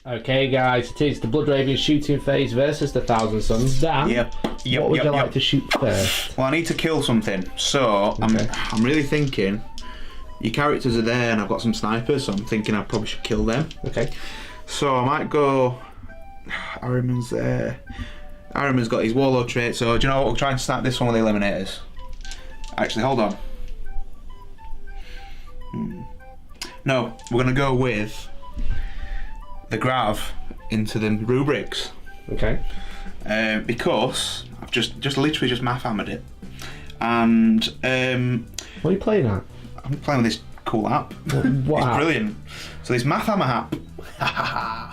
Okay, guys, it is the Blood Raven shooting phase versus the Thousand Suns. Dan, what would you like to shoot first? Well, I need to kill something, so I'm really thinking. Your characters are there, and I've got some snipers, so I'm thinking I probably should kill them. Okay. So I might go. Ahriman's there. Ahriman's got his Warlord trait, so do you know what? We'll try and snipe this one with the Eliminators. Actually, hold on. No, we're gonna go with the Grav into the rubrics. Okay. Because I've just literally just math hammered it, and what are you playing at? I'm playing with this cool app. What It's app? brilliant. So this math hammer app.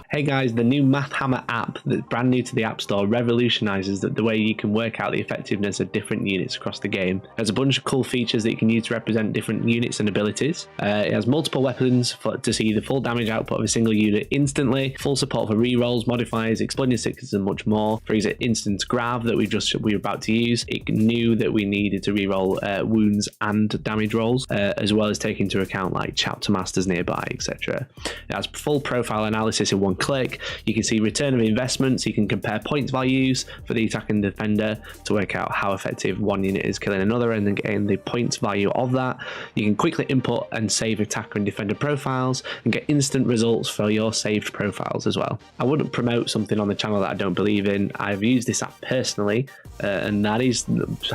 Hey guys, the new Math Hammer app that's brand new to the App Store revolutionises the way you can work out the effectiveness of different units across the game. There's a bunch of cool features that you can use to represent different units and abilities. It has multiple weapons to see the full damage output of a single unit instantly, full support for rerolls, modifiers, exploding sixes and much more. For example, instant grav that we were about to use, it knew that we needed to reroll wounds and damage rolls, as well as take into account like chapter masters nearby, etc. It has full profile analysis in one click. You can see return of investments. You can compare points values for the attack and defender to work out how effective one unit is killing another and then getting the points value of that. You can quickly input and save attacker and defender profiles and get instant results for your saved profiles as well. I wouldn't promote something on the channel that I don't believe in. I've used this app personally, and that is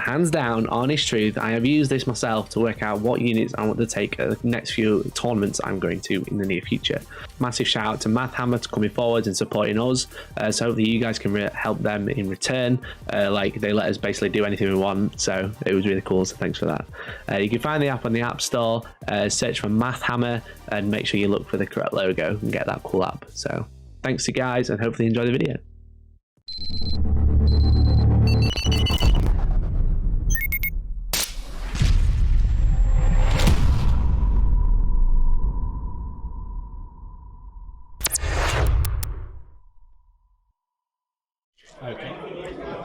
hands down honest truth. I have used this myself to work out what units I want to take at the next few tournaments I'm going to in the near future. Massive shout out to Math Hammer for coming forward and supporting us, so hopefully you guys can help them in return. Like they let us basically do anything we want, so it was really cool, so thanks for that. You can find the app on the App Store, search for Math Hammer and make sure you look for the correct logo and get that cool app. So thanks to you guys and hopefully enjoy the video. Okay.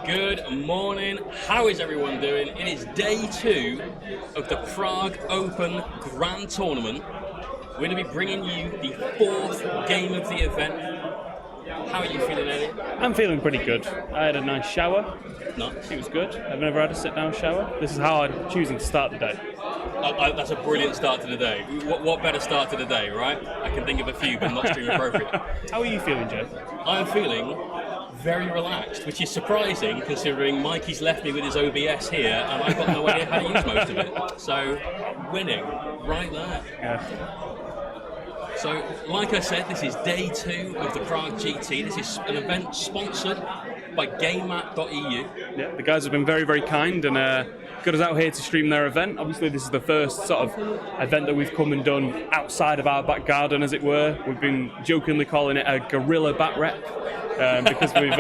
Good morning. How is everyone doing? It is day 2 of the Prague Open Grand Tournament. We're going to be bringing you the 4th game of the event. How are you feeling, Eddie? I'm feeling pretty good. I had a nice shower. Nice. It was good. I've never had a sit-down shower. This is how I'm choosing to start the day. That's a brilliant start to the day. What better start to the day, right? I can think of a few, but not stream appropriate. How are you feeling, Jay? I'm feeling very relaxed, which is surprising considering Mikey's left me with his OBS here and I've got no idea how to use most of it. So, winning right there. Yeah. So, like I said, this is day 2 of the Prague GT. This is an event sponsored by GameMap.eu. Yeah, the guys have been very, very kind and got us out here to stream their event. Obviously, this is the first sort of event that we've come and done outside of our back garden, as it were. We've been jokingly calling it a guerrilla bat rep. Because we've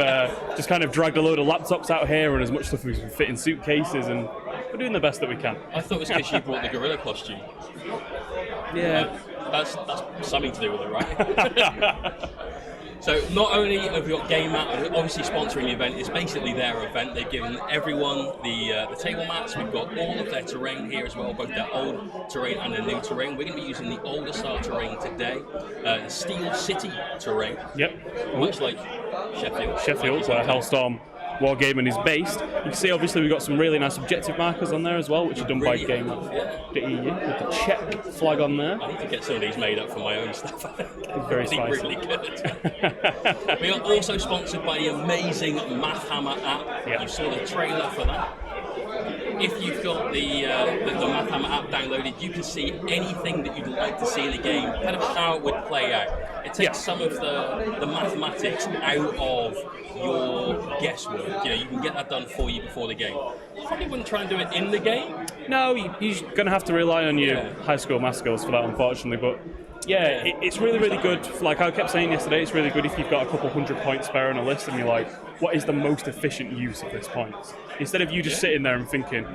just kind of dragged a load of laptops out here and as much stuff as we can fit in suitcases, and we're doing the best that we can. I thought it was because you brought the gorilla costume. Yeah. That's something to do with it, right? So not only have we got GameMap obviously sponsoring the event, it's basically their event. They've given everyone the table mats. We've got all of their terrain here as well, both their old terrain and their new terrain. We're going to be using the older style terrain today, the Steel City terrain. Yep. Much like Sheffield. Where Hellstorm Wargaming is based. You can see obviously we've got some really nice objective markers on there as well, which are done by GameMap.eu with the Czech flag on there. I need to get some of these made up for my own stuff. It's very spicy. Really good. We are also sponsored by the amazing Math Hammer app. Yep. You saw the trailer for that. If you've got the Math Hammer app downloaded, you can see anything that you'd like to see in the game, kind of how it would play out. It takes some of the mathematics out of your guesswork. You can get that done for you before the game. You probably wouldn't try and do it in the game. No, you're going to have to rely on your high school math skills for that, unfortunately, but yeah, it's really, really good. Like I kept saying yesterday, it's really good if you've got a couple 100 points spare on a list and you're like, what is the most efficient use of this points? Instead of you just sitting there and thinking,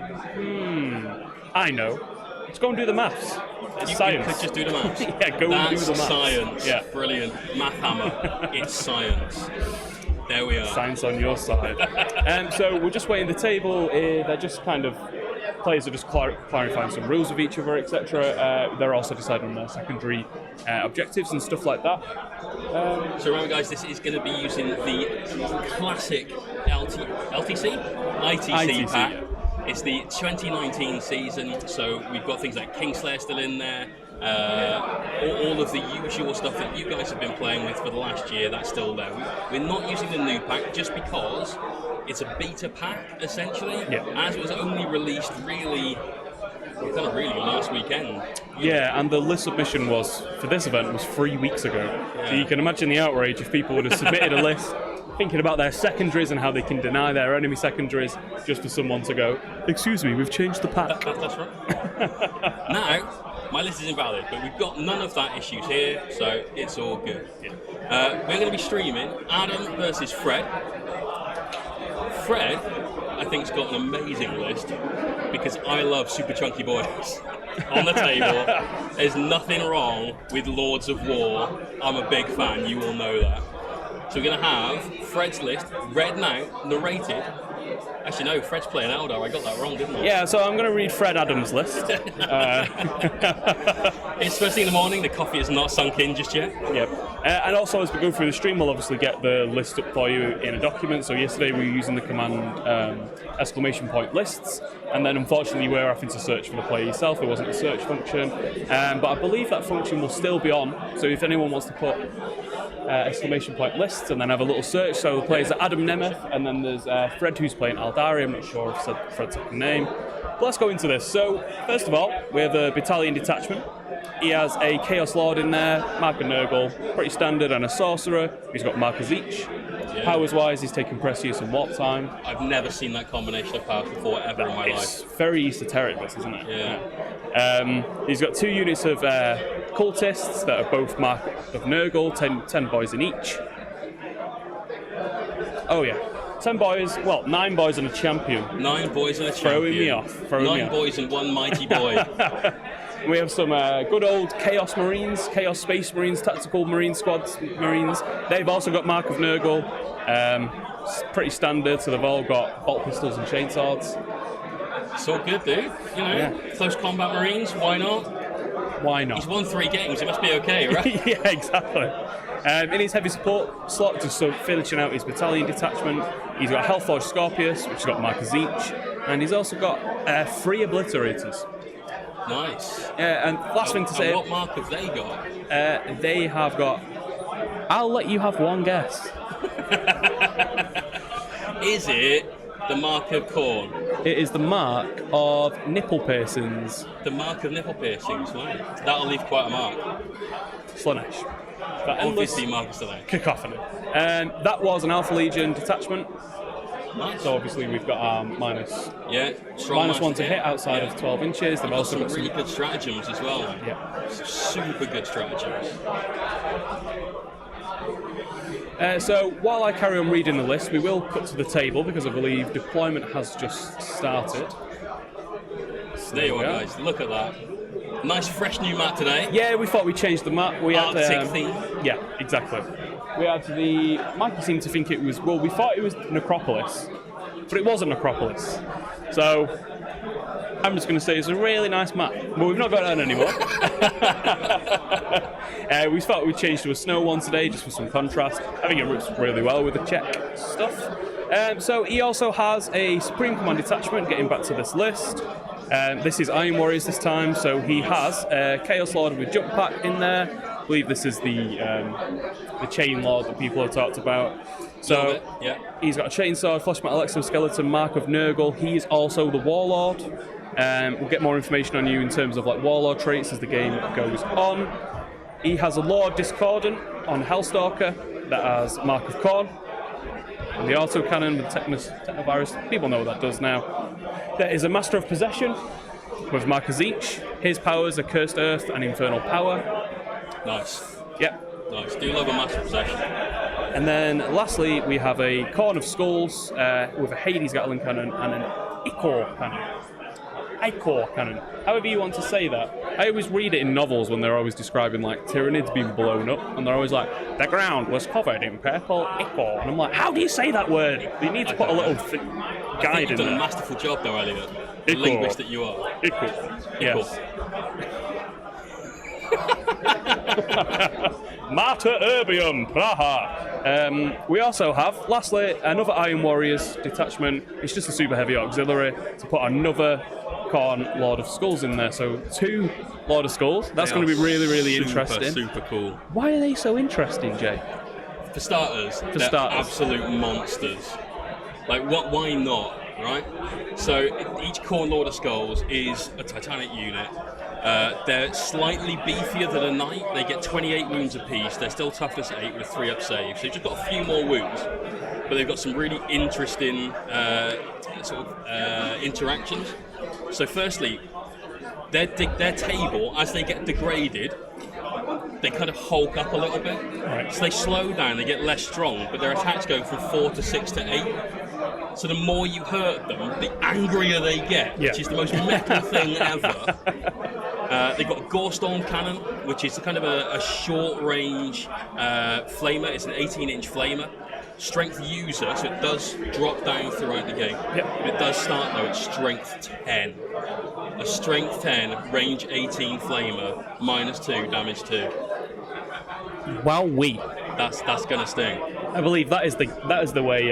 I know, let's go and do the maths. It's science. You could just do the maths. Yeah, go and do the maths. Science. Yeah. Brilliant. Math Hammer. It's science. There we are. Science on your side. So we're just waiting the table. They're just kind of players are just clarifying some rules with each other, etc. They're also deciding on their secondary objectives and stuff like that. So remember, guys, this is going to be using the classic ITC pack. Yeah. It's the 2019 season, so we've got things like Kingslayer still in there. All of the usual stuff that you guys have been playing with for the last year, that's still there. We're not using the new pack just because it's a beta pack, essentially, as it was only released really last weekend. Yeah, and the list submission for this event was 3 weeks ago. Yeah. So you can imagine the outrage if people would have submitted a list thinking about their secondaries and how they can deny their enemy secondaries just for someone to go, excuse me, we've changed the pack. That's right. Now, my list is invalid, but we've got none of that issues here, so it's all good. Yeah. We're going to be streaming Adam versus Fred. Fred, I think, has got an amazing list because I love super chunky boys on the table. There's nothing wrong with Lords of War. I'm a big fan, you all know that. So we're going to have Fred's list read now, narrated. Actually, no, Fred's playing Eldar. I got that wrong, didn't I? Yeah, so I'm going to read Fred Adams' list. It's first thing in the morning. The coffee is not sunk in just yet. Yep. And also, as we go through the stream, we'll obviously get the list up for you in a document. So yesterday we were using the command exclamation point lists, and then unfortunately you were having to search for the player yourself. There wasn't a search function, but I believe that function will still be on. So if anyone wants to put exclamation point lists and then have a little search, so the players are Adam Nemeth, and then there's Fred who's playing Aeldari. I'm not sure if I said Fred's second name. But let's go into this. So first of all, we have a Battalion Detachment. He has a Chaos Lord in there, Mark of Nurgle, pretty standard, and a Sorcerer. He's got Markers each. Yeah. Powers-wise, he's taking Precious and Warp Time. I've never seen that combination of powers before ever in my life. It's very esoteric, this, isn't it? Yeah. He's got 2 units of Cultists that are both Mark of Nurgle, 10 boys in each. Oh yeah. 10 boys, 9 boys and a champion. 9 boys and a champion. Throwing me off. 9 boys and 1 mighty boy. We have some good old Chaos Marines, Chaos Space Marines, Tactical Marine Squads Marines. They've also got Mark of Nurgle. Pretty standard, so they've all got bolt pistols and chainswords. It's all good, dude. You know, close combat Marines, why not? Why not? He's won 3 games, it must be okay, right? Yeah, exactly. In his heavy support slot, just so finishing out his Battalion Detachment, he's got Hellforged Scorpius, which has got Markers each, and he's also got 3 Obliterators. Nice. And last thing to say... what mark have they got? They have got... I'll let you have one guess. Is it the mark of Khorne? It is the mark of nipple piercings. The mark of nipple piercings, right. That'll leave quite a mark. Slaanesh. Obviously, Marcus Slaanesh. Cacophony. That was an Alpha Legion detachment. Nice. So obviously we've got our minus strong -1 to hit outside of 12 inches. They've also got really good stratagems as well. Yeah. Super good stratagems. So while I carry on reading the list, we will cut to the table because I believe deployment has just started. So there you are, guys. Look at that. Nice fresh new map today. Yeah, we thought we'd change the map. We had Arctic theme. Yeah, exactly. We had the... Michael seemed to think it was... Well, we thought it was Necropolis, but it wasn't Necropolis. So I'm just going to say it's a really nice map, but we've not got it on anymore. We thought we'd change to a snow one today just for some contrast. I think it works really well with the Czech stuff. So he also has a Supreme Command Detachment, getting back to this list. This is Iron Warriors this time, so he has a Chaos Lord with Jump Pack in there. I believe this is the Chain Lord that people have talked about. So he's got a Chainsword, Flesh Metal Exoskeleton, Mark of Nurgle. He is also the Warlord. We'll get more information on you in terms of like Warlord traits as the game goes on. He has a Lord Discordant on Hellstalker that has Mark of Khorne. And the autocannon with Technovirus, people know what that does now. There is a Master of Possession with Markers each. His powers are Cursed Earth and Infernal Power. Nice. Yep. Nice. Do love a Master of Possession. And then lastly, we have a Corn of Skulls with a Hades Gatling Cannon and an Yncarne Cannon. Yncarne Cannon. However you want to say that. I always read it in novels when they're always describing like Tyranids being blown up, and they're always like, the ground was covered in purple Yncarne. And I'm like, how do you say that word? You need to put a little guide in You've done there. a masterful job though, Elliot. the linguist that you are. Equal. Yes. Mater Urbium, Praha. We also have, lastly, another Iron Warriors detachment. It's just a super heavy auxiliary to put another Khorne Lord of Skulls in there. So 2 Lord of Skulls. That's going to be really, really interesting. Super cool. Why are they so interesting, Jay? For starters, they're absolute monsters. Like, why not, right? So each Khorne Lord of Skulls is a Titanic unit. They're slightly beefier than a Knight. They get 28 wounds apiece. They're still toughness 8 with 3-up saves. So they've just got a few more wounds. But they've got some really interesting interactions. So firstly, their table, as they get degraded, they kind of hulk up a little bit. Right. So they slow down, they get less strong, but their attacks go from 4 to 6 to 8. So the more you hurt them, the angrier they get, which is the most metal thing ever. They've got a Gorestorm cannon, which is kind of a short-range flamer. It's an 18-inch flamer. Strength user, so it does drop down throughout the game. But it does start, though, at strength 10. A strength 10, range 18 flamer, -2, damage 2. Wowee. That's gonna sting. I believe that is the way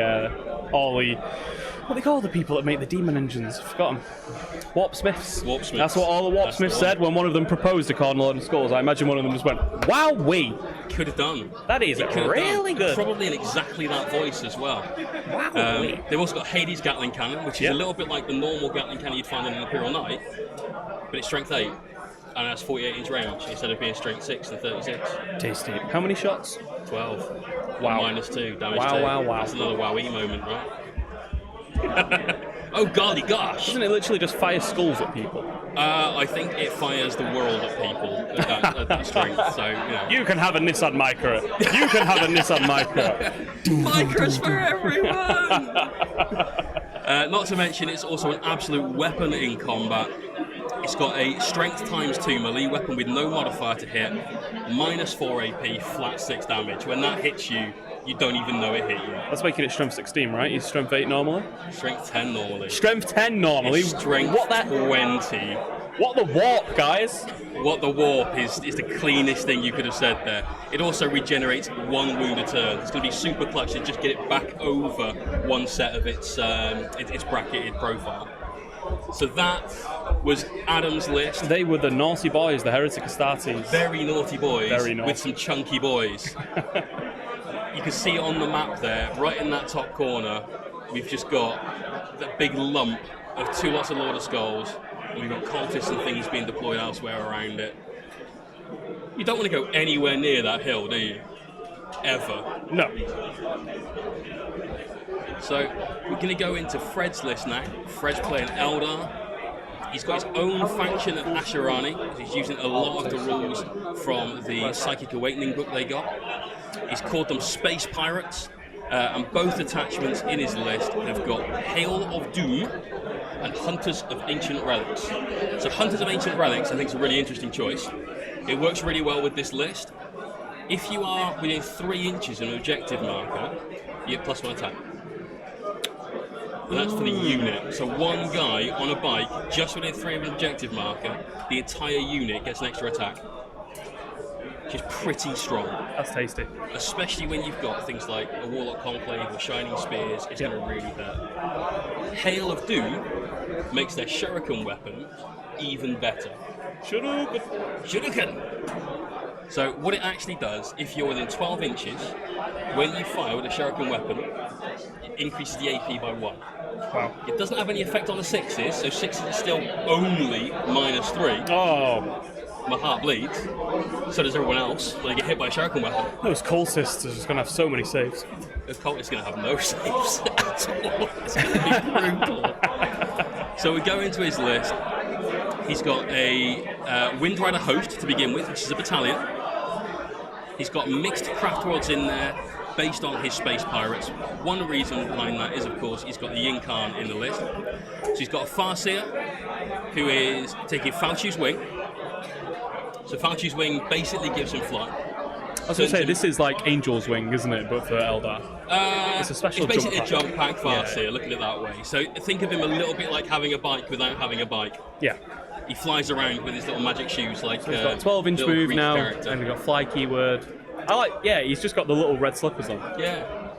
all the... What they call the people that make the demon engines? I've forgotten. Warpsmiths. That's what all the Warpsmiths said when one of them proposed to Khorne Lord of Skulls. I imagine one of them just went, "Wowee!" Could have done. That is really good. Probably in exactly that voice as well. Wow. They've also got Hades Gatling Cannon, which is a little bit like the normal Gatling Cannon you'd find in an Imperial Knight, but it's strength 8 and has 48-inch range instead of being strength 6 and 36. Tasty. How many shots? 12. Wow. -2, damage 2. Wow. That's another wowee moment, right? Oh golly gosh! Doesn't it literally just fire skulls at people? I think it fires the world at people at that strength. So you can have a Nissan Micra. You can have a Nissan Micra. Micras for everyone. Not to mention, it's also an absolute weapon in combat. It's got a strength ×2 melee weapon with no modifier to hit, -4 AP, flat 6 damage. When that hits you, you don't even know it hit you. That's making it strength 16, right? He's strength 8 normally? Strength 10 normally. Strength 10 normally? It's strength 20. What the warp, guys? What the warp is the cleanest thing you could have said there. It also regenerates 1 wound a turn. It's going to be super clutch to just get it back over one set of its bracketed profile. So that was Adam's list. They were the naughty boys, the Heretic Astartes. Very naughty boys. Very naughty. With some chunky boys. You can see on the map there, right in that top corner, we've just got that big lump of 2 lots of Lord of Skulls, and we've got cultists and things being deployed elsewhere around it. You don't want to go anywhere near that hill, do you? Ever. No. So we're going to go into Fred's list now. Fred's playing Eldar. He's got his own faction of Asherani. He's using a lot of the rules from the Psychic Awakening book they got. He's called them Space Pirates, and both attachments in his list have got Hail of Doom and Hunters of Ancient Relics. So Hunters of Ancient Relics I think is a really interesting choice. It works really well with this list. If you are within 3 inches of an objective marker, you get +1 attack. And that's for the unit. So one guy on a bike, just within 3 of an objective marker, the entire unit gets an extra attack. Which is pretty strong. That's tasty. Especially when you've got things like a Warlock Conclave or Shining Spears, it's going to really hurt. Hail of Doom makes their Shuriken weapon even better. Shuriken! So what it actually does, if you're within 12 inches, when you fire with a Shuriken weapon, it increases the AP by 1. Wow. It doesn't have any effect on the 6s, so 6s is still only -3. Oh. My heart bleeds. So does everyone else when they get hit by a Shuriken weapon. Those cultists are just going to have so many saves. The cult is going to have no saves at all. It's going to be brutal. So we go into his list. He's got a Windrider host to begin with, which is a battalion. He's got mixed Craftworlds in there based on his space pirates. One reason behind that is, of course, he's got the Yncarne in the list. So he's got a Farseer, who is taking Faolchu's Wing. So Faolchu's Wing basically gives him flight. I was going to say, this is like Angel's Wing, isn't it? But for Eldar. It's a special It's basically jump a jump pack Farseer, look at it that way. So think of him a little bit like having a bike without having a bike. Yeah. He flies around with his little magic shoes, like So he's got 12-inch little move Greek now, character. and we've got fly keyword. He's just got the little red slippers on. Yeah.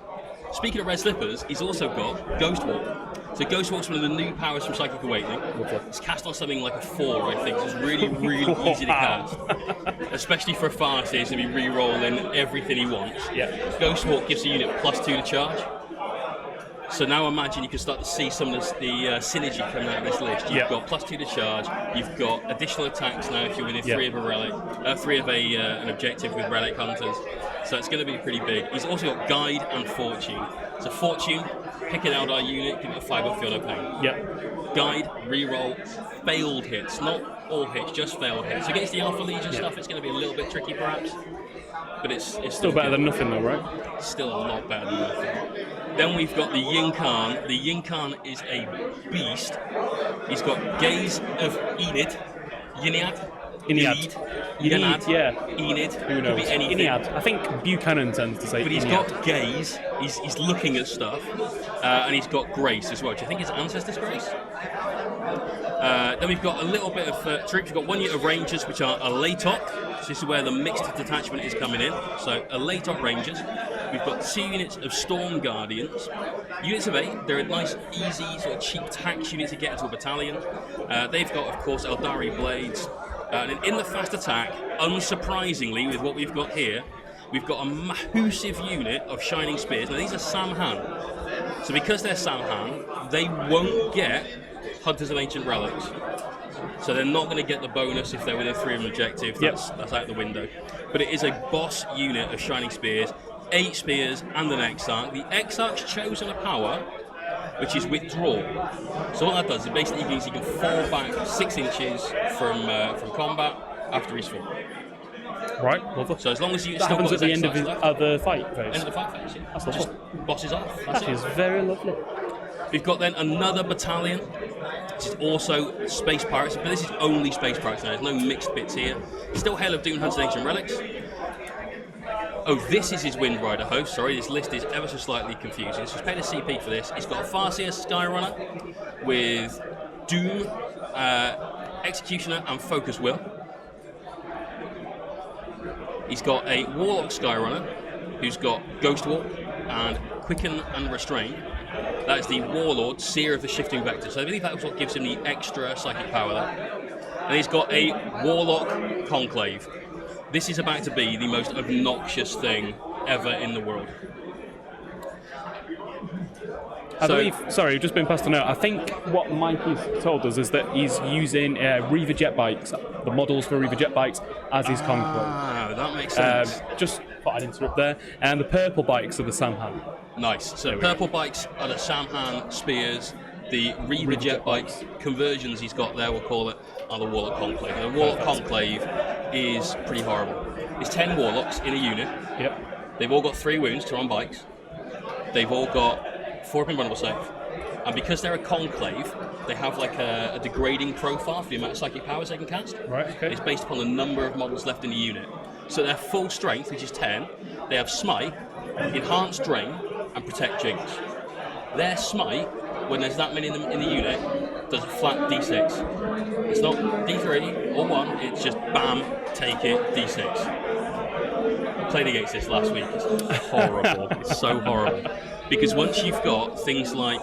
Speaking of red slippers, he's also got Ghostwalk. So Ghostwalk's one of the new powers from Psychic Awakening. It's cast on something like a 4, I think, so it's really, really easy to cast. Especially for a Farseer to be re-rolling everything he wants. Yeah. Ghostwalk gives the unit +2 to charge. So now imagine you can start to see some of the synergy coming out of this list. You've got +2 to charge, you've got additional attacks now if you're within 3 of a relic, 3 of an objective with relic hunters. So it's going to be pretty big. He's also got Guide and Fortune. So Fortune, pick an Eldar unit, give it a 5-up Fiona Pain. Yep. Guide, reroll, failed hits, not all hits, just failed hits. So against the Alpha Legion stuff, it's going to be a little bit tricky perhaps. But it's Still better than nothing though, right? Still a lot better than nothing. Then we've got the Yncarne. The Yncarne is a beast. He's got Gaze of Ynnead. Ynnead. Yeah. Ynnead. Who knows? Could be anything. Ynnead. I think Buchanan tends to say But he's Ynnead. got Gaze. He's looking at stuff. And he's got Grace as well, which I think is Ancestor's Grace. Then we've got a little bit of troops. We've got 1 unit of Rangers, which are Alaitoc. So this is where the mixed detachment is coming in. So Alaitoc Rangers. We've got 2 units of Storm Guardians. Units of 8. They're a nice, easy, sort of cheap tax unit to get into a battalion. They've got, of course, Aeldari Blades. And in the fast attack, unsurprisingly, with what we've got here, we've got a massive unit of Shining Spears. Now, these are Sam Hann. So because they're Sam Hann, they won't get Hunters of Ancient Relics. So they're not going to get the bonus if they're within 3 of an objective. That's out the window. But it is a boss unit of Shining Spears, 8 spears and an Exarch. The Exarch's chosen a power, which is Withdraw. So what that does is basically means he can fall back 6 inches from combat after he's fought. Right, lovely. So as long as you That still happens got at his the end Exarch of left, the fight phase. end of the fight phase, yeah. That's Just lovely. bosses off. That's That it. is very lovely. We've got then another battalion, which is also Space Pirates, but this is only Space Pirates now, there's no mixed bits here. Still Hail of Doom, Hunters of Ancient Relics. Oh, this is his Windrider host, sorry, this list is ever so slightly confusing. So he's paid a CP for this. He's got a Farseer Skyrunner with Doom, Executioner and Focus Will. He's got a Warlock Skyrunner who's got Ghostwalk and Quicken and Restrain. That is the Warlord, Seer of the Shifting Vector. So I believe that's what gives him the extra psychic power there. And he's got a Warlock Conclave. This is about to be the most obnoxious thing ever in the world. I believe, sorry, you've just been passed a note. I think what Mikey's told us is that he's using Reaver jet bikes, the models for Reaver jet bikes, as his conclave. Ah, that makes sense. Just thought I'd interrupt there. And the purple bikes are the Sam Hann. Nice. So purple bikes are the Sam Hann spears. The Reaver jet bikes conversions he's got there, we'll call it, are the Warlock Conclave. And the Warlock Conclave is pretty horrible. It's 10 Warlocks in a unit. Yep. They've all got 3 wounds to on bikes. They've all got 4 invulnerable save. And because they're a conclave, they have like a degrading profile for the amount of psychic powers they can cast. Right, okay. It's based upon the number of models left in the unit. So their full strength, which is 10, they have Smite, Enhanced Drain, and Protect Jinx. Their Smite, when there's that many in the unit, does a flat D6. It's not D3 or 1, it's just bam, take it, D6. I played against this last week, it's horrible, it's so horrible. Because once you've got things like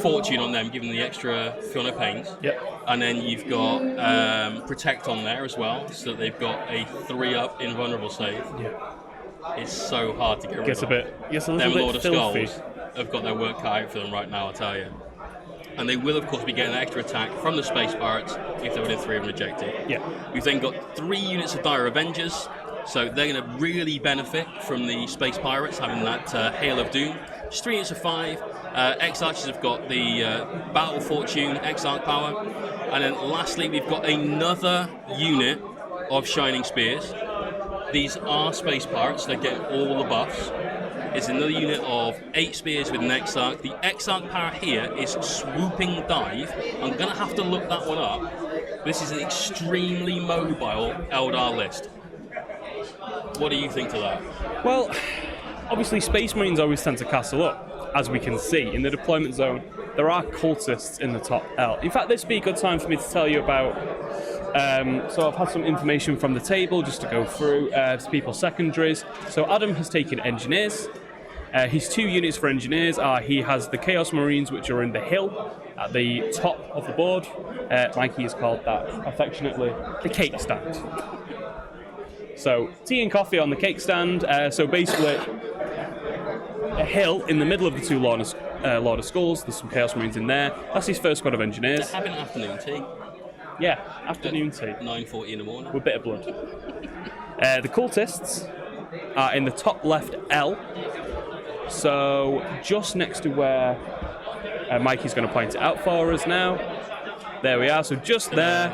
Fortune on them, giving the extra Fiona Pains, and then you've got Protect on there as well, so that they've got a 3-up invulnerable save. It's so hard to get rid of. Gets a little Them bit Lord of filthy. Skulls have got their work cut out for them right now, I tell you. And they will, of course, be getting an extra attack from the Space Pirates if they're within 3 of an objective. We've then got 3 units of Dire Avengers, so they're going to really benefit from the Space Pirates having that Hail of Doom. Just 3 units of 5. Exarches have got the Battle Fortune Exarch power. And then lastly, we've got another unit of Shining Spears. These are Space Pirates, they're getting all the buffs. It's another unit of 8 spears with an Exarch. The Exarch power here is Swooping Dive. I'm going to have to look that one up. This is an extremely mobile Eldar list. What do you think to that? Well, obviously Space Marines always tend to castle up, as we can see. In the deployment zone, there are cultists in the top L. In fact, this would be a good time for me to tell you about... so I've had some information from the table just to go through people's secondaries. So Adam has taken Engineers. His 2 units for Engineers are, he has the Chaos Marines, which are in the hill at the top of the board. Mikey has called that affectionately the cake stand. So tea and coffee on the cake stand. So basically a hill in the middle of the 2 Lord of Skulls. There's some Chaos Marines in there. That's his first squad of Engineers. They're having afternoon tea. Yeah, afternoon tea. 9:40 in the morning. With a bit of blood. The cultists are in the top left L. So just next to where Mikey's going to point it out for us now. There we are. So just there,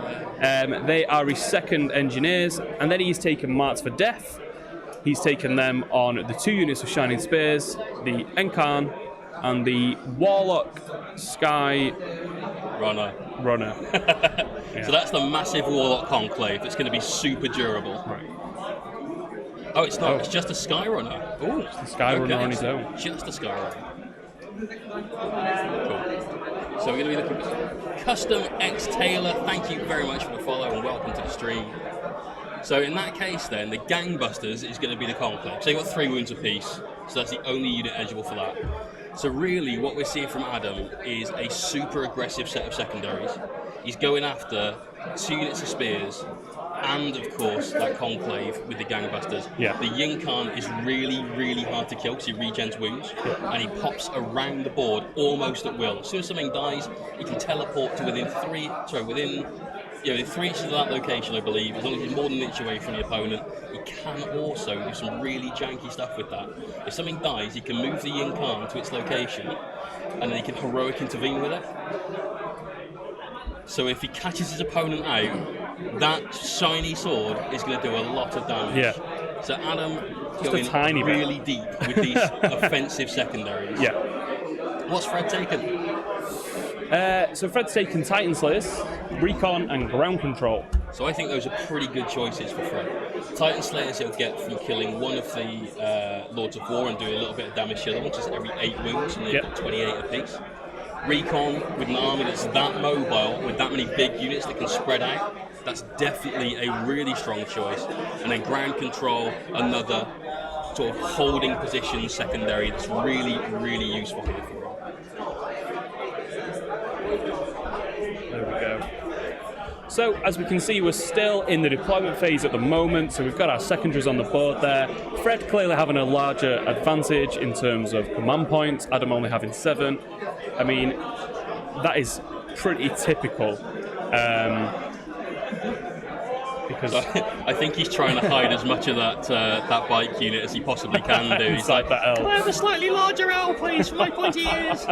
they are his second Engineers, and then he's taken Marks for Death. He's taken them on the 2 units of Shining Spears, the Yncarne and the Warlock Skyrunner. Yeah. So that's the massive Warlock Conclave that's going to be super durable. Right. Oh, it's not. It's just a Skyrunner. Oh, it's the Skyrunner on his own. Just a Skyrunner. Cool. So we're going to be looking at Custom X Taylor. Thank you very much for the follow and welcome to the stream. So in that case, then the Gangbusters is going to be the Conclave. So you've got 3 wounds apiece. So that's the only unit eligible for that. So really, what we're seeing from Adam is a super aggressive set of secondaries. He's going after 2 units of spears, and of course that conclave with the gangbusters. Yeah. The Yncarne is really, really hard to kill because he regens wounds, and he pops around the board almost at will. As soon as something dies, he can teleport to within 3 inches of that location, I believe. As long as he's more than an inch away from the opponent, he can also do some really janky stuff with that. If something dies, he can move the Yncarne to its location, and then he can heroic intervene with it. So if he catches his opponent out, that shiny sword is going to do a lot of damage. Yeah. So Adam Just going really deep with these offensive secondaries. Yeah. What's Fred taken? So Fred's taken Titan Slayers, Recon and Ground Control. So I think those are pretty good choices for Fred. Titan Slayers he'll get from killing one of the Lords of War and doing a little bit of damage to the other one, just every 8 wounds, and they've got 28 apiece. Recon with an army that's that mobile, with that many big units that can spread out, that's definitely a really strong choice. And then Ground Control, another sort of holding position secondary that's really, really useful here for him. There we go. So, as we can see, we're still in the deployment phase at the moment, so we've got our secondaries on the board there. Fred clearly having a larger advantage in terms of command points, Adam only having 7. I mean, that is pretty typical. Because I think he's trying to hide as much of that bike unit as he possibly can do. He's like, that L. Can I have a slightly larger L, please, for my pointy ears?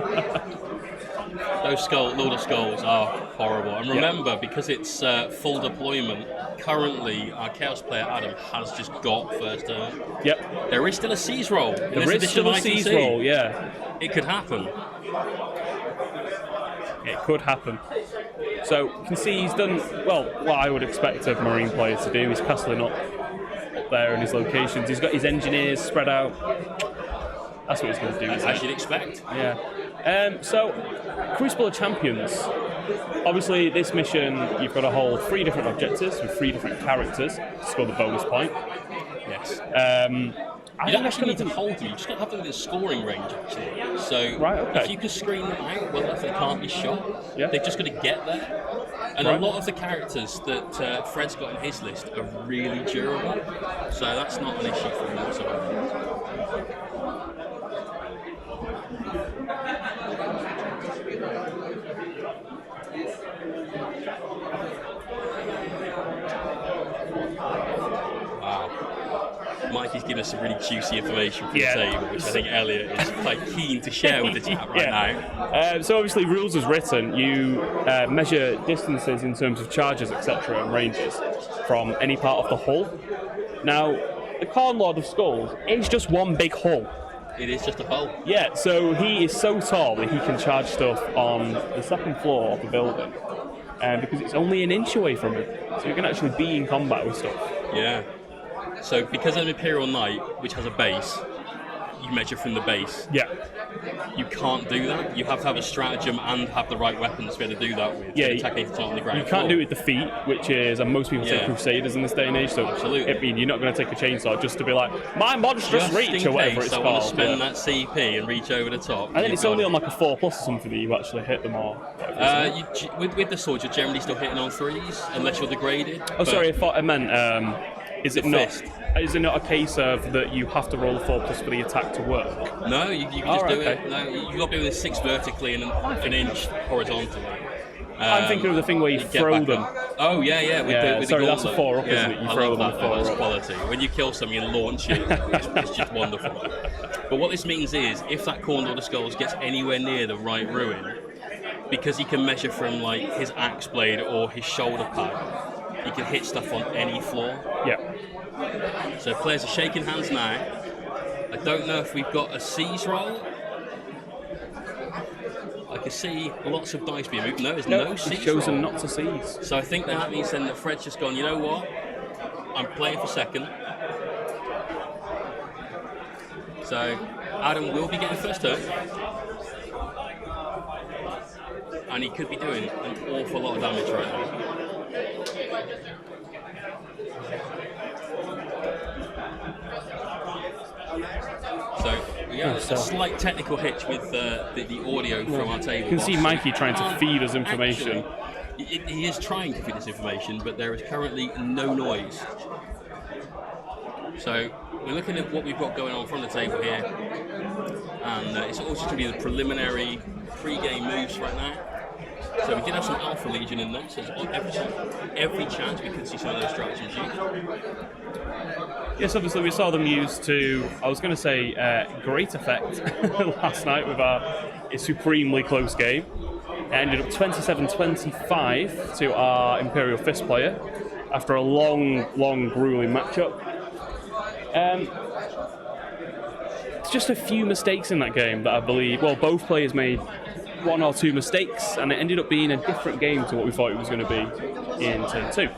Those Lord of Skulls are horrible. And remember, because it's full deployment, currently our Chaos player Adam has just got first turn. Yep. There is still a seize roll. There is still a seize roll, yeah. It could happen. It could happen. So you can see he's done, well, what I would expect a Marine player to do. He's castling up there in his locations. He's got his engineers spread out. That's what he's going to do. As you'd expect. Yeah. So, Crucible of Champions. Obviously, this mission, you've got to hold 3 different objectives with 3 different characters to score the bonus point. Yes. You don't actually need to hold them, you just got to have them within scoring range, actually. So, right, okay. if you can screen them out, well, if they can't be shot, yeah. they've just got to get there. And a lot of the characters that Fred's got in his list are really durable, so that's not an issue for him whatsoever. Mikey's given us some really juicy information from the table, which I think Elliot is quite keen to share with the chat now. So obviously, rules as written, you measure distances in terms of charges, etc., and ranges from any part of the hull. Now, the Khorne Lord of Skulls is just one big hull. It is just a hull. Yeah, so he is so tall that he can charge stuff on the 2nd floor of the building, because it's only an inch away from him, so you can actually be in combat with stuff. Yeah. So because of an Imperial Knight, which has a base, you measure from the base. Yeah. You can't do that. You have to have a stratagem and have the right weapons to be able to do that with. Yeah, attacking on the ground. You can't do it with the feet, which is, and most people say Crusaders in this day and age. So absolutely. I mean, you're not going to take a chainsaw just to be like my monstrous just reach or whatever it's I called. want to spend that CP and reach over the top. And then it's only on like a 4+ or something that you actually hit them all. With the sword, you're generally still hitting on 3s unless you're degraded. Oh, sorry, I thought I meant. Is it not? Fist. Is it not a case of that you have to roll a 4+ for the attack to work? No, you can just do it. No, you've got to do this 6 vertically and an inch horizontally. I'm thinking of the thing where you throw them. Oh yeah. With sorry, the that's a 4-up, isn't it? You throw them that. a 4-up. That's quality. When you kill something and launch it, it's just wonderful. But what this means is, if that Khorne Lord of Skulls gets anywhere near the right ruin, because he can measure from like his axe blade or his shoulder pad, he can hit stuff on any floor. Yeah. So players are shaking hands now. I don't know if we've got a seize roll. I can see lots of dice being moved. No, there's no seize he's chosen roll. not to seize. So I think that means then that Fred's just gone, you know what? I'm playing for second. So Adam will be getting first turn. And he could be doing an awful lot of damage right now. So we have a slight technical hitch with the audio from our table. You can see Mikey trying to feed us information. Actually, he is trying to feed us information, but there is currently no noise. So we're looking at what we've got going on from the table here, and it's all just going to be the preliminary pre-game moves right now. So we did have some Alpha Legion in there, so every chance we could see some of those stratagems used. Yes, obviously we saw them used to, I was going to say, great effect last night with a supremely close game. It ended up 27-25 to our Imperial Fist player after a long, grueling matchup. It's just a few mistakes in that game that I believe, well, both players made 1 or 2 mistakes, and it ended up being a different game to what we thought it was going to be in turn 2.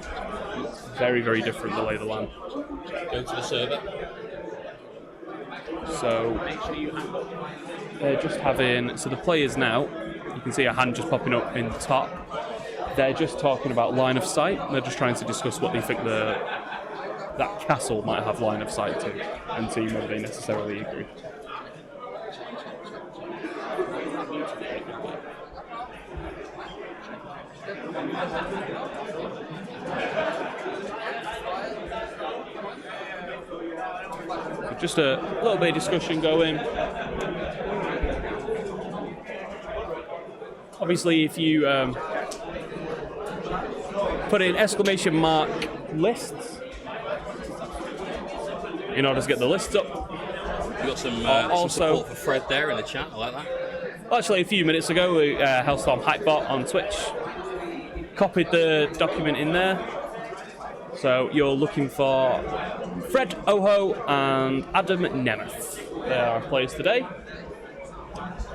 Very, very different, the lay of the land. Go to the server. So they're just having, so the players now, you can see a hand just popping up in the top. They're just talking about line of sight. They're just trying to discuss what they think that castle might have line of sight to, and see whether they necessarily agree. Just a little bit of discussion going. Obviously, if you put in exclamation mark lists in order to get the lists up. We've got some support for Fred there in the chat. I like that. Well, actually, a few minutes ago, Hellstorm Hypebot on Twitch copied the document in there. So you're looking for Fred Oho and Adam Nemeth. They are our players today.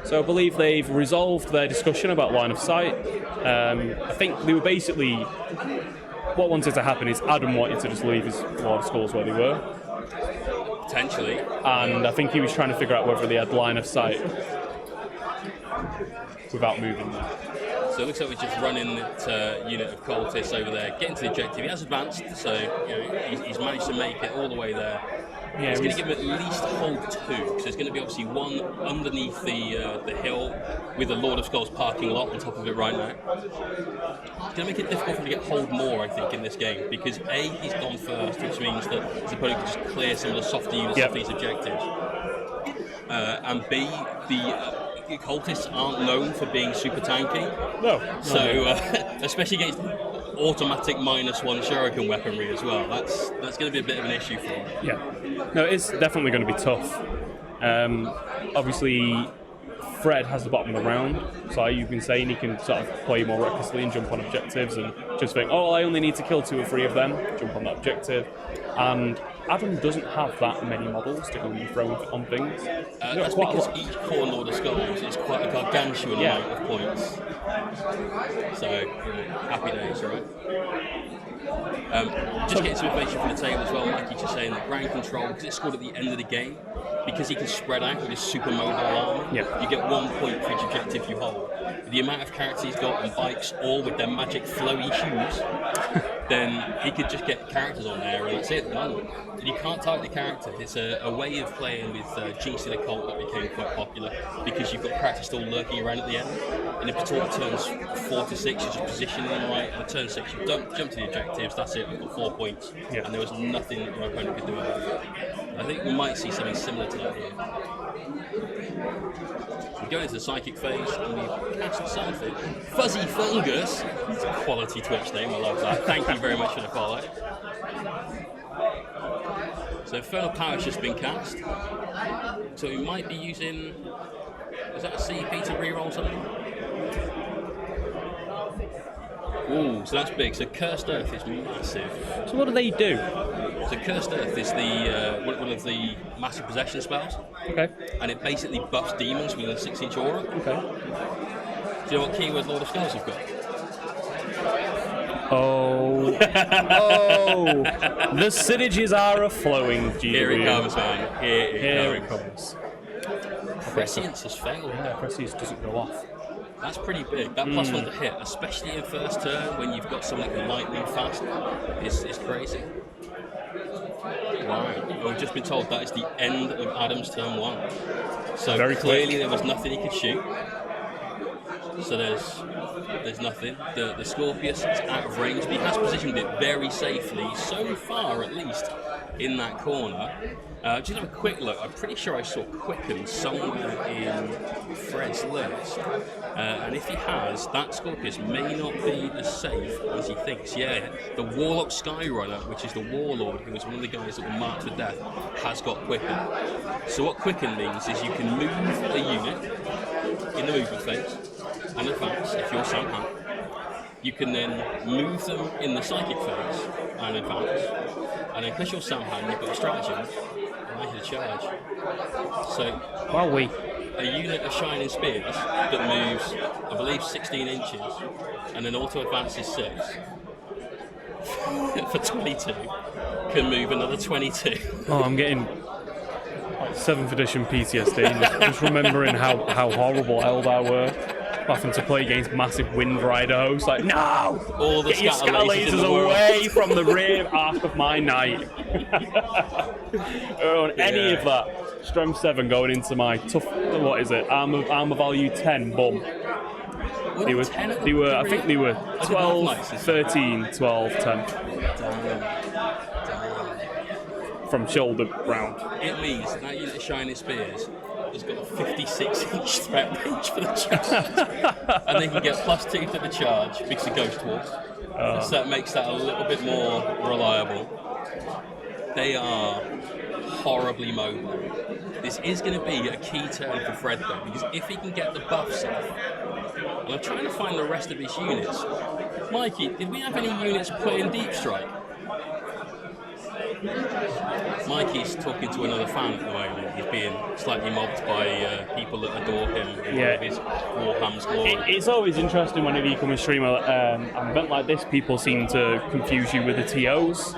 So I believe they've resolved their discussion about line of sight. I think they were basically, what wanted to happen is Adam wanted to just leave his Lord of Skulls where they were. Potentially. And I think he was trying to figure out whether they had line of sight without moving them. So it looks like we're just running that unit of cultists over there, getting to the objective. He has advanced, so he's managed to make it all the way there. Yeah, it's going to give him at least hold 2, because there's going to be obviously one underneath the hill with the Lord of Skulls parking lot on top of it right now. It's going to make it difficult for him to get hold more, I think, in this game, because A, he's gone first, which means that his opponent can just clear some of the softer units off these objectives. And B, the cultists aren't known for being super tanky. No. So, especially against automatic -1 Shuriken weaponry as well, that's going to be a bit of an issue for him. Yeah. No, it's definitely going to be tough. Obviously, Fred has the bottom of the round, so you've been saying he can sort of play more recklessly and jump on objectives and just think, oh, I only need to kill 2 or 3 of them, jump on that objective. And Adam doesn't have that many models to go and throw on things. That's because each Khorne Lord of Skulls is quite a gargantuan amount of points. So, happy days, right? Just getting some information from the table as well, Mikey just saying that ground control, because it's scored at the end of the game, because he can spread out with his super mobile armor, you get 1 point for each objective you hold. The amount of characters he's got on bikes, all with their magic flowy shoes, then he could just get characters on there and that's it, done. And you can't target the character. It's a way of playing with Jinx in a Cult that became quite popular because you've got characters still lurking around at the end. And if between turns 4 to 6, you're just positioning them right, and at turn 6, you jump to the objectives, that's it, we've got 4 points. And there was nothing that your opponent could do about it. I think we might see something similar to that here. We go into the psychic phase and we cast something. Fuzzy Fungus! It's a quality Twitch name, I love that. Thank you very much for the follow. So Infernal Power's just been cast. So we might be using... Is that a CP to reroll something? Ooh, so that's big. So Cursed Earth is massive. So what do they do? So Cursed Earth is the one of the massive possession spells. Okay. And it basically buffs demons with a 6-inch aura. Okay. Do you know what keyword Lord of Skulls have got? Oh. Oh. The synergies are a-flowing, GW. Here it comes, man. Here it comes. Prescience has failed. Yeah, Prescience doesn't go off. That's pretty big. That +1 to hit, especially in first turn when you've got someone that can lightning fast, is crazy. Wow. We've just been told that is the end of Adam's turn 1. So Very clearly there was nothing he could shoot. So there's nothing. The Scorpius is out of range, but he has positioned it very safely, so far at least, in that corner. Just have a quick look. I'm pretty sure I saw Quicken somewhere in Fred's list. And if he has, that Scorpius may not be as safe as he thinks. Yeah, the Warlock Skyrunner, which is the Warlord, who was one of the guys that were marked for death, has got Quicken. So what Quicken means is you can move a unit in the movement phase and advance if you're Sam Hann. You can then move them in the psychic phase and advance. And then because you're Sam Hann, you've got a stratagem, and I hit a charge. So a unit of Shining Spears that moves, I believe, 16 inches, and then auto advances 6 for 22, can move another 22. Oh, I'm getting 7th edition PTSD, just remembering how horrible Eldar were. Having to play against massive Windrider hosts, like, no! All the get your scatter lasers away from the rear arc of my knight. Any of that. Strength 7 going into my tough, what is it? Armor value 10, boom. They were, I think they were 12, 13, 12, 10. From shoulder round. It means that unit of Shining Spears has got a 56-inch threat range for the charge. And they can get +2 to the charge because of Ghostwalk. So that makes that a little bit more reliable. They are horribly mobile. This is going to be a key turn for Fred though, because if he can get the buffs off, and I'm trying to find the rest of his units. Mikey, did we have any units playing Deep Strike? Mikey's talking to another fan at the moment. He's being slightly mobbed by people that adore him in one of his Warhammer's glory. It's always interesting whenever you come and stream an event like this, people seem to confuse you with the TOs.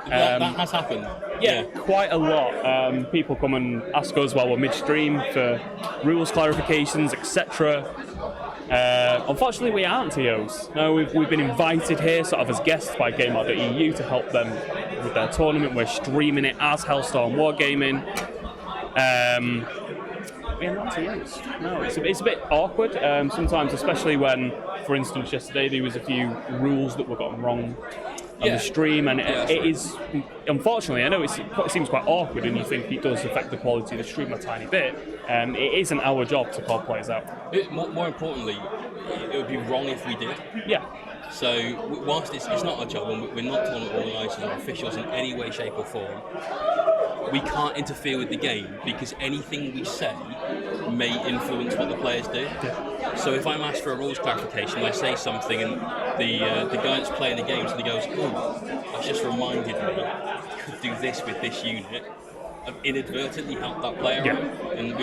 That has happened. Yeah, quite a lot. People come and ask us while we're mid-stream for rules clarifications, etc. Unfortunately, we aren't TOs. No, we've been invited here sort of as guests by GameOut.eu to help them with their tournament. We're streaming it as Hellstorm Wargaming. We're not TOs. No, it's a bit awkward sometimes, especially when, for instance, yesterday there was a few rules that were gotten wrong on the stream, and it is, unfortunately, I know it seems quite awkward and you think it does affect the quality of the stream a tiny bit. It isn't our job to call players out. More importantly, it would be wrong if we did. Yeah. So whilst it's not our job, and we're not tournament organisers or officials in any way, shape or form, we can't interfere with the game because anything we say may influence what the players do. Yeah. So if I'm asked for a rules clarification, I say something and the guy that's playing the game suddenly goes, oh, that's just reminded me I could do this with this unit. I've inadvertently helped that player out, and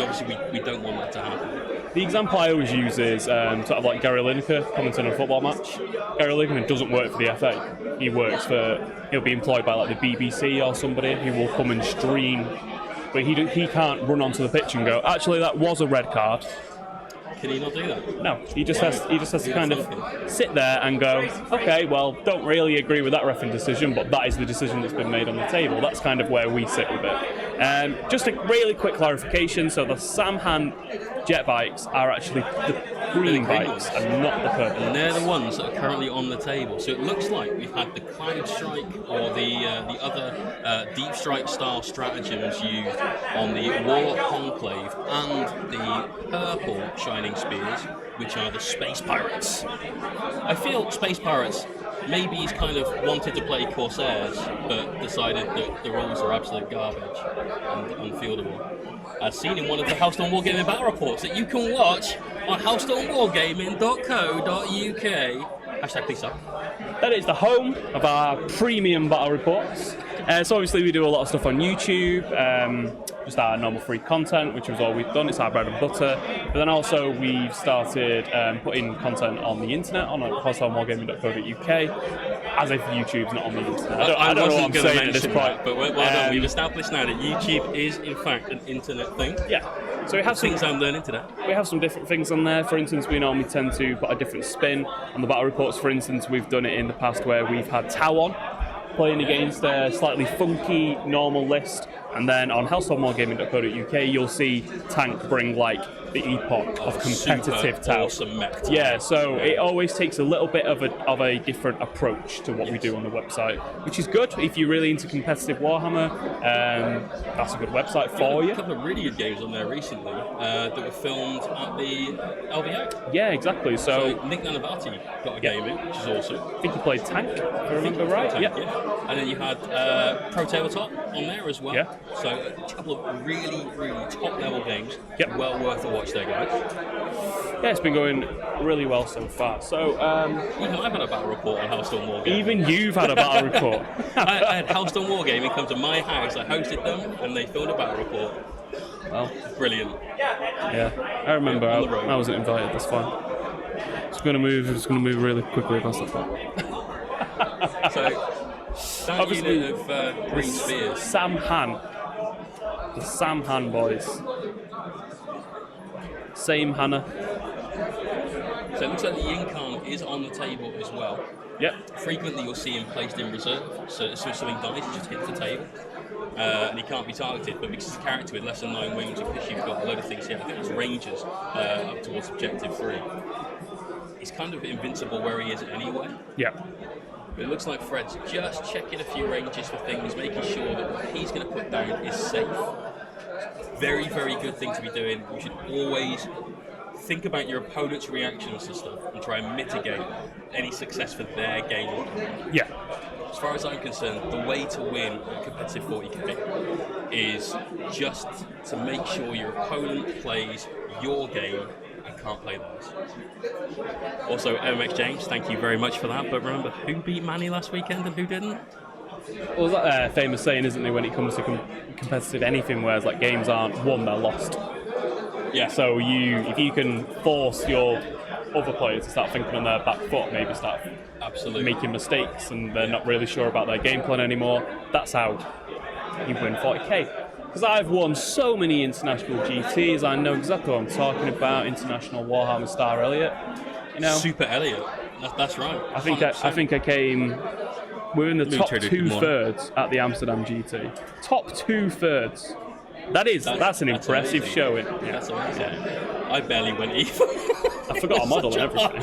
we don't want that to happen. The example I always use is sort of like Gary Lineker commenting on a football match. Gary Lineker doesn't work for the FA. He'll be employed by like the BBC or somebody who will come and stream, but he can't run onto the pitch and go, actually that was a red card. Can he not do that? No, he just has to kind of sit there and go, okay, well, don't really agree with that referee decision, but that is the decision that's been made on the table. That's kind of where we sit with it. Just a really quick clarification, so the Sam Hann jet bikes are actually the green bikes and not the purple. And they're the ones that are currently on the table. So it looks like we've had the Cloud Strike or the other Deep Strike style stratagems used on the Warlock Conclave and the purple Shining Spears, which are the Space Pirates. I feel Space Pirates, maybe he's kind of wanted to play Corsairs, but decided that the rules are absolute garbage and unfieldable. As seen in one of the Hellstorm Wargaming battle reports that you can watch on hellstormwargaming.co.uk. Hashtag please suck. That is the home of our premium battle reports. So obviously we do a lot of stuff on YouTube, just our normal free content, which is all we've done. It's our bread and butter. But then also we've started putting content on the internet on hellstormwargaming.co.uk, as if YouTube's not on the internet. I don't know what I'm saying at this point. But well done. We've established now that YouTube is in fact an internet thing. Yeah. So we have things I'm learning today. We have some different things on there. For instance, we normally tend to put a different spin on the battle reports. For instance, we've done it in the past where we've had Tau playing against a slightly funky normal list, and then on hellstormwargaming.co.uk you'll see Tank bring like the epoch of competitive Tau. Awesome mech. Yeah, so it always takes a little bit of a different approach to what we do on the website, which is good if you're really into competitive Warhammer. That's a good website for you. A couple of really good games on there recently that were filmed at the LVO. Yeah, exactly. So Nick Nanavati got a game in, which is awesome. I think he played Tank, if I remember right. Tank, yeah. And then you had Pro Tabletop on there as well. Yeah. So a couple of really, really top level games. Yep. Well worth a watch there, guys. Yeah, it's been going really well so far. So even I've had a battle report on Hellstorm Wargaming. Even you've had a battle report. I had Hellstorm Wargaming come to my house. I hosted them, and they filmed a battle report. Well, brilliant. Yeah, I remember. I wasn't invited. That's fine. Just going to move really quickly across the front. So that obviously, unit of green spears. Sam Hann. The Sam Hann boys. Saim Hannah. So it looks like the Yncarne is on the table as well. Yep. Frequently you'll see him placed in reserve, so as soon as something dies, he just hits the table. And he can't be targeted, but because he's a character with less than 9 wings, and because you've got a load of things here, I think it's Rangers up towards Objective 3. He's kind of invincible where he is anyway. Yeah. But it looks like Fred's just checking a few ranges for things, making sure that what he's going to put down is safe. Very, very good thing to be doing. You should always think about your opponent's reactions to stuff and try and mitigate any success for their game. Yeah. As far as I'm concerned, the way to win a competitive 40k is just to make sure your opponent plays your game and can't play theirs. Also, MX James, thank you very much for that. But remember, who beat Manny last weekend and who didn't? Well, that famous saying, isn't it, when it comes to competitive anything, where it's like games aren't won, they're lost. Yeah. So if you can force your other players to start thinking on their back foot, maybe start making mistakes, and they're not really sure about their game plan anymore, that's how you win 40k. Because I've won so many international GTs, I know exactly what I'm talking about. International Warhammer Star Elliot, you know. Super Elliot. That's right. I think I came. We're in the top 2/3 at the Amsterdam GT. Top 2/3. That's an impressive amazing. showing. Yeah. That's amazing. Yeah. I barely went even. I forgot a model and everything.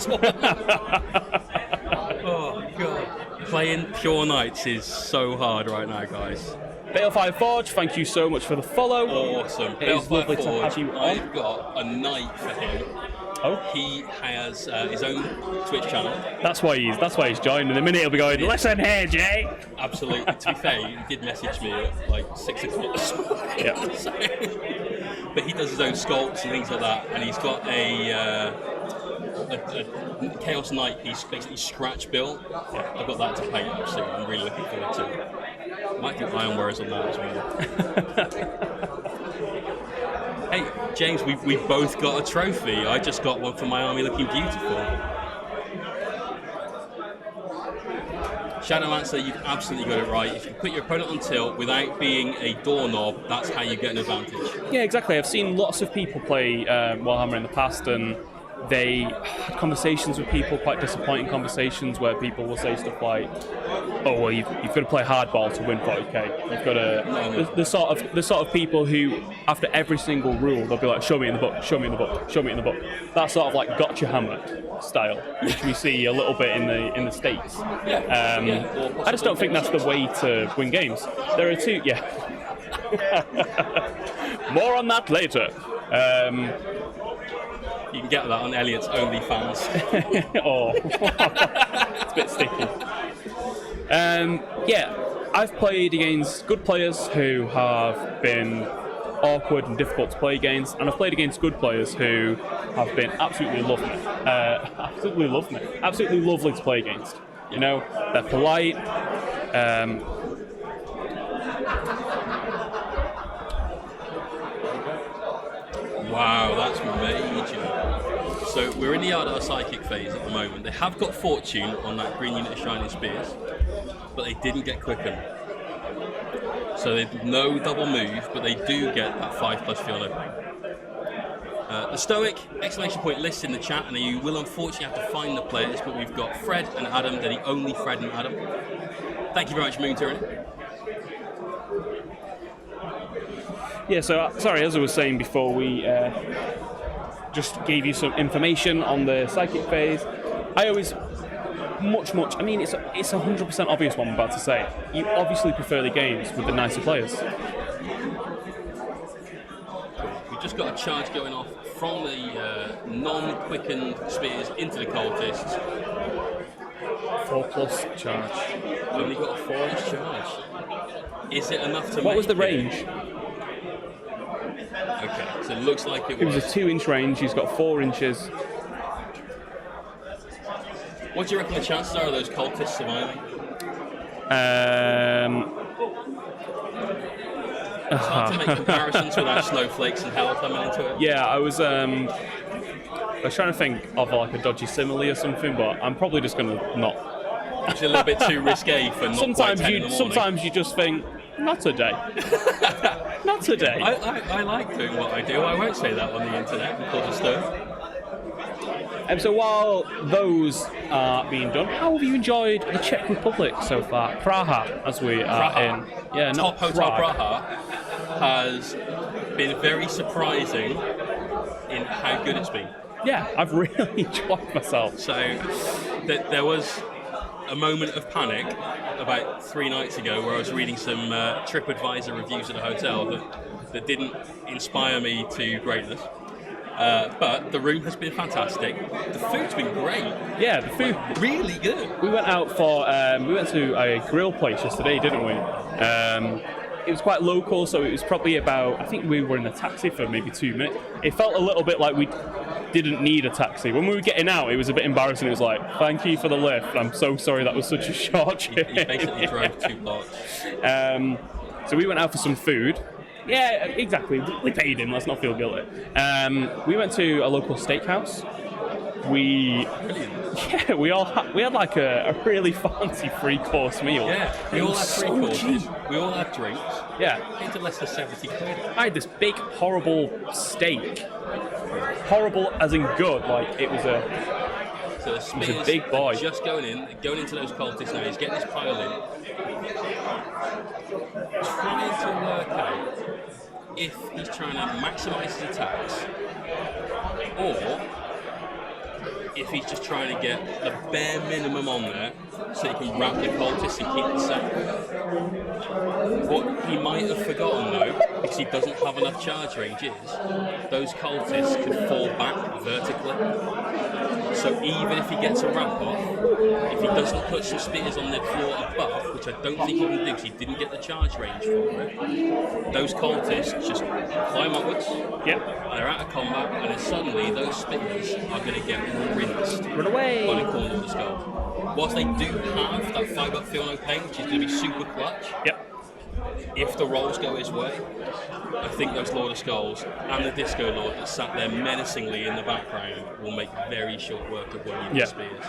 Oh god. Playing Pure Knights is so hard right now, guys. Balefire Forge, thank you so much for the follow. Awesome. It is lovely to have you on. I've got a knight for him. Oh. He has his own Twitch channel. That's why he's joined. In a minute he'll be going, listen here, Jay. Absolutely. To be fair, he did message me at like 6 o'clock this morning. Yeah. So, but he does his own sculpts and things like that, and he's got a Chaos Knight. He's basically scratch built. Yeah. I've got that to paint up soon. I'm really looking forward to it. Might do iron wearers on that as well. Hey, James, we both got a trophy. I just got one for my army looking beautiful. Shadowmancer, you've absolutely got it right. If you put your opponent on tilt without being a doorknob, that's how you get an advantage. Yeah, exactly. I've seen lots of people play Warhammer in the past, and they had conversations with people, quite disappointing conversations, where people will say stuff like, "Oh, well, you've got to play hardball to win 40k. You've got to." The sort of people who, after every single rule, they'll be like, "Show me in the book. Show me in the book. Show me in the book." That sort of like gotcha hammer style, which we see a little bit in the States. I just don't think that's the way to win games. There are two. Yeah. More on that later. You can get that on Elliot's OnlyFans. Oh, it's a bit sticky. Yeah, I've played against good players who have been awkward and difficult to play against, and I've played against good players who have been absolutely lovely. Absolutely lovely to play against. You know, they're polite. Wow, that's major. So we're in the Aeldari Psychic phase at the moment. They have got Fortune on that green unit of Shining Spears, but they didn't get Quicken. So they no double move, but they do get that 5+ field opening. The Stoic exclamation point lists in the chat, and you will unfortunately have to find the players, but we've got Fred and Adam. They're the only Fred and Adam. Thank you very much, Moon Tyranny. Yeah, so sorry, as I was saying before, we just gave you some information on the Psychic phase. I always I mean, it's 100% obvious what I'm about to say. You obviously prefer the games with the nicer players. We've just got a charge going off from the non-quickened spears into the cultists. 4+ charge. Only got a 4-inch charge. Is it enough to What was the it? range? Okay, so it looks like It was a 2-inch range. He's got 4 inches. What do you reckon the chances are of those cultists surviving? It's hard to make comparisons without snowflakes and hell coming into it. Yeah, I was trying to think of like a dodgy simile or something, but I'm probably just going to not. It's a little bit too risque for not sometimes quite 10 in the morning. Sometimes you just think, not today. Not today. I like doing what I do. I won't say that on the internet because it's stuff. So while those are being done, how have you enjoyed the Czech Republic so far? Prague, as we are in. Yeah, Top not Hotel Prague. Prague has been very surprising in how good it's been. Yeah, I've really enjoyed myself. So there was a moment of panic about 3 nights ago where I was reading some TripAdvisor reviews at a hotel that didn't inspire me to greatness. But the room has been fantastic. The food's been great. Yeah, the food Really good. We went out for we went to a grill place yesterday, didn't we? It was quite local, so it was probably about, I think we were in a taxi for maybe 2 minutes. It felt a little bit like we didn't need a taxi. When we were getting out, it was a bit embarrassing. It was like, thank you for the lift. I'm so sorry that was such a short trip. You basically drove 2 blocks. So we went out for some food. Yeah, exactly. We paid him. Let's not feel guilty. We went to a local steakhouse. We had like a really fancy 3-course meal. Yeah, we all had 3 courses. We all had drinks. Yeah, Came to less than 70 quid. I had this big, horrible steak. Horrible as in good. Like it was a. So the Spears a big boy. just going into those cultists now. He's getting his pile in. Trying to work out if he's trying to maximise his attacks or if he's just trying to get the bare minimum on there so he can wrap the cultists and keep the set. What he might have forgotten though, because he doesn't have enough charge range, is those cultists can fall back vertically. So even if he gets a wrap off, if he doesn't put some spears on the floor above, which I don't think he can do because he didn't get the charge range for it, those cultists just climb upwards. Yep. They're out of combat, and then suddenly those spears are going to get rinsed Run away. by the corner of the skull. Whilst they do have that 5-up feel no pain, which is going to be super clutch, Yep. if the rolls go his way, I think those Lord of Skulls and the Disco Lord that sat there menacingly in the background will make very short work of one of the spears.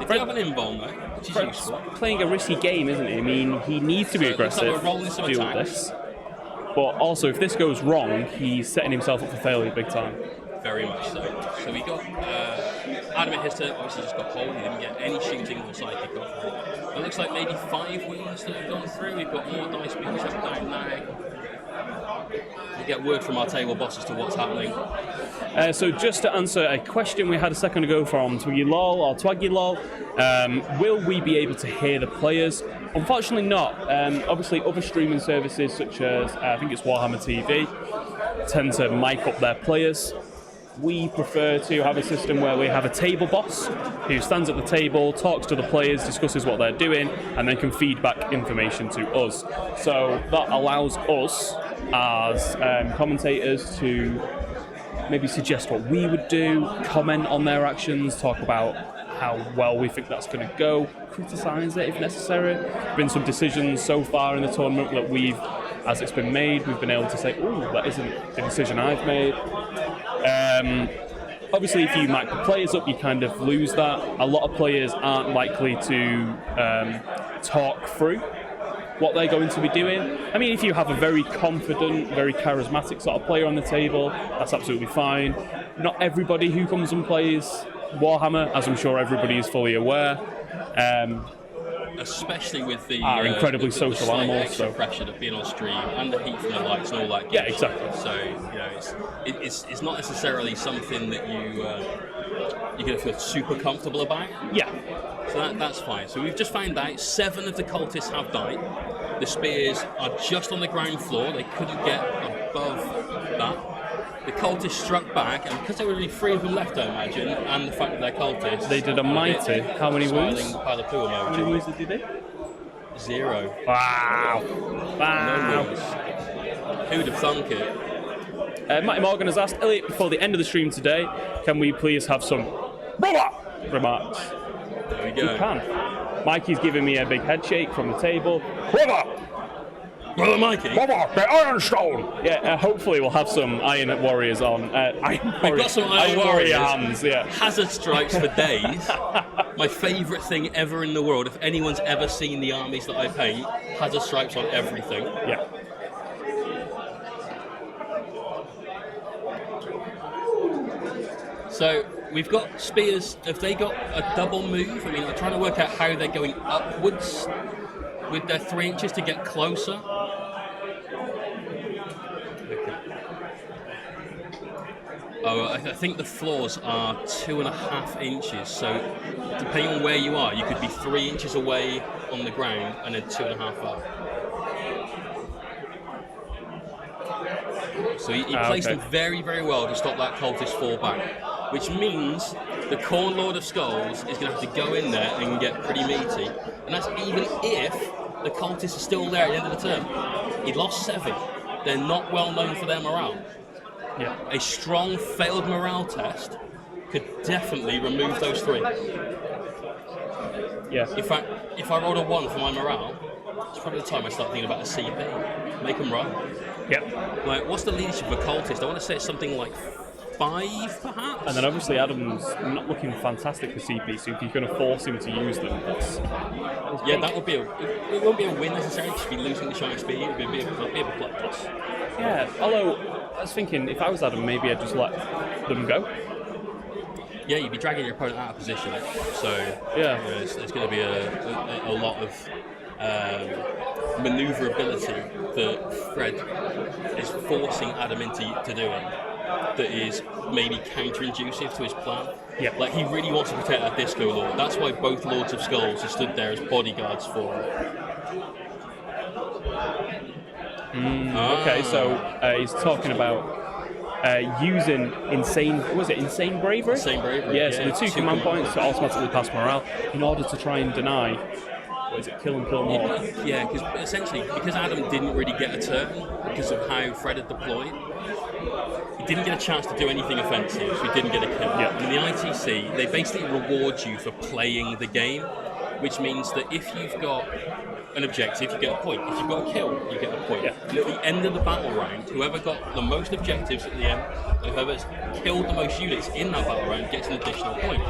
They do have an invuln though, which is useful. Playing a risky game, isn't he? I mean, he needs to be aggressive to deal with this. But also, if this goes wrong, he's setting himself up for failure big time. Very much so. So we got Adam at his turn, obviously just got hold. He didn't get any shooting or sidekick off. It looks like maybe 5 wounds that have gone through. We've got more dice being chucked down now. We get word from our table boss as to what's happening. So just to answer a question we had a second ago from Twiggy or Twaggy Lol, will we be able to hear the players? Unfortunately not. Obviously other streaming services such as, I think it's Warhammer TV, tend to mic up their players. We prefer to have a system where we have a table boss who stands at the table, talks to the players, discusses what they're doing, and then can feed back information to us. So that allows us as commentators to maybe suggest what we would do, comment on their actions, talk about how well we think that's going to go, criticise it if necessary. There have been some decisions so far in the tournament that as it's been made, we've been able to say, "Ooh, that isn't the decision I've made." Obviously, if you mic the players up, you kind of lose that. A lot of players aren't likely to talk through what they're going to be doing. I mean, if you have a very confident, very charismatic sort of player on the table, that's absolutely fine. Not everybody who comes and plays Warhammer, as I'm sure everybody is fully aware, especially with the incredibly social the animals. Extra So pressure of being on stream and the heat from the lights and all that. Yeah, exactly. So it's not necessarily something that you're going to feel super comfortable about. Yeah. So that's fine. So we've just found out 7 of the cultists have died. The spears are just on the ground floor. They couldn't get above that. The cultists struck back, and because there were only 3 of them left, I imagine, and the fact that they're cultists, they did a mighty. How many wounds? Pile of poo How many wounds did they do? 0. Wow. No wounds. Who'd have thunk it? Matty Morgan has asked, Elliot, before the end of the stream today, can we please have some remarks? There we go. We can. Mikey's giving me a big head shake from the table. Brother! Brother Mikey? Brother, the Ironstone! Yeah, hopefully we'll have some Iron Warriors on. We've got some Iron Warrior hands, yeah. Hazard stripes for days. My favourite thing ever in the world, if anyone's ever seen the armies that I paint, hazard stripes on everything. Yeah. So we've got spears. Have they got a double move? I mean, I'm trying to work out how they're going upwards with their 3 inches to get closer. Okay. Oh, I think the floors are 2.5 inches. So depending on where you are, you could be 3 inches away on the ground and then 2.5 up. So he placed them very, very well to stop that cultist fall back, which means the Khorne Lord of Skulls is going to have to go in there and get pretty meaty, and that's even if the cultists are still there at the end of the turn. He lost 7. They're not well known for their morale. Yeah. A strong failed morale test could definitely remove those 3. Yeah. In fact, if I rolled a 1 for my morale, it's probably the time I start thinking about a CP. Make them run. Yep. Like, what's the leadership of a cultist? I want to say it's something like 5, perhaps? And then obviously Adam's not looking fantastic for CP, so if you're going to force him to use them, that's that would be it won't be a win necessarily, just be losing the shiny speed, it would be a blood loss. Yeah, although I was thinking, if I was Adam, maybe I'd just let them go. Yeah, you'd be dragging your opponent out of position, so there's going to be a lot of manoeuvrability that Fred is forcing Adam into doing that is maybe counterintuitive to his plan. Yeah. Like, he really wants to protect that Disco Lord. That's why both Lords of Skulls have stood there as bodyguards for him. Okay, so he's talking about using insane bravery? Insane bravery. Yeah, so the 2 command points to automatically pass morale in order to try and deny, kill and kill more? Yeah, because essentially, because Adam didn't really get a turn because of how Fred had deployed, he didn't get a chance to do anything offensive, so he didn't get a kill. Yeah. And in the ITC, they basically reward you for playing the game. which means that if you've got an objective, you get a point. If you've got a kill, you get a point. And at the end of the battle round, whoever got the most objectives at the end, and whoever's killed the most units in that battle round gets an additional point.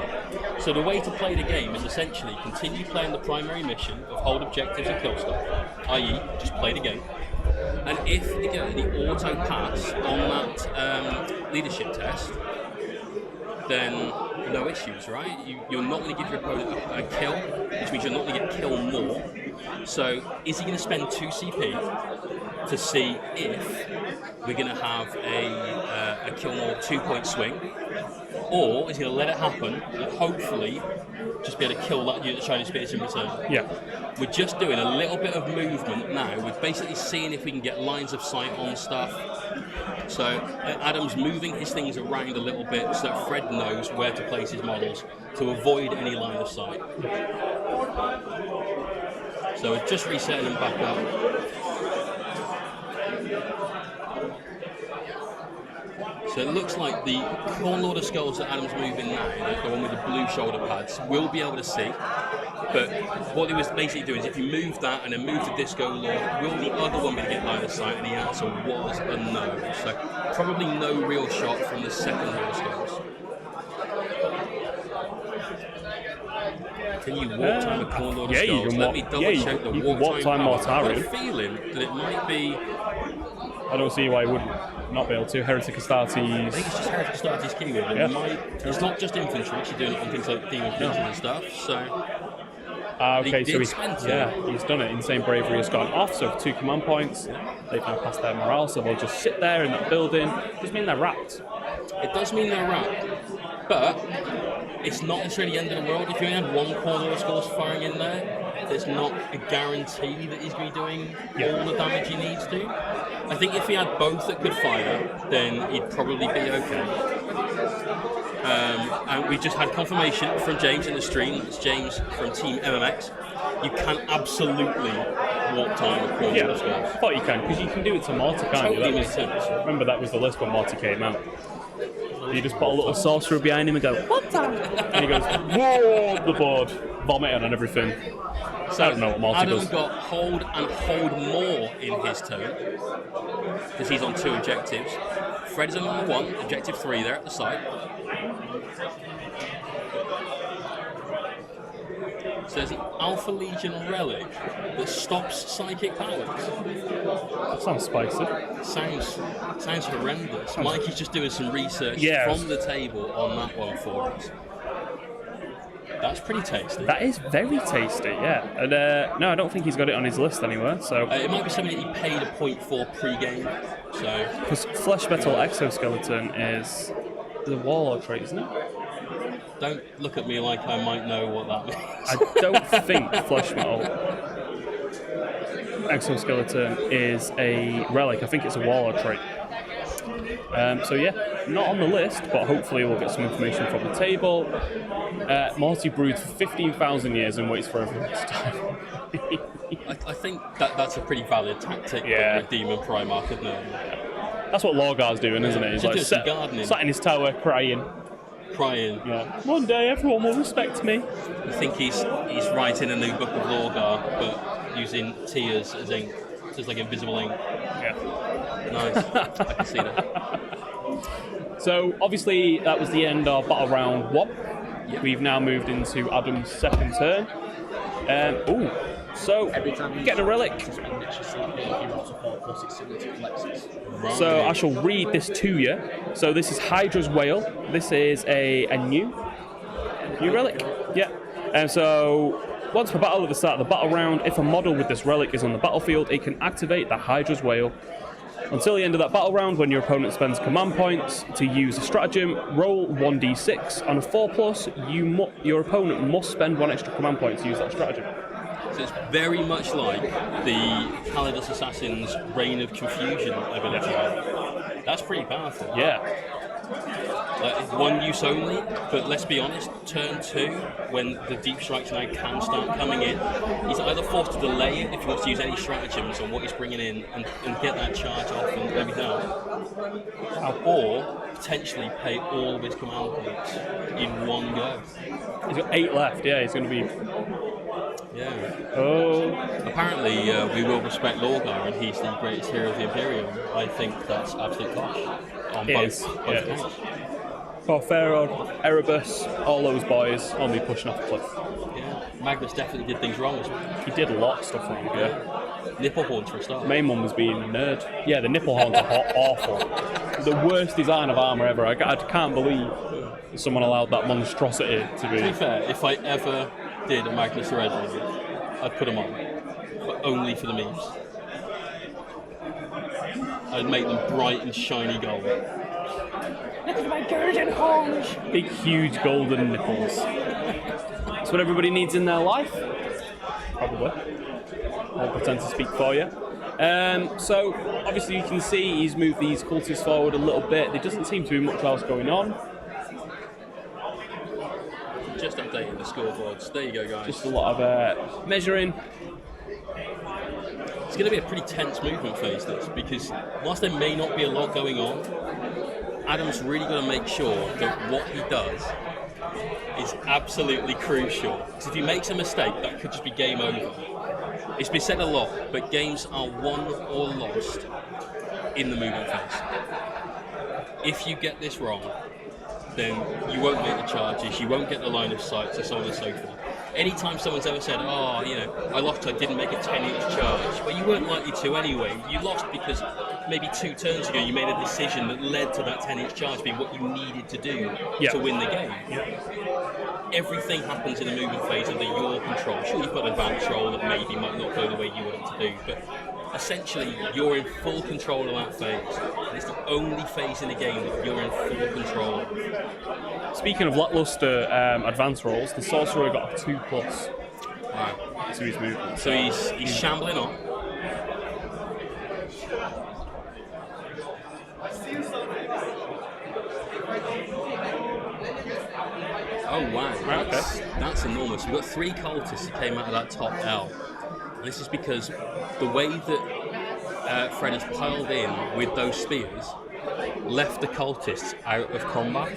So the way to play the game is essentially continue playing the primary mission of hold objectives and kill stuff, i.e. just play the game. And if you get the auto pass on that leadership test, then no issues, right? You're not going to give your opponent a kill, which means you're not going to get kill more. So is he going to spend 2 CP to see if we're going to have a kill more 2-point swing, or is he going to let it happen and hopefully just be able to kill that unit of Shining Spears in return? Yeah. We're just doing a little bit of movement now. We're basically seeing if we can get lines of sight on stuff. So Adam's moving his things around a little bit so that Fred knows where to place his models to avoid any line of sight. So we're just resetting them back up. So it looks like the Warlord of Skulls that Adam's moving now, the one with the blue shoulder pads, will be able to see. But what he was basically doing is if you move that and then move the Disco Lord, will the other one be able to get line of sight? And the answer was a no. So probably no real shot from the second Lord of Skulls. Can you warp time a Corn Lord of Skulls? Let me double check the warp time power. I've got a feeling that it might be... I don't see why he would not be able to. Heretic Astartes. I think it's just Heretic Astartes keyword. It's not just infantry, she's doing it on things like Demon Princes and stuff, so... Okay, so he's done it. Insane Bravery has gone off, so 2 command points. They've now passed their morale, so they'll just sit there in that building. It does mean they're wrapped. It does mean they're wrapped, but it's not necessarily the end of the world. If you only had one Corner of Skulls firing in there, there's not a guarantee that he's going to be doing all the damage he needs to. I think if he had both that could fire, then he'd probably be okay. And we just had confirmation from James in the stream. It's James from Team MMX. You can absolutely warp time with Corner of Skulls. I thought you can, because you can do it to Morty, can't you? Makes sense. Remember that was the list when Morty came out. You just put a little sorcerer behind him and go, "What time?" And he goes, "Whoa!" The board, vomiting on everything. So I don't know what Morty Adam does. got hold and hold more in his turn because he's on 2 objectives. Fred's on number 1, objective 3 there at the side. So there's an Alpha Legion relic that stops psychic powers. That sounds spicy. Sounds horrendous. Mikey's just doing some research from the table on that one for us. That's pretty tasty. That is very tasty, yeah. And no, I don't think he's got it on his list anywhere. So it might be something that he paid a point for pre-game. So because Flesh Metal Exoskeleton is the Warlord trait, isn't it? Don't look at me like I might know what that means. I don't think Flesh Metal Exoskeleton is a relic. I think it's a Warlord trait. So yeah, not on the list, but hopefully we'll get some information from the table. Morty broods for 15,000 years and waits for everyone to die. I think that's a pretty valid tactic with Demon Primarch, isn't it? That's what Lorgar's doing, isn't it? He's like sat in his tower crying. Yeah. One day everyone will respect me. I think he's writing a new book of Lorgar, but using tears as ink, just like invisible ink. Yeah. Nice. I can see that. So obviously that was the end of battle round 1. Yep. We've now moved into Adam's second turn. So get a relic. So I shall read this to you. So this is Hydra's Whale. This is a new relic. Yeah. And so once per battle at the start of the battle round, if a model with this relic is on the battlefield, it can activate the Hydra's Whale. Until the end of that battle round, when your opponent spends command points to use a stratagem, roll 1d6. On a 4+, your opponent must spend 1 extra command point to use that stratagem. So it's very much like the Kalidas Assassin's Reign of Confusion ability. That's pretty powerful. Yeah. One use only, but let's be honest, turn 2, when the deep strikes now can start coming in, he's either forced to delay it if he wants to use any stratagems on what he's bringing in and get that charge off and everything else, or potentially pay all of his command points in one go. He's got 8 left, yeah, he's going to be Yeah. Oh. Apparently, we will respect Lorgar, and he's the greatest hero of the Imperium. I think that's absolute tosh on both accounts. Corfero, Erebus, all those boys all be pushing off the cliff. Yeah. Magnus definitely did things wrong as well. He did a lot of stuff wrong, Nipple horns for a start. The main one was being a nerd. Yeah, the nipple horns are awful. The worst design of armour ever. I can't believe someone allowed that monstrosity to be... To be fair, if I ever did a Magnus Red one, I'd put them on. But only for the memes. I'd make them bright and shiny gold. Look at my golden horns! Big, huge golden nipples. That's what everybody needs in their life. Probably. I'll pretend to speak for you. So, obviously you can see he's moved these cultists forward a little bit. There doesn't seem to be much else going on. Just updating the scoreboards. There you go, guys. Just a lot of measuring. It's going to be a pretty tense movement phase, this, because whilst there may not be a lot going on, Adam's really got to make sure that what he does is absolutely crucial. Because if he makes a mistake, that could just be game over. It's been said a lot, but games are won or lost in the movement phase. If you get this wrong, then you won't make the charges, you won't get the line of sight, and so on and so forth. Anytime someone's ever said, oh, you know, I lost, I didn't make a 10-inch charge, but you weren't likely to anyway. You lost because maybe 2 turns ago you made a decision that led to that 10-inch charge being what you needed to do to win the game. Everything happens in the movement phase under your control. Sure, you've got an advance roll that maybe might not go the way you want it to do, but essentially you're in full control of that phase. And it's the only phase in the game that you're in full control of. Speaking of lackluster advance rolls, the sorcerer got a 2+ Wow. to his movement. So he's shambling on. Oh wow, that's enormous. We've got 3 cultists that came out of that top L. And this is because the way that Fred has piled in with those spears left the cultists out of combat.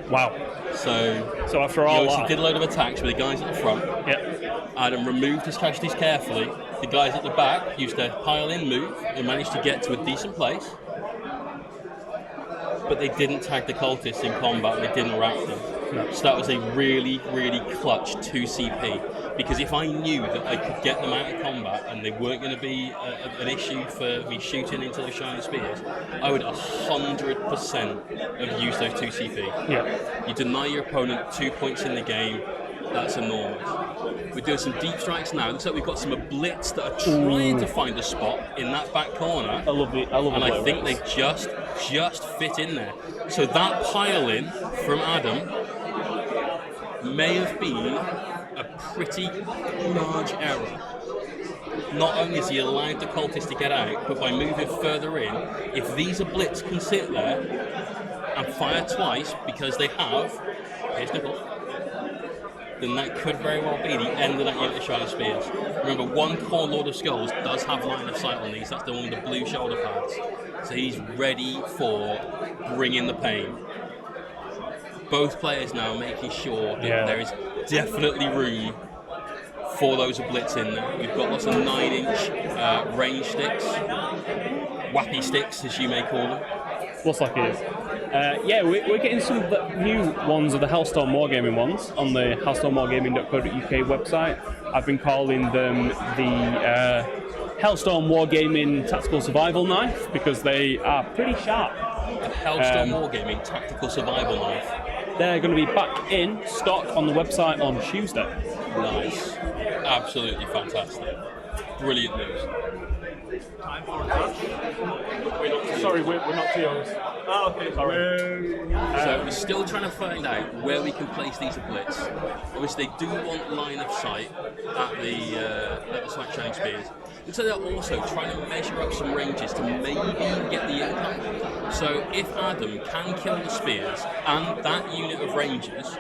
Wow. So after all he that, did a load of attacks with the guys at the front. Adam removed his casualties carefully. The guys at the back used their pile-in move and managed to get to a decent place. But they didn't tag the cultists in combat and they didn't wrap them. No. So that was a really, really clutch 2 CP. Because if I knew that I could get them out of combat and they weren't going to be an issue for me shooting into those shining spears, I would 100% have used those 2 CP. Yeah. You deny your opponent 2 points in the game, that's enormous. We're doing some deep strikes now. Looks like we've got some blitz that are trying to find a spot in that back corner. I love it. And I think they just fit in there. So that pile-in from Adam may have been a pretty large error. Not only is he allowed the cultists to get out, but by moving further in, if these blitz can sit there and fire twice because they have, here's Nickel, then that could very well be the end of that unit of Shining Spears. Remember, one core Lord of Skulls does have line of sight on these. That's the one with the blue shoulder pads. So he's ready for bringing the pain. Both players now making sure that there is definitely room for those blitz in there. We've got lots of 9-inch range sticks, wappy sticks as you may call them. What's like it is. We're getting some of the new ones of the Hellstorm Wargaming ones on the hellstormwargaming.co.uk website. I've been calling them the Hellstorm Wargaming Tactical Survival Knife because they are pretty sharp. The Hellstorm Wargaming Tactical Survival Knife. They're going to be back in stock on the website on Tuesday. Nice. Absolutely fantastic. Brilliant news. Time for a touch. Sorry, we're not TOs. Oh, okay. Sorry. So we're still trying to find out where we can place these blitz. Obviously, they do want line of sight at the Smack Shining Spears. And so they're also trying to measure up some ranges to maybe get the Yncarne. So if Adam can kill the spears and that unit of rangers,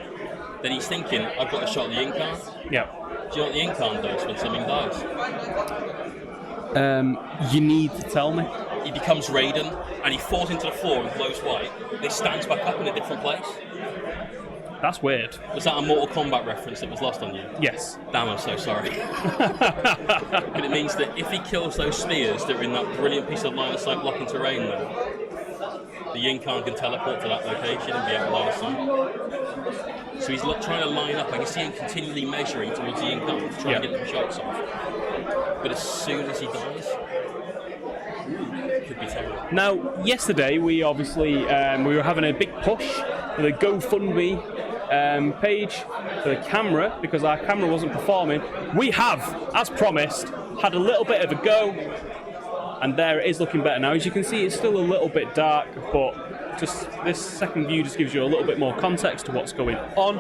then he's thinking, I've got a shot at the Yncarne. Yeah. Do you know what the Yncarne does when something dies? You need to tell me. He becomes Raiden and he falls into the floor and glows white. And he stands back up in a different place. That's weird. Was that a Mortal Kombat reference that was lost on you? Yes. Damn, I'm so sorry. But it means that if he kills those spheres that are in that brilliant piece of line of sight blocking terrain there, the Yncarne can teleport to that location and be out of line of sight. So he's trying to line up. I can see him continually measuring towards the Yncarne to try and get them shots off. But as soon as he dies, it could be terrible. Now, yesterday we obviously we were having a big push for the GoFundMe page for the camera because our camera wasn't performing. We have, as promised, had a little bit of a go, and there it is looking better now. As you can see, it's still a little bit dark, but just this second view just gives you a little bit more context to what's going on.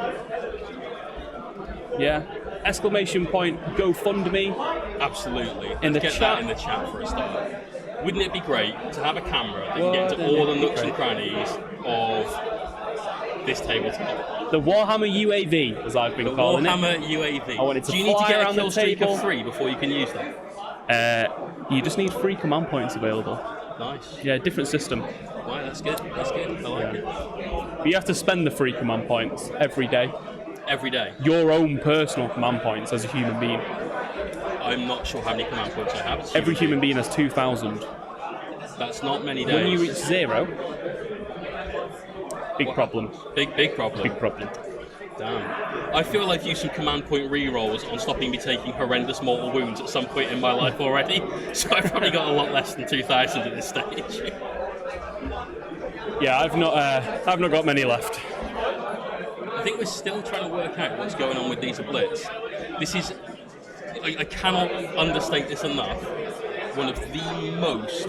Yeah. Exclamation point GoFundMe. Absolutely. In the Get chat. that in the chat for a start. Wouldn't it be great to have a camera that can get into all the nooks and crannies of this tabletop? The Warhammer UAV, as I've been calling Warhammer it. UAV. I want it to Do you need to fly get a around the kill streak table. of 3 before you can use that? You just need 3 command points available. Nice. Yeah, different system. Right, that's good. That's good. I like it. But you have to spend the 3 command points every day. Every day. Your own personal command points as a human being. I'm not sure how many command points I have. It's Every human being has 2,000. That's not many days. When you reach 0, big problem. Big problem. Big problem. Damn. I feel I've used some command point re-rolls on stopping me taking horrendous mortal wounds at some point in my life already, so I've probably got a lot less than 2,000 at this stage. Yeah, I've not got many left. I think we're still trying to work out what's going on with these blitz. This is, I cannot understate this enough, one of the most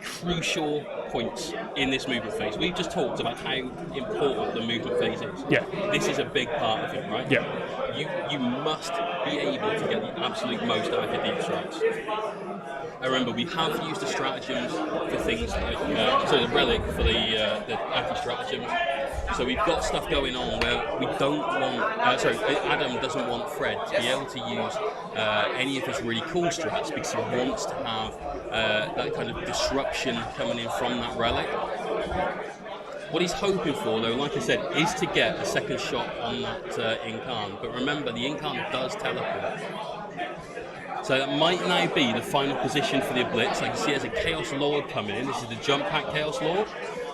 crucial points in this movement phase. We've just talked about how important the movement phase is. Yeah. This is a big part of it, right? Yeah. You must be able to get the absolute most out of your deep strikes. Remember, we have used the stratagems for things like the Relic for the anti-stratagems. So we've got stuff going on where we don't want. Adam doesn't want Fred to be able to use any of his really cool strats because he wants to have that kind of disruption coming in from that Relic. What he's hoping for, though, like I said, is to get a second shot on that Yncarne. But remember, the Yncarne does teleport. So that might now be the final position for the Blitz. I can see there's a Chaos Lord coming in. This is the jump pack Chaos Lord.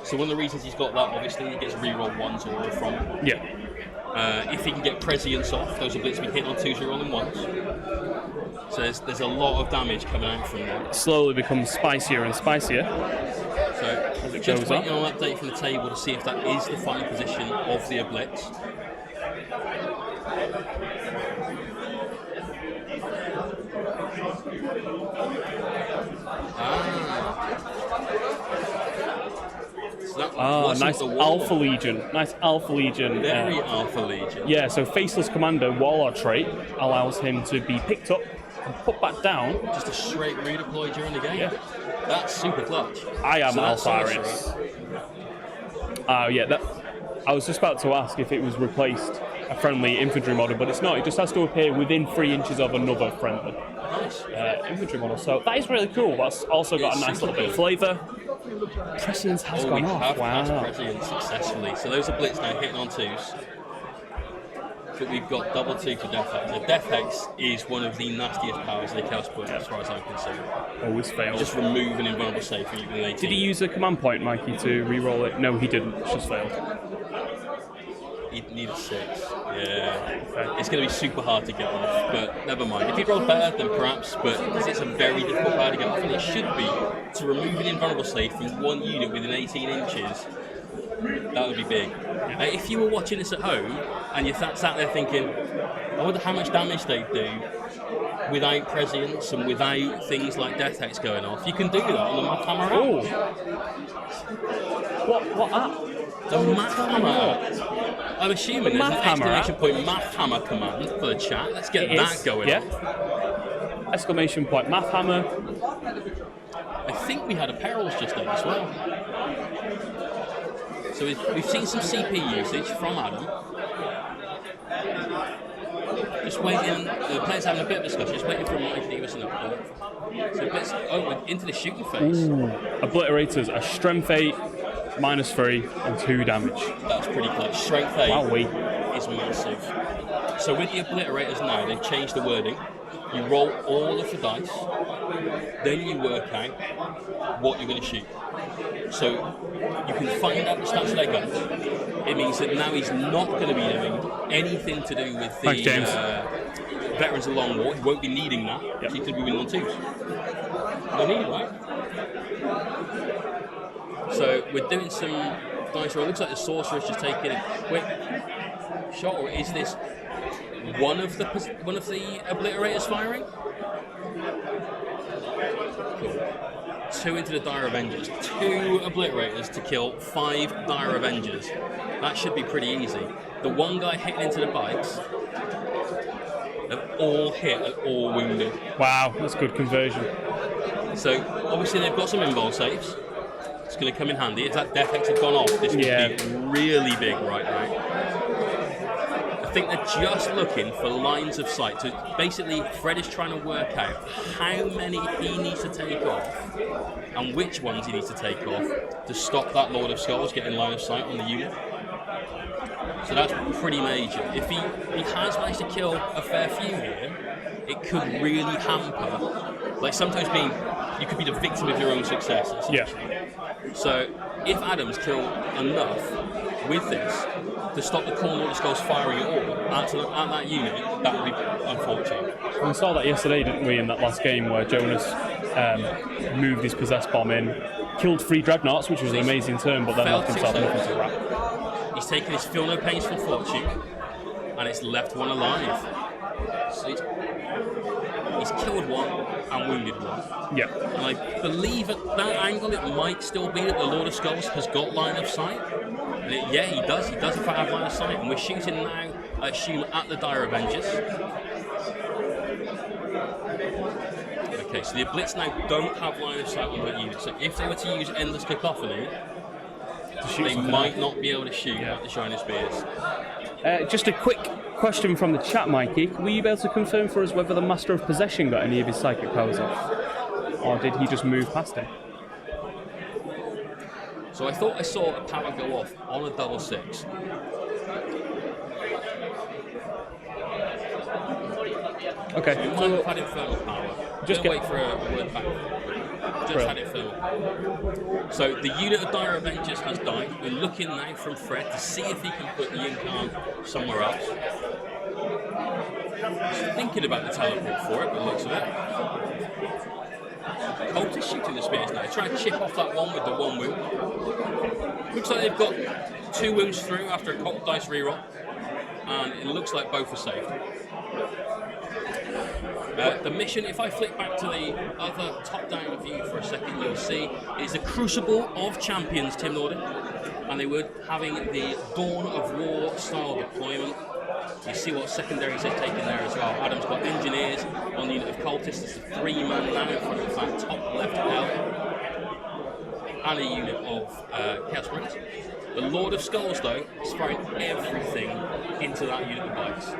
So one of the reasons he's got that, obviously, he gets reroll 1s or from it. Yeah. If he can get Prescience off, those Blitz will be hitting on 2s, rolling 1s. So there's a lot of damage coming out from that. Slowly becomes spicier and spicier. So just waiting on an update from the table to see if that is the final position of the Blitz. Nice Alpha Legion. Nice Alpha Legion. Very Alpha Legion. Yeah, so Faceless Commander Warlord trait allows him to be picked up and put back down. Just a straight redeploy during the game. Yeah. That's super clutch. I am So that's Alpharius. I was just about to ask if it was replaced a friendly infantry model, but it's not. It just has to appear within 3 inches of another friendly infantry model. So that is really cool. That's also got a nice little bit of flavour. Prescience has gone off. Wow. We have Prescience successfully. So those are Blitz now hitting on 2s. But we've got double 2 to Death Hex. The Death Hex is one of the nastiest powers in the Chaos Point, as far as I'm concerned. Always fails. Just remove an invulnerable save from you with an 18. Did he use a command point, Mikey, to re-roll it? No, he didn't. It's just failed. He'd need a 6. Yeah. Okay. It's going to be super hard to get off, but never mind. If he'd rolled better, then perhaps, but because it's a very difficult power to get off, and it should be, to remove an invulnerable save from one unit within 18 inches, that would be big. If you were watching this at home, and you sat there thinking, I wonder how much damage they'd do without Prescience and without things like Death Hex going off, you can do that on the Math Hammer app. Oh. What app? The Math Hammer app. I'm assuming there's an exclamation point Math Hammer command for the chat. Let's get that going on. Exclamation point Math Hammer. I think we had a Perils just then as well. So we've seen some CP usage from Adam. Just waiting, the players having a bit of discussion, just waiting for Mike to give us an update. So we're into the shooting phase. Obliterators, a Strength 8 -3 and 2 damage. That's pretty close. Strength 8 Wowee. is massive. So with the obliterators now, they've changed the wording. You roll all of the dice, then you work out what you're going to shoot. So you can find out the stats of their guns. It means that now he's not going to be doing anything to do with the Veterans of the Long War. He won't be needing that. Yep. He could be winning on 2s. No need, right? So we're doing some dice roll. It looks like the sorcerer's just taking a quick shot, or is this one of the obliterators firing? Cool. 2 into the Dire Avengers. 2 obliterators to kill 5 Dire Avengers. That should be pretty easy. The one guy hitting into the bikes, they've all hit and all wounded. Wow, that's good conversion. So obviously they've got some invul saves. It's going to come in handy. If that death X had gone off, this would be really big right now. I think they're just looking for lines of sight. So basically, Fred is trying to work out how many he needs to take off and which ones he needs to take off to stop that Lord of Skulls getting line of sight on the unit. So that's pretty major. If he has managed to kill a fair few here, it could really hamper. Like sometimes you could be the victim of your own success. Yeah. So if Adams kill enough with this to stop the core Lord of Skulls firing at all at that unit, that would be unfortunate. We saw that yesterday, didn't we, in that last game where Jonas moved his possessed bomb in, killed 3 dreadnoughts, which was an amazing turn, but then left himself nothing to wrap. He's taken his feel no pains from Fortune, and it's left one alive. So he's killed 1 and wounded 1. Yeah. And I believe at that angle it might still be that the Lord of Skulls has got line of sight. And he does. He does in fact have line of sight. And we're shooting now, I assume, at the Dire Avengers. Okay, so the Blitz now don't have line of sight on that unit. So if they were to use Endless Cacophony, they might not be able to shoot at the Shining Spears. Just a quick question from the chat, Mikey. Will you be able to confirm for us whether the Master of Possession got any of his psychic powers off? Or did he just move past him? So I thought I saw a power go off on a double 6. Okay. So we might have had Infernal Power. Just wait for a word back. Just had Infernal Power. So the unit of Dire Avengers has died. We're looking now from Fred to see if he can put the Yncarne somewhere else. He's thinking about the teleport for it, but looks of it. Colt is shooting the spears now. Trying to chip off that one with the 1 wound. Looks like they've got 2 wounds through after a Colt dice reroll. And it looks like both are saved. The mission, if I flick back to the other top-down view for a second, you'll see is the Crucible of Champions, Tim Norton. And they were having the Dawn of War style deployment. You see what secondaries they've taken there as well. Adam's got engineers on the unit of cultists. There's a 3-man now in front of that top left L. And a unit of Chaos Marines. The Lord of Skulls, though, is throwing everything into that unit of bikes.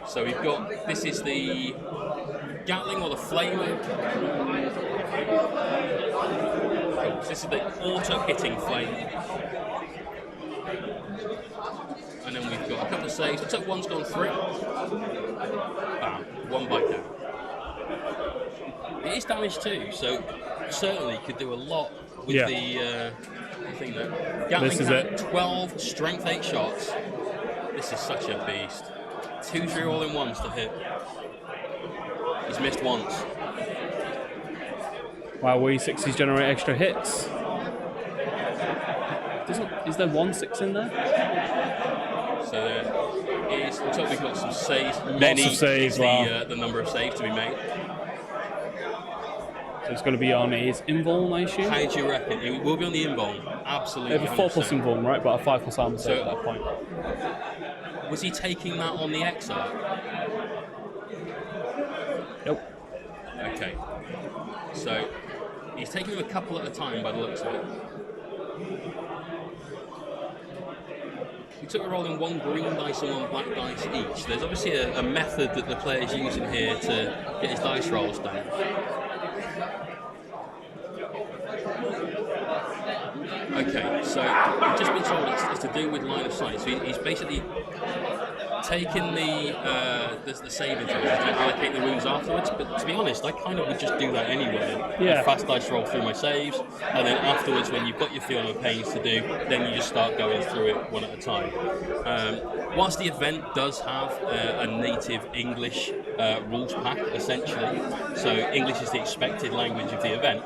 So we've got, this is the Gatling or the Flamer. So this is the auto-hitting flame. And then we've got a couple of saves. Looks like one's gone through. Bam, 1 bike down. It is damage too, so certainly could do a lot with the thing there. Gatling had 12 strength 8 shots. This is such a beast. 2 3 all-in-ones to hit. He's missed once. Wow, W6s generate extra hits. Is there 1 6 in there? So there is, looks like we've got some saves. Lots of saves, the number of saves to be made. So it's going to be on his invuln, I assume? How do you reckon? It will be on the invuln. Absolutely. They have a 4+ invuln, right? But a 5+ armor save at that point. Was he taking that on the Exarch? Nope. Okay. So he's taking them a couple at a time by the looks of it. He took a roll in 1 green dice and 1 black dice each. There's obviously a method that the player's using here to get his dice rolls done. Okay, so I've just been told it's to do with line of sight. So he's basically taking the saving throws and allocate the wounds afterwards. But to be honest, I kind of would just do that anyway. Yeah. I fast dice roll through my saves, and then afterwards, when you've got your Feel No Pains to do, then you just start going through it one at a time. Whilst the event does have a native English rules pack, essentially, so English is the expected language of the event,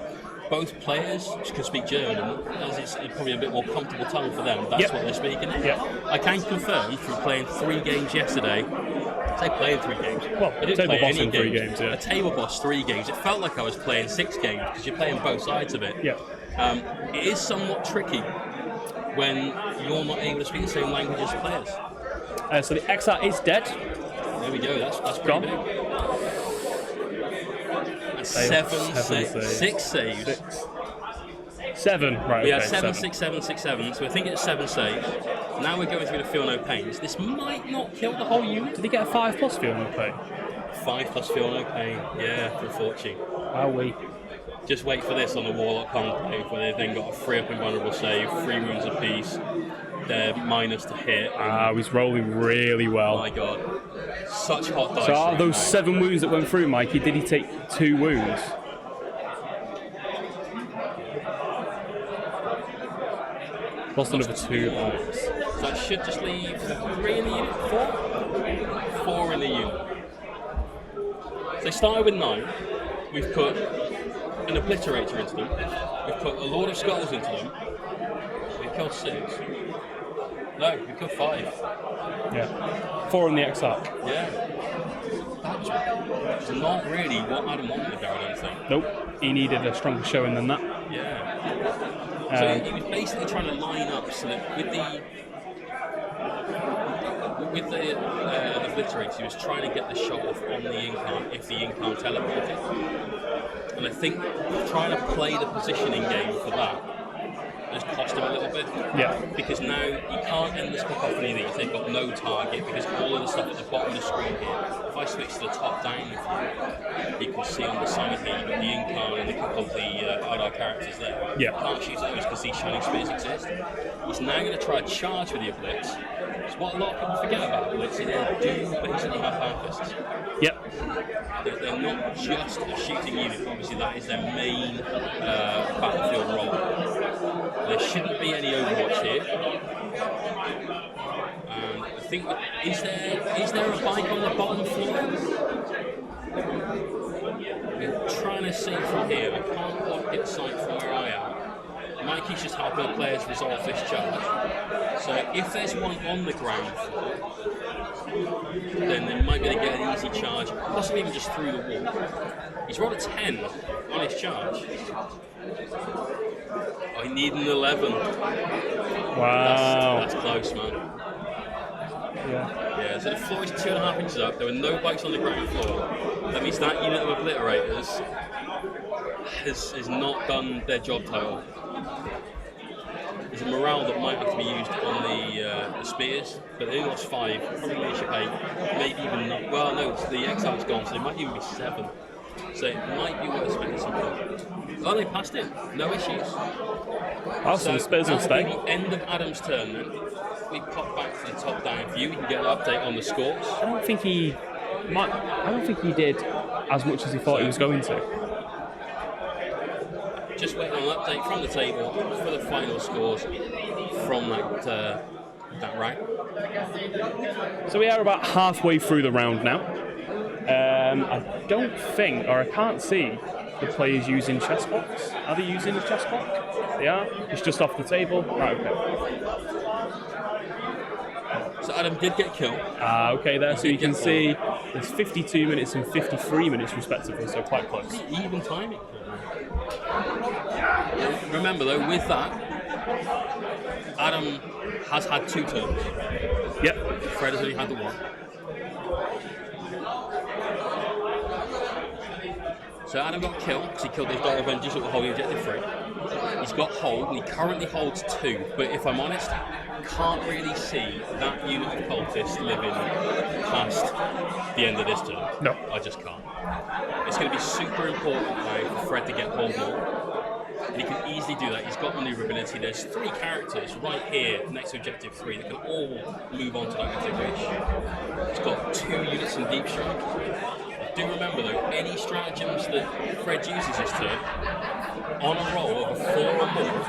both players can speak German, as it's probably a bit more comfortable tongue for them. That's what they're speaking. I can confirm from playing 3 games yesterday. I say playing 3 games. Well, I didn't table play boss any in 3 games, yeah. A table boss 3 games. It felt like I was playing 6 games because you're playing both sides of it. Yeah. It is somewhat tricky when you're not able to speak the same language as players. So the Exarch is dead. There we go. That's pretty Gone. big. That's 7 saves. 6 saves. 7, right? We had okay, 7, 6, 7, 6, 7. So I think it's 7 saves. Now we're going through the Feel No Pains. This might not kill the whole unit. Did he get a 5+ Feel No Pain? 5 plus Feel No Pain. Yeah, for Faolchu. Wowee. Just wait for this on the Warlock conclave, where they've then got a 3 up invulnerable save, 3 wounds apiece. They're minus to hit. He's rolling really well. Oh my god. Such hot dice. So out of those now. 7 wounds that went through, Mikey, did he take 2 wounds? Lost another 2 points. So that should just leave 3 in the unit? 4? 4 in the unit. So they started with 9. We've put an Obliterator into them. We've put a Lord of Skulls into them. We killed 6. No, we killed 5. Yeah. 4 in the Exarch. Yeah. That was not really what Adam wanted there, I don't think. Nope. He needed a stronger showing than that. Yeah. So he was basically trying to line up so that with the Obliterator, he was trying to get the shot off on the Yncarne if the Yncarne teleported. And I think trying to play the positioning game for that has cost him a little bit. Yeah. Because now you can't end this cacophony of these. They've got no target because all of the stuff at the bottom of the screen here, if I switch to the top down view, you can see on the side here you've got the Yncarne and a couple of the Aeldari characters there. Yeah. You can't shoot those because these shining spears exist. He's now going to try to charge with the Blitz. Because what a lot of people forget about Blitz is they do basically have half-fists. Yep. They're not just a shooting unit, obviously that is their main battlefield role. There shouldn't be any Overwatch here. And I think, is there a bike on the bottom floor? I'm trying to see from here, I can't quite get sight from where I am. Mikey's just helping the players resolve this charge. So if there's one on the ground floor, then they might be able to get an easy charge, possibly even just through the wall. He's rolled a 10 on his charge. I need an 11. Wow. That's close, man. Yeah. Yeah, so the floor is 2.5 inches up. There were no bikes on the ground floor. That means that unit of Obliterators has not done their job title. There's a morale that might have to be used on the spears, but they only lost 5, probably they should pay, maybe even not. Well, no, the Exarch's gone, so it might even be 7. So it might be worth spending some time. Oh, they passed it, no issues. So the Spurs will stay. At the end of Adam's turn, then we pop back to the top-down view. We can get an update on the scores. I don't think he did as much as he thought he was going to. Just waiting on an update from the table for the final scores from that round. So we are about halfway through the round now. I don't think, or I can't see, the players using chess blocks. Are they using a chess block? They are. It's just off the table. Right, okay. So Adam did get killed. Okay, there. So you can see there's 52 minutes and 53 minutes respectively, so quite close. Even timing. Remember though, with that, Adam has had 2 turns. Yep. Fred has only had the 1. So Adam got killed because he killed those Dire Avengers that were holding objective 3. He's got hold, and he currently holds 2. But if I'm honest, can't really see that unit of cultists living past the end of this turn. No. I just can't. It's going to be super important now for Fred to get hold more. And he can easily do that. He's got maneuverability. There's 3 characters right here next to Objective 3 that can all move on to that if they wish. He's got 2 units in Deep Strike. Do remember though, any stratagems that Fred uses this turn, on a roll of a 4 or more,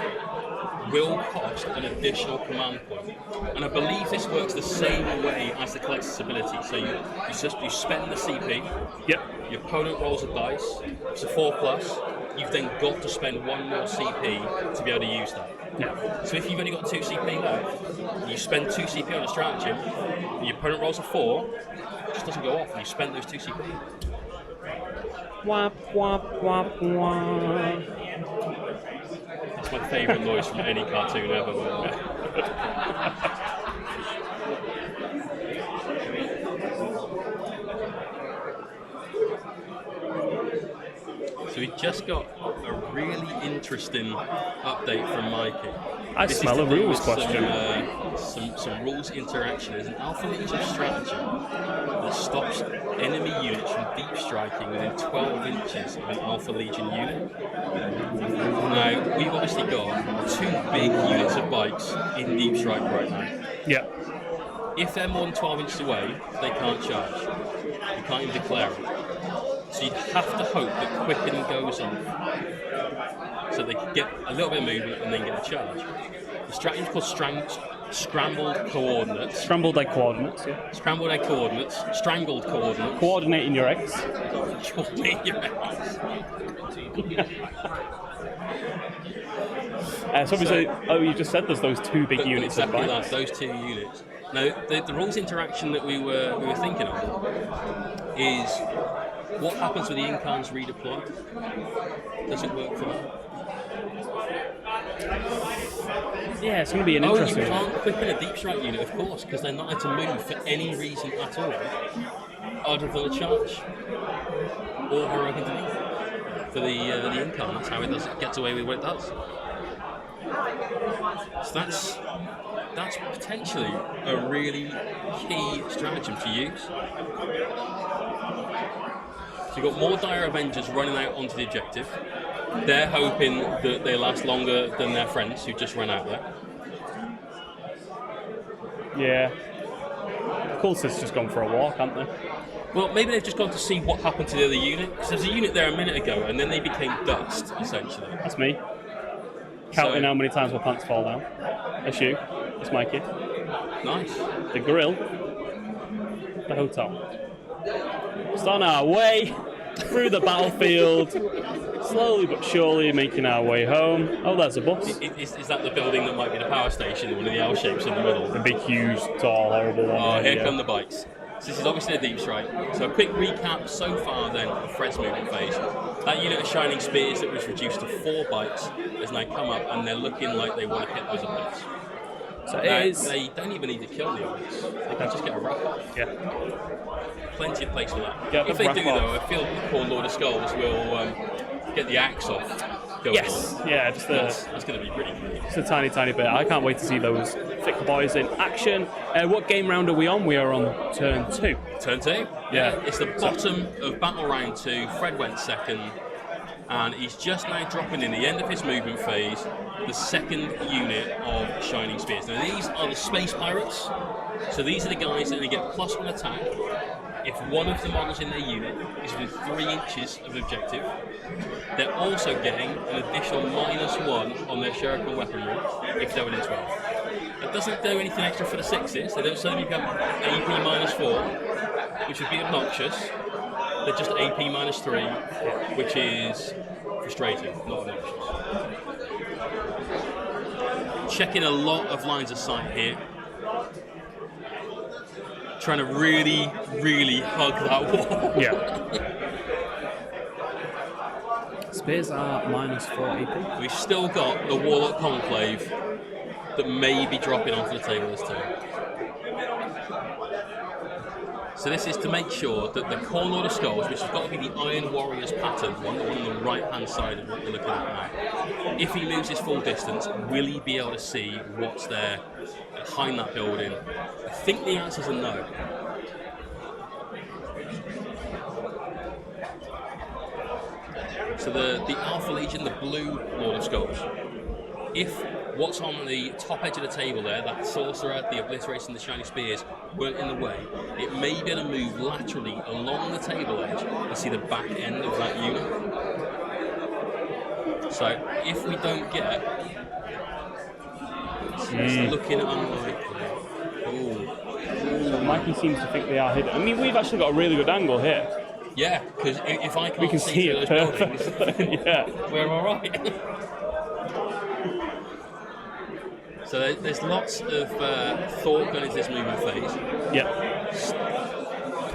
will cost an additional command point. And I believe this works the same way as the collector's ability. So you spend the CP, Yep. your opponent rolls a dice, it's a 4+, you've then got to spend 1 more CP to be able to use that. Yeah. So if you've only got 2 CP left, you spend 2 CP on a stratagem, and your opponent rolls a 4, it just doesn't go off, and you spend those 2 CP. Wap, wap, wap, wap. It's my favourite noise from any cartoon ever. So we just got a really interesting update from Mikey. I This smell is to a do rules with question. some rules interaction. There's an Alpha Legion strategy that stops enemy units from deep striking within 12 inches of an Alpha Legion unit. Now, we've obviously got 2 big units of bikes in deep strike right now. Yeah. If they're more than 12 inches away, they can't charge. You can't even declare it. So you'd have to hope that Quicken goes off so they can get a little bit of movement and then get a charge. The strategy is called Scrambled Coordinates. Scrambled egg coordinates, yeah. Scrambled egg coordinates, strangled coordinates. Coordinating your eggs. Coordinate your eggs. So obviously, you just said there's those 2 big units of exactly bikes. that, those 2 units. Now, the rules interaction that we were thinking of is what happens when the Yncarne's redeployed? Does it work for them? Yeah, it's going to be an You interesting one. can't quicken a deep strike unit, of course, because they're not able to move for any reason at all, other than a charge or heroic intervene for the Yncarne. That's how it gets away with what it does. So that's potentially a really key stratagem to use. So you've got more Dire Avengers running out onto the objective. They're hoping that they last longer than their friends who just ran out there. Yeah. Cultists just gone for a walk, haven't they? Well, maybe they've just gone to see what happened to the other unit. Because there's a unit there a minute ago, and then they became dust, essentially. That's me. Counting how many times my pants fall down. That's you. That's Mikey. Nice. The grill. The hotel. Just on our way through the battlefield. Slowly but surely making our way home. Oh, there's a bus. Is that the building that might be the power station, one of the L shapes in the middle? The big, huge, tall, horrible one. Oh, here come the bikes. So this is obviously a deep strike. So a quick recap so far then of Fred's movement phase. That unit of Shining Spears that was reduced to 4 bikes has now come up and they're looking like they want to hit those opponents. So they don't even need to kill the opponents. They can just get a wrap off. Yeah. Plenty of place for that. Yeah, if they do wrap though, off. I feel the poor Lord of Skulls will get the axe off. Yes. Yeah, just that's going to be pretty cool. just a tiny, tiny bit. I can't wait to see those thick boys in action. What game round are we on? We are on turn 2. Turn 2? Yeah. It's the bottom of battle round 2. Fred went second, and he's just now dropping in the end of his movement phase the second unit of Shining Spears. Now these are the Space Pirates, so these are the guys that are going to get +1 attack if one of the models in their unit is within 3 inches of the objective. They're also getting an additional -1 on their Shuriken weaponry if they're within 12. That doesn't do anything extra for the 6s. They don't suddenly become AP -4, which would be obnoxious. They're just AP -3, which is frustrating, not obnoxious. Checking a lot of lines of sight here. Trying to really, really hug that wall. Yeah. Spears are -4 AP. We've still got the Warlock Conclave that may be dropping onto the table this turn. So this is to make sure that the Core Lord of Skulls, which has got to be the Iron Warriors pattern, the one on the right-hand side of what you're looking at now, if he moves his full distance, will he be able to see what's there behind that building? I think the answer is a no. So the Alpha Legion, the blue Lord of Skulls, if what's on the top edge of the table there, that sorcerer, the obliteration, the shiny spears, weren't in the way, it may be able to move laterally along the table edge and see the back end of that unit. So if we don't get, it's looking unlikely. So Mikey seems to think they are hidden. I mean, we've actually got a really good angle here. Yeah, because if I can't We can see through it those buildings, perfectly. Yeah. we're all right. So there's lots of thought going into this movement phase. Yeah.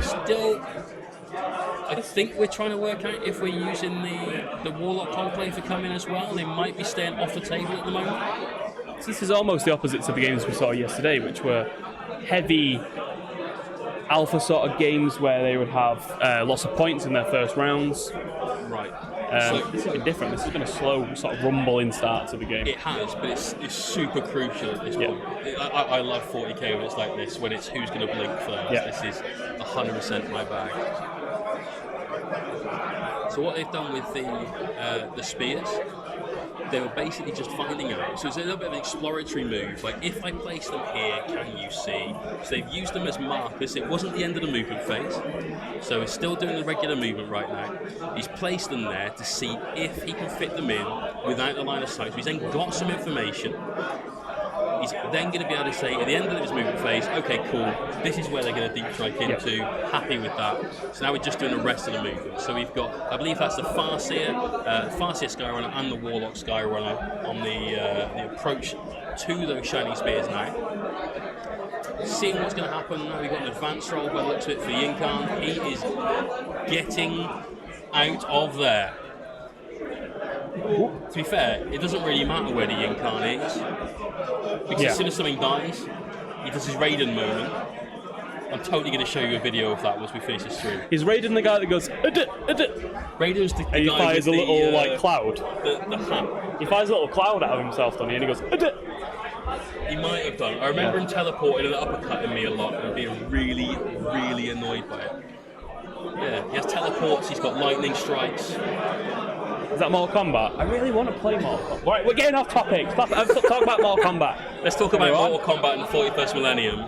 Still, I think we're trying to work out if we're using the Warlock Conclave to come in as well. They might be staying off the table at the moment. So this is almost the opposite to the games we saw yesterday, which were heavy alpha sort of games where they would have lots of points in their first rounds. Right. This has been different. This has been a slow sort of rumbling start to the game. It has, but it's super crucial at this point. I love 40k when it's like this, when it's who's going to blink first. Yeah. This is 100% my bag. So what they've done with the spears, they were basically just finding out. So it's a little bit of an exploratory move. Like, if I place them here, can you see? So they've used them as markers. It wasn't the end of the movement phase. So he's still doing the regular movement right now. He's placed them there to see if he can fit them in without the line of sight. So he's then got some information. He's then going to be able to say at the end of his movement phase, okay, cool, this is where they're going to deep strike into, happy with that. So now we're just doing the rest of the movement. So we've got, I believe that's the Farseer Skyrunner and the Warlock Skyrunner on the approach to those shining spears now. Seeing what's going to happen now, we've got an advanced roll by the looks of it for the Yncarne. He is getting out of there. To be fair, it doesn't really matter where the Yncarne is, because as soon as something dies, he does his Raiden moment. I'm totally going to show you a video of that once we finish this through. Is Raiden the guy that goes, Raiden's the and he guy fires a with little like cloud? The hat. He fires a little cloud out of himself, doesn't he? And he goes, He might have done. I remember him teleporting and uppercutting me a lot and being really, really annoyed by it. Yeah, he has teleports, he's got lightning strikes. Is that Mortal Kombat? I really want to play Mortal Kombat. Right, we're getting off topic. Stop. Talk about Mortal Kombat. Let's talk about Mortal Kombat in the 41st millennium.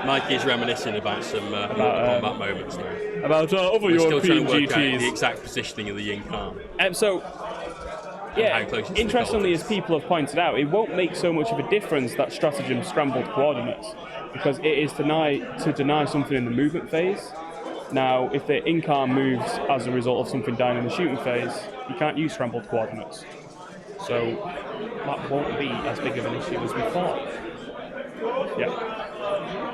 Nike is reminiscing about some Mortal Kombat moments now. About other We're still European trying to work out the GTs. exact positioning of the Yncarne. Yeah, how close it's to the interestingly, as goals. people have pointed out, it won't make so much of a difference that stratagem scrambled coordinates, because it is to deny something in the movement phase. Now, if the Yncarne moves as a result of something down in the shooting phase, you can't use scrambled coordinates. So that won't be as big of an issue as we thought. Yeah.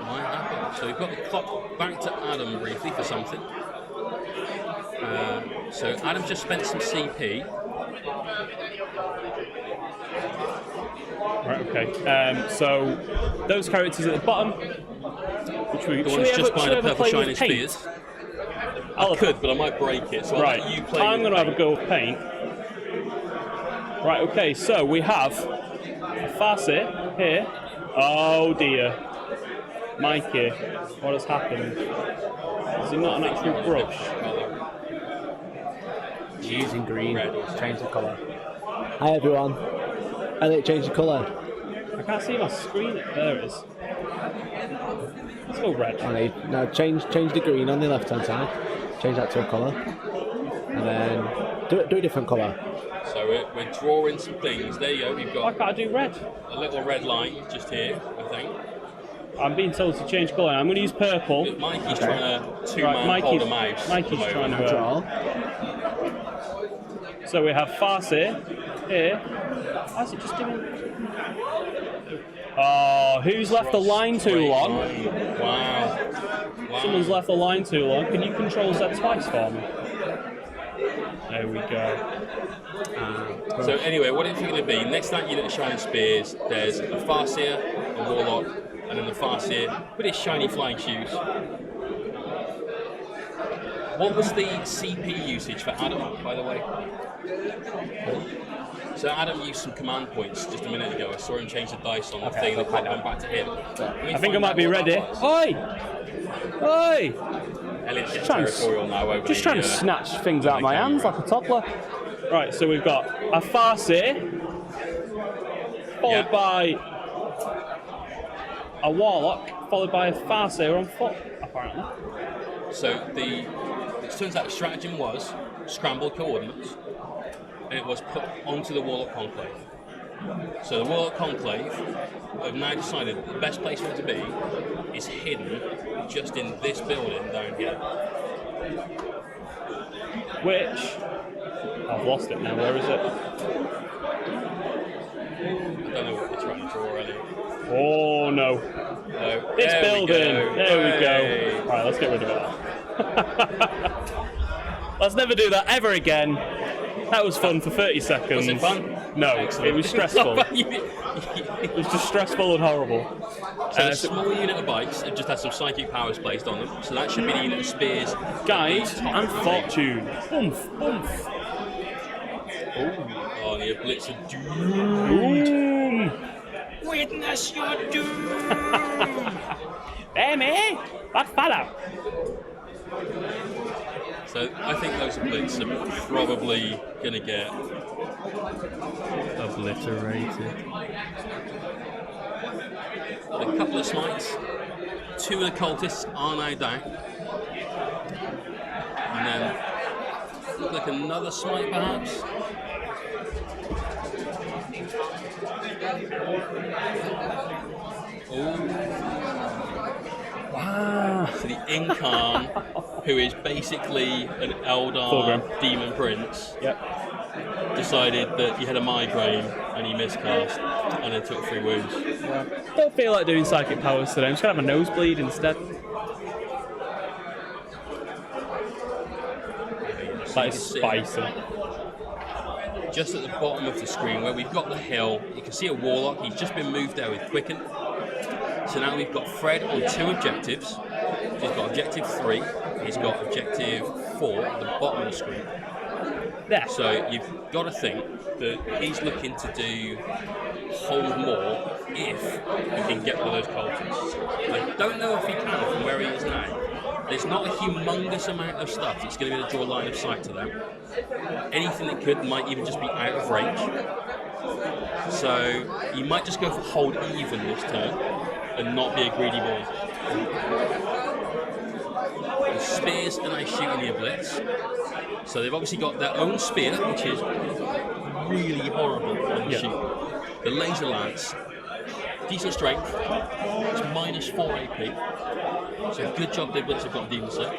Might happen. So we've got the clock back to Adam briefly for something. So Adam just spent some CP. Right, okay. So those characters at the bottom, which we The should one's we just ever, buying should a we ever purple play shining with paint? spears. I could, but I might break it. So I'll Right, let you play I'm with going to have a paint. go with paint. Right, okay, so we have a Farseer here. Oh dear. Mikey, what has happened? Is it not an actual brush? Using green, change the colour. Hi everyone. Elliot, change the colour. I can't see my screen. There it is. Let's go red. No, change the green on the left hand side. Change that to a colour. And then do a different colour. So we're drawing some things. There you go. We've Why got can't I do red? a little red line just here, I think. I'm being told to change colour. I'm going to use purple. Mikey's trying to two-man Right, hold a mouse. Mikey's at the trying moment. to Draw. So we have Farseer here. Why is it just doing? Oh, who's left the line too long? Wow. Someone's left the line too long. Can you control Z twice for me? There we go. So anyway, what it's going to be, next to that unit of Shining Spears, there's a Farseer, a Warlock, and then the Farseer with his shiny flying shoes. What was the CP usage for Adam, by the way? So Adam used some command points just a minute ago. I saw him change the dice on the thing and it went back to him. I think I might be ready. Oi! Oi! Elliot's getting trying to- territorial now over Just the, trying to snatch things out of my hands like a toddler. Right, so we've got a Farseer, followed by a Warlock, followed by a Farseer on foot, apparently. So it turns out the stratagem was scramble coordinates, and it was put onto the Warlock Conclave. So the Warlock Conclave have now decided that the best place for it to be is hidden just in this building down here. Which, I've lost it now, where is it? I don't know what they're trying to draw anyway. Oh no. No. This There we building! go. There we Hey. go. Right, let's get rid of it. Let's never do that ever again. That was fun for 30 seconds. Was it fun? No, Excellent. it was stressful. It It was just stressful and horrible. So a small unit of bikes have just had some psychic powers placed on them. So that should be the unit of spears. Guide Top and three. fortune. Oomph, oomph. Oh, the Blitz are doomed. Boom. Witness your doom. Amy, that fella. So I think those Blitz are probably going to get Obliterated. a couple of smites. Two of the cultists are now down. And then look like another smite perhaps. Wow. So the Yncarne, who is basically an Eldar Foreground. demon prince, Yep. decided that he had a migraine and he miscast and then took 3 wounds. Don't feel like doing psychic powers today. I'm just gonna have a nosebleed instead. So That you is can see spicy. just at the bottom of the screen where we've got the hill, you can see a Warlock. He's just been moved there with Quicken. So now we've got Fred on 2 objectives. He's got objective 3. He's got objective 4 at the bottom of the screen. There. So you've got to think that he's looking to do hold more if he can get one of those cultists. I don't know if he can from where he is now. There's not a humongous amount of stuff that's going to be able to draw line of sight to them. Anything that could might even just be out of range. So you might just go for hold even this turn and not be a greedy boy. The spears are now shooting the Blitz. So they've obviously got their own spear, which is really horrible on the shoot. The laser lance, decent strength, it's minus 4 AP. So good job the Blitz have got Demon Set.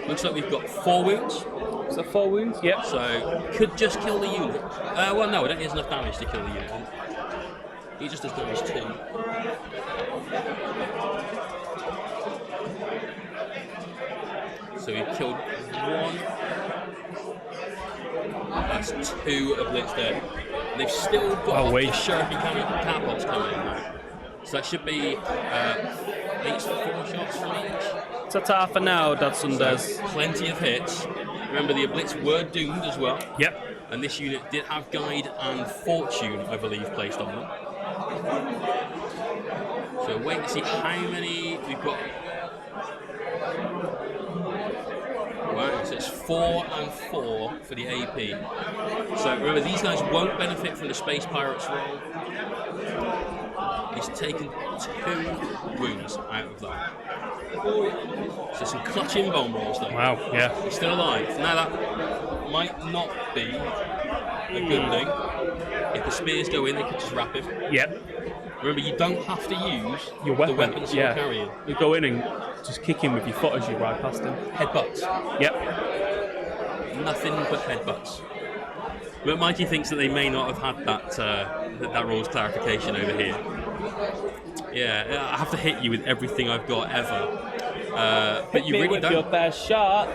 Looks like we've got 4 wounds. Is that 4 wounds? Yep. So could just kill the unit. Well, no, I don't think there's enough damage to kill the unit. He just does damage 2. So we've killed 1. That's 2 of Blitz dead. And they've still got the Shuriken catapults coming in now. So that should be at least 4 shots from each. Ta-ta for now, Dodson does. Plenty of hits. Remember, the Blitz were doomed as well. Yep. And this unit did have Guide and Fortune, I believe, placed on them. So wait to see how many we've got. Wow, so it's 4 and 4 for the AP. So remember, these guys won't benefit from the Space Pirates roll. He's taken 2 wounds out of that. So some clutching bomb rolls though. Wow, yeah. He's still alive. Now that might not be a good thing. If the spears go in, they could just wrap him. Yep. Remember, you don't have to use Your weapon. the weapons you're carrying. You go in and just kick him with your foot as you ride past him. Headbutts. Yep. Nothing but headbutts. But Mikey thinks that they may not have had that rules clarification over here. Yeah, I have to hit you with everything I've got ever. But you Hit me really with don't. your best shot.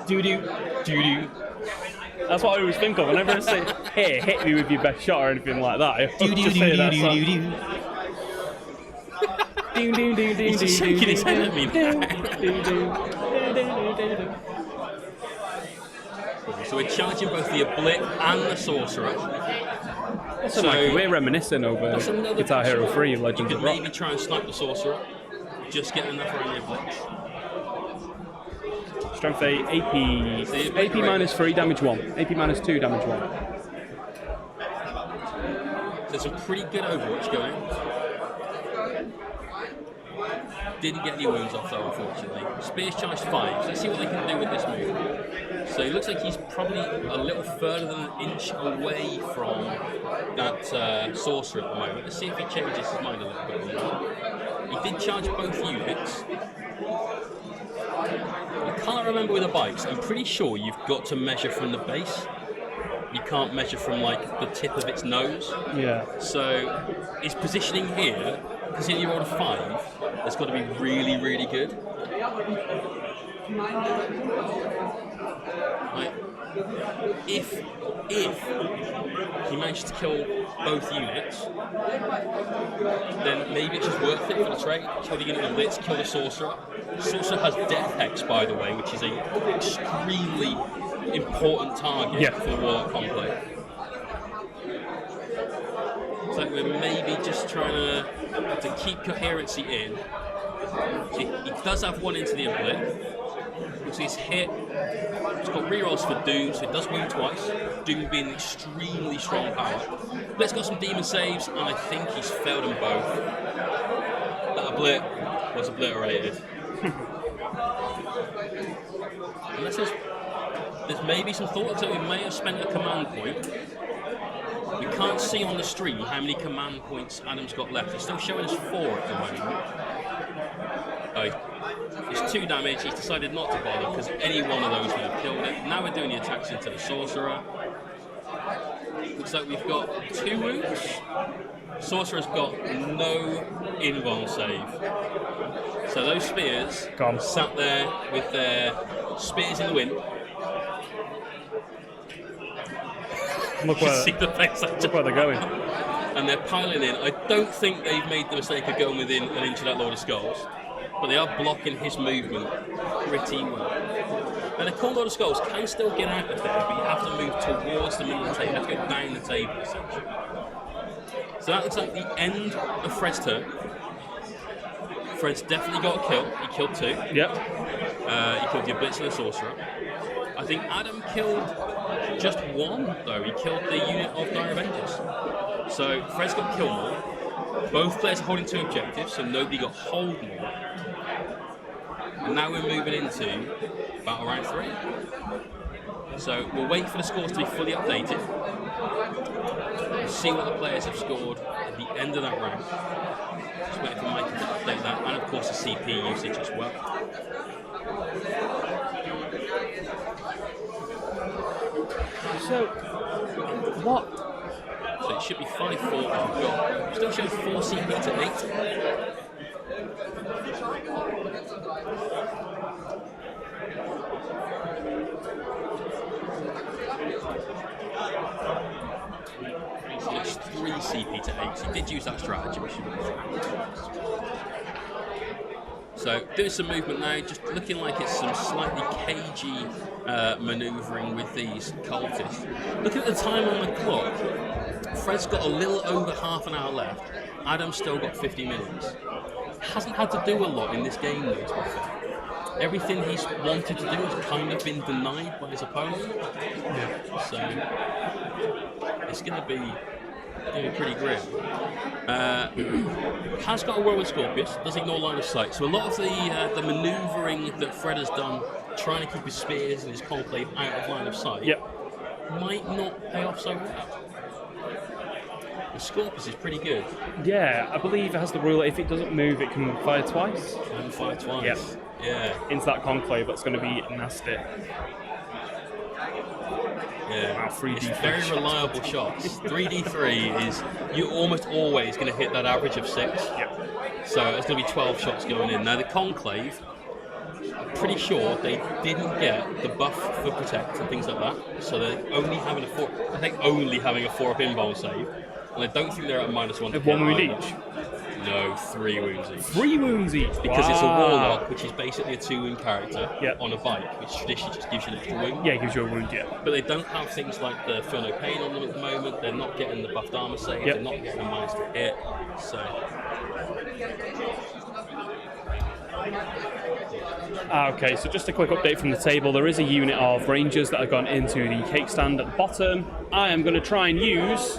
Doo-doo. Doo-doo. That's what I always think of. Whenever I say, hey, hit me with your best shot or anything like that, I just say that song. He's just shaking his head at me So we're charging both the Oblit and the Sorcerer. So Mikey, we're reminiscing over that's another Guitar Hero 3 Legends You of could Rock. maybe try and snipe the Sorcerer. just get enough around the blitz. Strength 8, AP minus 3, damage 1. AP minus 2, damage 1. There's some pretty good Overwatch going. Didn't get any wounds off though, unfortunately. Spears charged 5. Let's see what they can do with this move. So it looks like he's probably a little further than an inch away from that sorcerer at the moment. Let's see if he changes his mind a little bit on that. He did charge both units. I can't remember with the bikes. I'm pretty sure you've got to measure from the base. You can't measure from like the tip of its nose. Yeah. So his positioning here, because he rolled a 5, it's got to be really, really good. Like, if he managed to kill both units, then maybe it's just worth it for the trade. Kill the unit with Blitz, kill the Sorcerer. Sorcerer has Death Hex, by the way, which is an extremely important target for the Warlock Conclave. So we're maybe just trying to keep coherency in. He does have one into the Implit. So he's hit. He's got rerolls for Doom, so it does wound twice. Doom being an extremely strong power. Blitz got some demon saves, and I think he's failed them both. That Blit was obliterated. Unless there's maybe some thought that we may have spent a command point. We can't see on the stream how many command points Adam's got left. He's still showing us 4 at the moment. Oh, it's 2 damage. He's decided not to bother because any one of those would have killed it. Now we're doing the attacks into the Sorcerer. Looks like we've got 2 wounds. Sorcerer's got no invuln save. So those spears sat there with their spears in the wind. Look where, see the face look where they're going. And they're piling in. I don't think they've made the mistake of going within an inch of that Lord of Skulls, but they are blocking his movement pretty well. And the cool Lord of Skulls can still get out of there, but you have to move towards the middle of the table. You have to go down the table, essentially. So that looks like the end of Fred's turn. Fred's definitely got a kill. He killed 2. Yep. He killed the Blitz and the Sorcerer. I think Adam killed just 1, though. He killed the unit of Dire Avengers. So Fred's got kill more. Both players are holding 2 objectives, so nobody got hold more. And now we're moving into battle round 3. So we'll wait for the scores to be fully updated. We'll see what the players have scored at the end of that round. Just waiting for Mikey to update that, and of course the CP usage as well. So, what? So it should be 5-4 as we've got. Still shows 4 CP to 8. So it's 3 CP to 8. So he did use that strategy, which should be so doing some movement now, just looking like it's some slightly cagey manoeuvring with these cultists. Looking at the time on the clock, Fred's got a little over half an hour left. Adam's still got 50 minutes. Hasn't had to do a lot in this game though, to be fair. Everything he's wanted to do has kind of been denied by his opponent. Yeah. So it's going to be pretty grim. Has got a Whirlwind Scorpius, does ignore line of sight. So a lot of the manoeuvring that Fred has done, trying to keep his spears and his conclave out of line of sight, might not pay off so well. The Scorpius is pretty good. Yeah, I believe it has the rule that if it doesn't move, it can fire twice. Can fire twice. Yep. Yeah. Into that conclave, that's going to be nasty. Yeah, wow, 3D it's very reliable shots. 3D3 is, you're almost always going to hit that average of 6. Yep. So it's going to be 12 shots going in. Now the Conclave, I'm pretty sure they didn't get the buff for Protect and things like that. So they're only having only having a 4-up invuln save. And I don't think they're at -1 to hit. 1 wound each? No, 3 wounds each. 3 wounds each? Because it's a Warlock, which is basically a 2-wound character on a bike, which traditionally just gives you an extra wound. Yeah, it gives you a wound, But they don't have things like the Feel No Pain on them at the moment. They're not getting the buffed armor save. They're not getting a -to hit. So Okay, so just a quick update from the table. There is a unit of Rangers that have gone into the cake stand at the bottom. I am going to try and use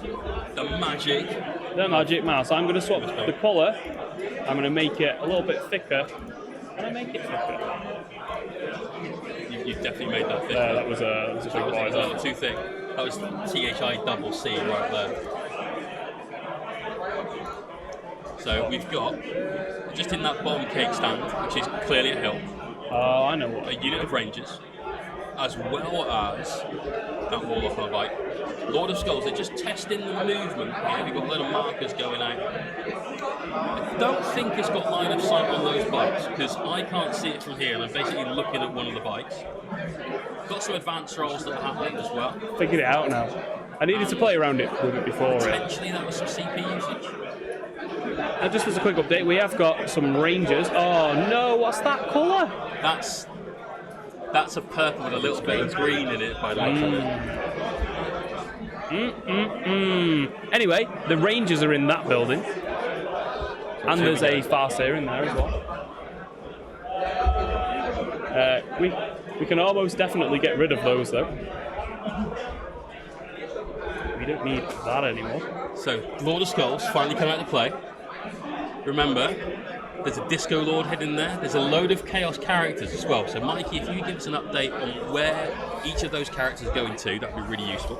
The magic. the magic mouse. I'm going to swap the colour. I'm going to make it a little bit thicker. Can I make it thicker? You definitely made that fit. That was a big That was boy. a little too thick. That was THI-double-C right there. So we've got, just in that bottom cake stand, which is clearly a hill, Oh, I know what. a unit of Rangers, as well as that Warlock on a bike. Lord of Skulls, they're just testing the movement. Yeah, we've got a lot of markers going out. I don't think it's got line of sight on those bikes, because I can't see it from here, and I'm basically looking at one of the bikes. Got some advanced rolls that are happening as well. Figured it out now. I needed to play around it with it before. Potentially that was some CP usage. And just as a quick update, we have got some Rangers. Oh no, what's that colour? That's a purple with a little bit of green in it, by the way. Anyway, the Rangers are in that building. And there's a Farseer in there as well. We can almost definitely get rid of those though. We don't need that anymore. So, Lord of Skulls finally come out to play. Remember, there's a Disco Lord hidden there. There's a load of Chaos characters as well. So, Mikey, if you give us an update on where each of those characters are going to, that would be really useful.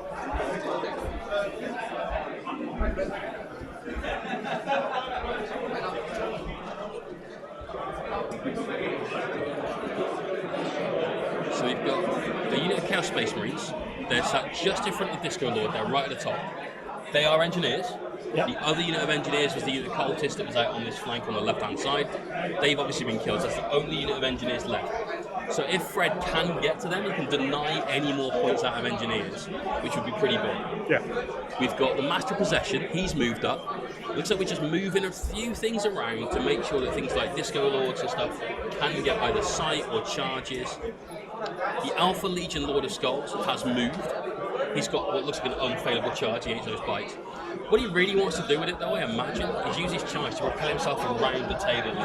So we've got the unit of Chaos Space Marines. They're sat just in front of the Disco Lord. They're right at the top. They are engineers. Yep. The other unit of engineers was the unit of cultists that was out on this flank on the left-hand side. They've obviously been killed. So that's the only unit of engineers left. So if Fred can get to them, he can deny any more points out of engineers, which would be pretty big. Yeah. We've got the Master of Possession. He's moved up. Looks like we're just moving a few things around to make sure that things like Disco Lords and stuff can get either sight or charges. The Alpha Legion Lord of Skulls has moved. He's got what looks like an unfailable charge against those bikes. What he really wants to do with it, though, I imagine, is use his charge to propel himself around the table.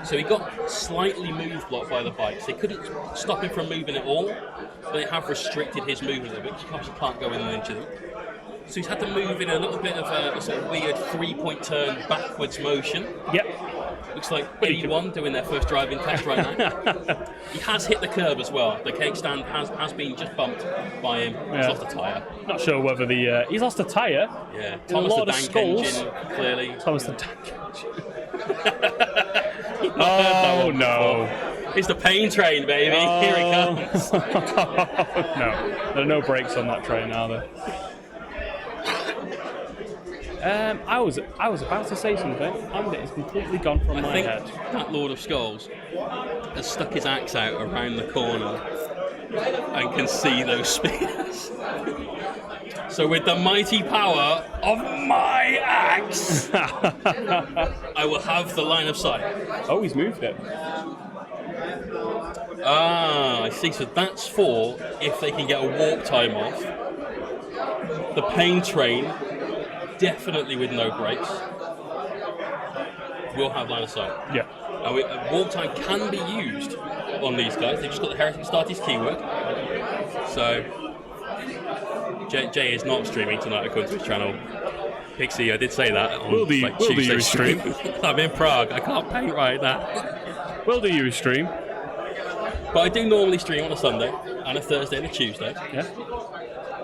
So he got slightly move blocked by the bikes. They couldn't stop him from moving at all, but they have restricted his movement a bit, because he obviously can't go in and into them. So he's had to move in a little bit of a sort of weird three-point turn backwards motion. Yep. Looks like anyone doing their first driving test right now. He has hit the curb as well. The cake stand has been just bumped by him. He's lost a tyre. Not sure whether he's lost a tyre. Yeah. A Thomas lot the of Dank skulls. engine, clearly. Thomas the Dank engine. Oh no. It's the pain train, baby. Here it comes. No, there are no brakes on that train, are there? I was about to say something, and it's completely gone from my think head. that Lord of Skulls has stuck his axe out around the corner and can see those spears. So with the mighty power of my axe, I will have the line of sight. Oh, he's moved it. Ah, I see. So that's for if they can get a warp time off. The pain train, definitely with no brakes, will have line of sight. Yeah. Now, warp time can be used on these guys. They've just got the Heretic Starties keyword. So, Jay is not streaming tonight according to his channel. Pixie, I did say that on Will do Tuesday you stream? I'm in Prague. I can't paint right now. Will do you stream? But I do normally stream on a Sunday and a Thursday and a Tuesday. Yeah.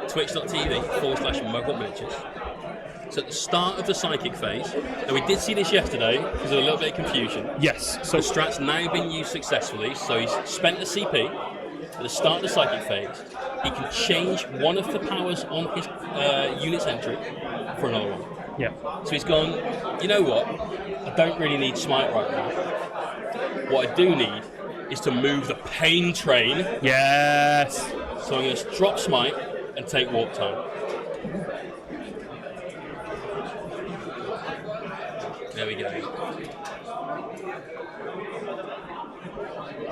Twitch.tv/Mobile So at the start of the psychic phase, and we did see this yesterday because of a little bit of confusion. Yes. The So strat's now been used successfully, so he's spent the CP. At the start of the psychic phase, he can change one of the powers on his unit's entry for another one. yeah. So he's gone, you know what? I don't really need smite right now. What I do need is to move the pain train. Yes. So I'm going to drop smite and take warp time. There we go.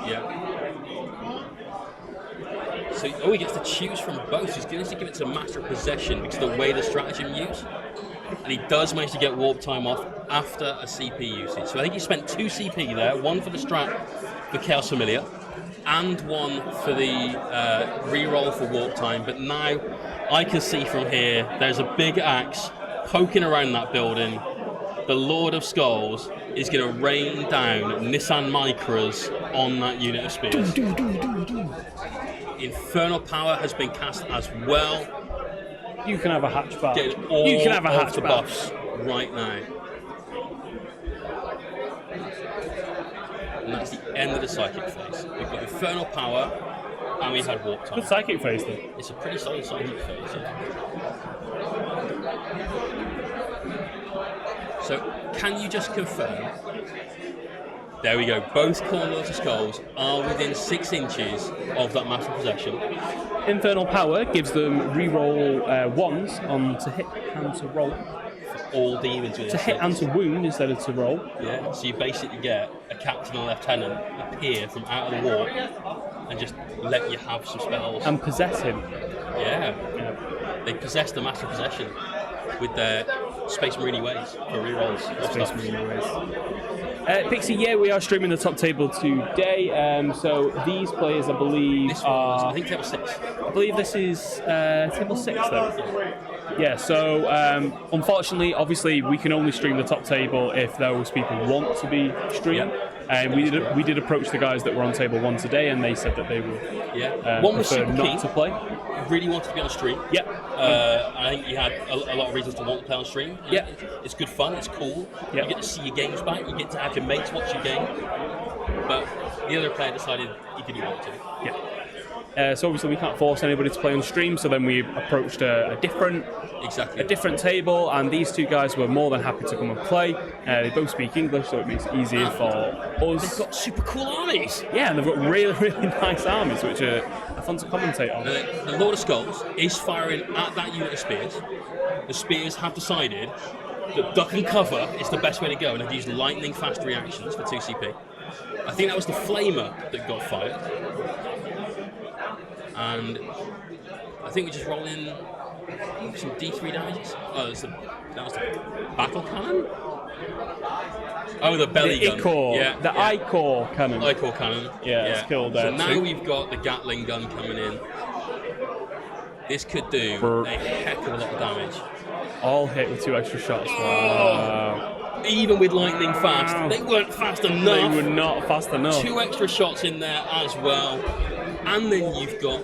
Yeah. So, he gets to choose from both. He's going to give it to Master of Possession because of the way the stratagem used. and he does manage to get warp time off after a CP usage. So I think he spent 2 CP there, one for the strat for Chaos Familiar, and one for the reroll for warp time. But now I can see from here, there's a big axe poking around that building. The Lord of Skulls is going to rain down Nissan Micras on that unit of spears. Infernal Power has been cast as well. You can have a hatchback. Getting all You can have a of the hatchback. buffs right now. And that's the end of the Psychic phase. We've got Infernal Power, and we've had Warp Time. Good psychic phase, though. It's a pretty solid Psychic phase, yeah. So, can you just confirm? There we go. Both Corners of Skulls are within 6 inches of that master possession. Infernal Power gives them reroll 1s on to hit and to roll. For all demons within To hit 6. and to wound instead of to roll. Yeah, so you basically get a captain and a lieutenant appear from out of the war and just let you have some spells. And possess him. Yeah. They possess the master possession with their Space Marine ways for rerolls. Space Marine ways. Pixie, yeah, we are streaming the top table today. So these players, I believe, This one was, are. I think, table 6. I believe this is table 6, though. Yeah, so unfortunately, obviously, we can only stream the top table if those people want to be streamed. And we did approach the guys that were on table 1 today, and they said that they would One was prefer super not keen. to play. Really wanted to be on stream. Yep. I think you had a lot of reasons to want to play on stream. Yeah. It's good fun, it's cool. Yeah. You get to see your games back, you get to have your mates watch your game. But the other player decided he didn't want to. Yeah. So obviously we can't force anybody to play on stream, so then we approached a different table, and these two guys were more than happy to come and play. They both speak English, so it makes it easier for us. They've got super cool armies. Yeah, and they've got really, really nice armies, which are fun to commentate on. The Lord of Skulls is firing at that unit of spears. The spears have decided that duck and cover is the best way to go, and have used lightning fast reactions for 2 CP. I think that was the Flamer that got fired. And I think we just roll in some D3 damages. Oh, that was the Battle Cannon? Oh, the Belly Gun. The I-Core cannon. I-Core Cannon. Yeah, it's killed So there now too. we've got the Gatling Gun coming in. This could do a heck of a lot of damage. All hit with 2 extra shots. Wow. Even with lightning fast, they weren't fast enough. They were not fast enough. 2 extra shots in there as well. And then you've got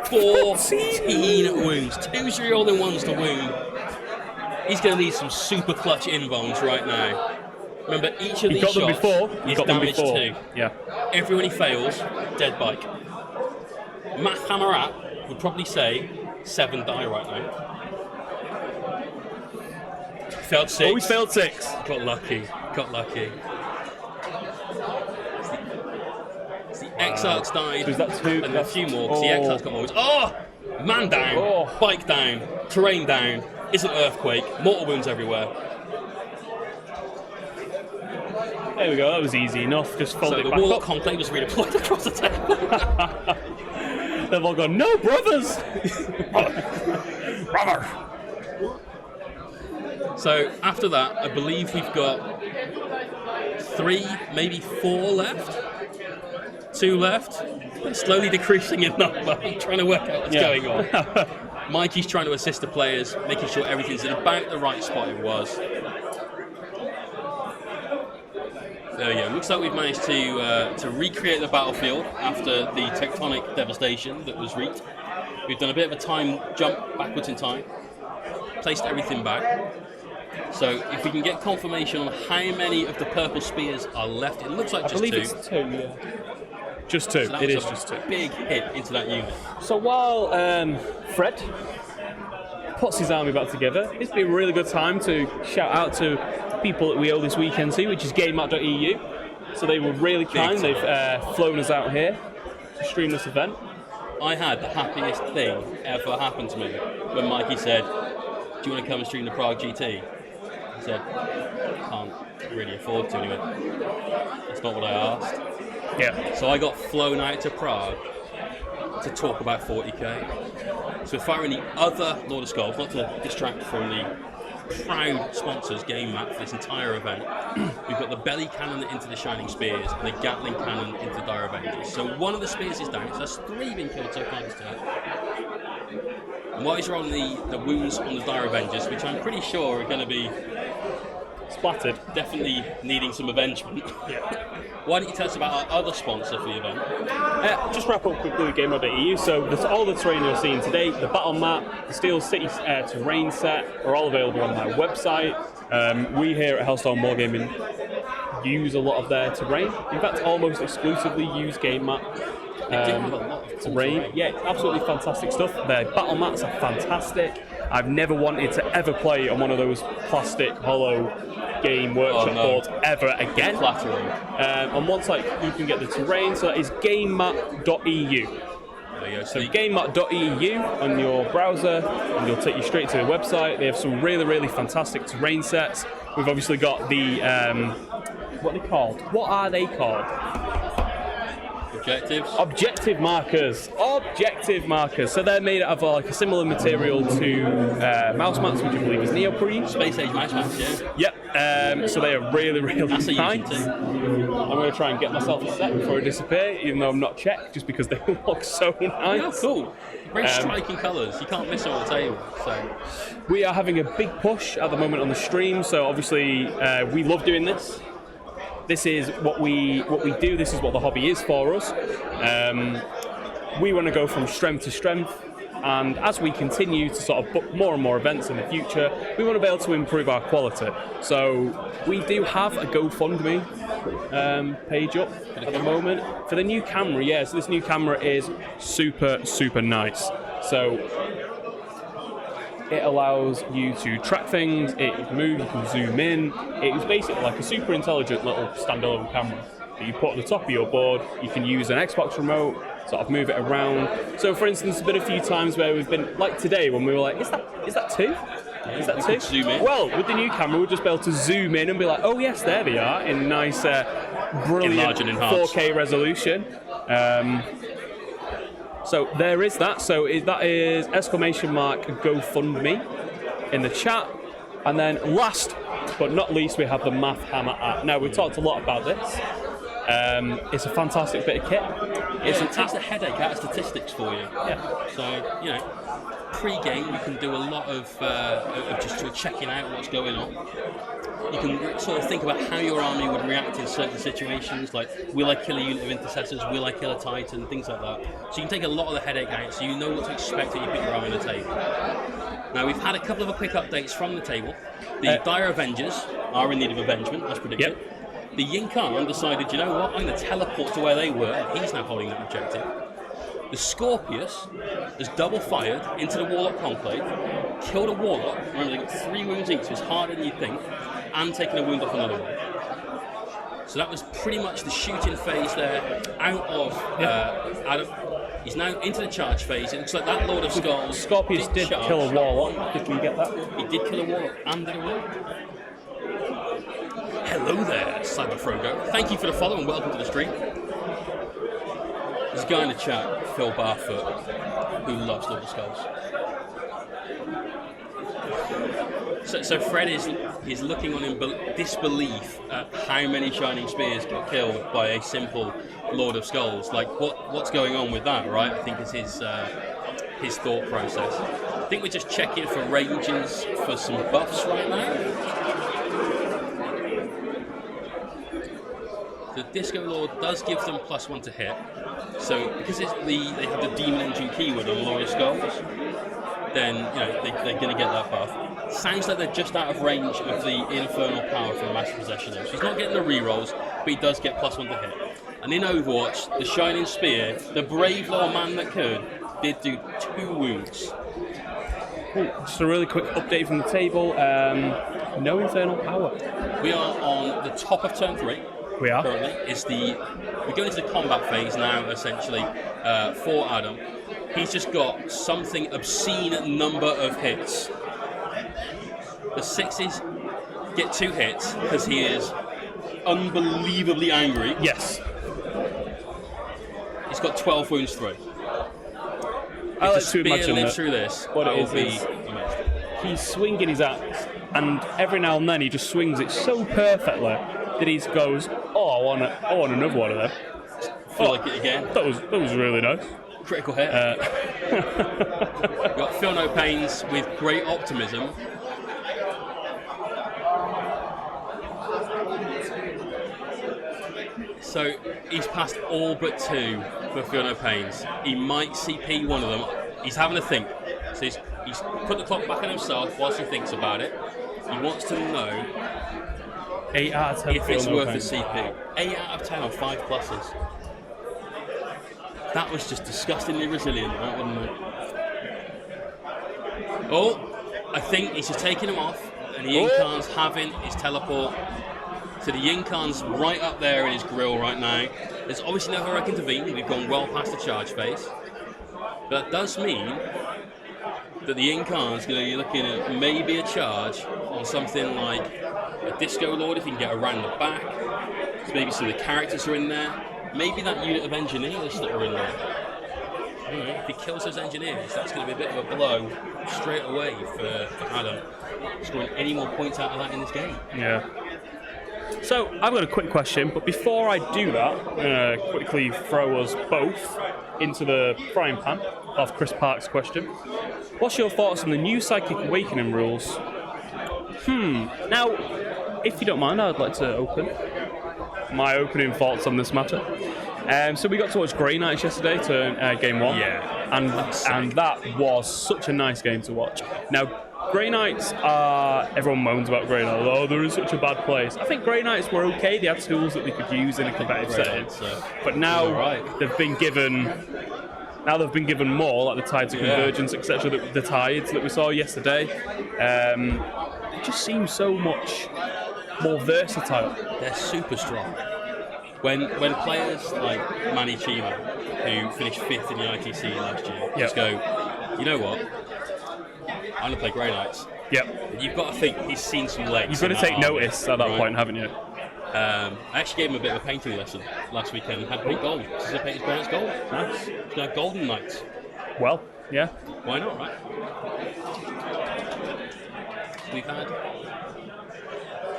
14 wounds. 2 rerolled in 1s to wound. He's going to need some super clutch inbones right now. Remember, each of these shots is damage 2. Yeah. Everyone he fails, dead bike. Math Hammer app would probably say 7 die right now. Failed 6. Oh, he's failed 6. Got lucky. The Exarch died. So is that 2? And a few more, because the Exarch got more. Oh! Man down, bike down, terrain down, it's an earthquake, mortal wounds everywhere. There we go, that was easy enough. Just fold it the back Warlock up. Conclave was redeployed across the table. They've all gone, no, brothers! Brother! So after that, I believe we've got 3, maybe 4 left. 2 left. They're slowly decreasing in number. I'm trying to work out what's going on. Mikey's trying to assist the players, making sure everything's in about the right spot it was. There we go. Looks like we've managed to recreate the battlefield after the tectonic devastation that was wreaked. We've done a bit of a time jump backwards in time, placed everything back. So if we can get confirmation on how many of the purple spears are left, it looks like just 2. I believe it's 2, yeah. Just 2. So It is just 2. Big hit into that unit. So while Fred puts his army back together, it's been a really good time to shout out to people that we owe this weekend to, which is GameMat.eu. So they were really kind. They've flown us out here to stream this event. I had the happiest thing ever happen to me when Mikey said, "Do you want to come and stream the Prague GT?" I said, "Can't really afford to anyway. That's not what I asked." Yeah. So I got flown out to Prague to talk about 40k. So we're firing the other Lord of Skulls, not to distract from the proud sponsors game map for this entire event. We've got the belly cannon into the Shining Spears and the Gatling cannon into the Dire Avengers. So one of the spears is down, so that's 3 being killed so far this turn. And while he's rolling the wounds on the Dire Avengers, which I'm pretty sure are going to be Splattered. definitely needing some avengement. Yeah. Why don't you tell us about our other sponsor for the event? Just wrap up quickly with GameMod.eu. So that's all the terrain you're seeing today. The battle map, the Steel City terrain set are all available on my website. We here at Hellstorm Wargaming use a lot of their terrain. In fact, almost exclusively use game map. Terrain. Yeah, absolutely fantastic stuff. Their battle mats are fantastic. I've never wanted to ever play on one of those plastic hollow game workshop boards ever again. Flattering. On one site you can get the terrain, so that is gamemap.eu. So gamemap.eu on your browser, and you'll take you straight to the website. They have some really, really fantastic terrain sets. We've obviously got the what are they called? What are they called? Objectives? Objective markers. Objective markers. So they're made out of like a similar material to mouse mats, which I believe is neoprene. Space Age mouse mats, yeah. Yep. So they are really, really That's a nice. using too. I'm going to try and get myself a set before I disappear, even though I'm not checked, just because they look so nice. Yeah, cool. Very striking colours. You can't miss them on the table. So We are having a big push at the moment on the stream, so obviously we love doing this. This is what we do. This is what the hobby is for us. We want to go from strength to strength, and as we continue to sort of book more and more events in the future, we want to be able to improve our quality. So we do have a GoFundMe page up at the moment for the new camera. Yeah, so this new camera is super, super nice. So it allows you to track things, it can move, you can zoom in. It is basically like a super intelligent little standalone camera that you put on the top of your board. You can use an Xbox remote, sort of move it around. So for instance, there's been a few times where we've been, like today, when we were like, is that two? Is that two? Zoom in. Well, with the new camera, we'll just be able to zoom in and be like, oh yes, there they are, in nice, brilliant Enlarge and enhance. 4K resolution. So there is that. So that is exclamation mark GoFundMe in the chat. And then last but not least, we have the Math Hammer app. Now, we've talked a lot about this. It's a fantastic bit of kit. it takes the headache out of statistics for you. Yeah. So, you know, pre-game you can do a lot of just sort of checking out what's going on. You can sort of think about how your army would react in certain situations, like will I kill a unit of intercessors, will I kill a titan, things like that. So you can take a lot of the headache out, so you know what to expect when you put your army on the table. Now we've had a couple of quick updates from the table. The Dire Avengers are in need of avengement, as predicted. Yep. The Yncarne decided, you know what, I'm going to teleport to where they were, and he's now holding that objective. The Scorpius has double fired into the Warlock Conclave, killed a Warlock, remember they got 3 wounds each, so it's harder than you think, and taken a wound off another one. So that was pretty much the shooting phase there, out of he's now into the charge phase. It looks like that Lord of Skulls. Scorpius did charge. kill a Warlock. Did we get that? He did kill a Warlock and did a Warlock. Hello there, Cyber Frogo. Thank you for the follow and welcome to the stream. There's a guy in the chat, Phil Barfoot, who loves Lord of Skulls. So Fred is looking on in disbelief at how many Shining Spears got killed by a simple Lord of Skulls. Like, what's going on with that, right? I think is his thought process. I think we're just checking for ranges for some buffs right now. The Disco Lord does give them +1 to hit. So because they have the Demon Engine keyword on Lord of Skulls, then they're going to get that buff. Sounds like they're just out of range of the Infernal Power from Master Possession. So he's not getting the rerolls, but he does get +1 to hit. And in Overwatch, the Shining Spear, the brave little man that could, did do 2 wounds. Just a really quick update from the table. No Infernal Power. We are on the top of turn 3. We are. Currently, we're going into the combat phase now, essentially, for Adam. He's just got something obscene number of hits. The 6s get 2 hits because he is unbelievably angry. Yes. He's got 12 wounds through. I like If to the imagine spear lives that through this, what that it will be is amazing. he's swinging his axe and every now and then he just swings it so perfectly that he goes, "Oh, I want another one of them." Feel like it again. That was really nice. Critical hit. We've got Feel No Pains with great optimism. So he's passed all but 2 for Feel No Pains. He might CP one of them. He's having a think. So he's put the clock back on himself whilst he thinks about it. He wants to know 8 out of 10 if it's Feel No worth Pains. a CP. 8 out of 10 on 5 pluses. That was just disgustingly resilient, that, wasn't it? Oh, I think he's just taking him off, and the Yncarne's having his teleport. So the Yncarne's right up there in his grill right now. There's obviously no heroic intervene. We've gone well past the charge phase. But that does mean that the Yncarne's going to be looking at maybe a charge on something like a Disco Lord if he can get around the back. So maybe some of the characters are in there. Maybe that unit of engineers that are in there. I don't know, if he kills those engineers, that's going to be a bit of a blow straight away for Adam. Scoring any more points out of that in this game. Yeah. So, I've got a quick question, but before I do that, I'm going to quickly throw us both into the frying pan of Chris Park's question. What's your thoughts on the new Psychic Awakening rules? Now, if you don't mind, I'd like to open my opening thoughts on this matter. So we got to watch Grey Knights yesterday to game 1. Yeah. And that was such a nice game to watch. Now, Grey Knights are... Everyone moans about Grey Knights. Oh, they're in such a bad place. I think Grey Knights were okay. They had tools that they could use in a competitive setting. But now they've been given... Now they've been given more, like the Tides of Convergence, etc. The Tides that we saw yesterday. It just seems so much more versatile. They're super strong. When players like Manny Chima, who finished 5th in the ITC last year, just go, you know what? I'm going to play Grey Knights. Yep. You've got to think he's seen some legs. You've got to take notice at that point, haven't you? I actually gave him a bit of a painting lesson last weekend. Had paint gold. This is a painted Grey Knights gold. Nice. It's now Golden Knights. Well, yeah. Why not, right? We've had...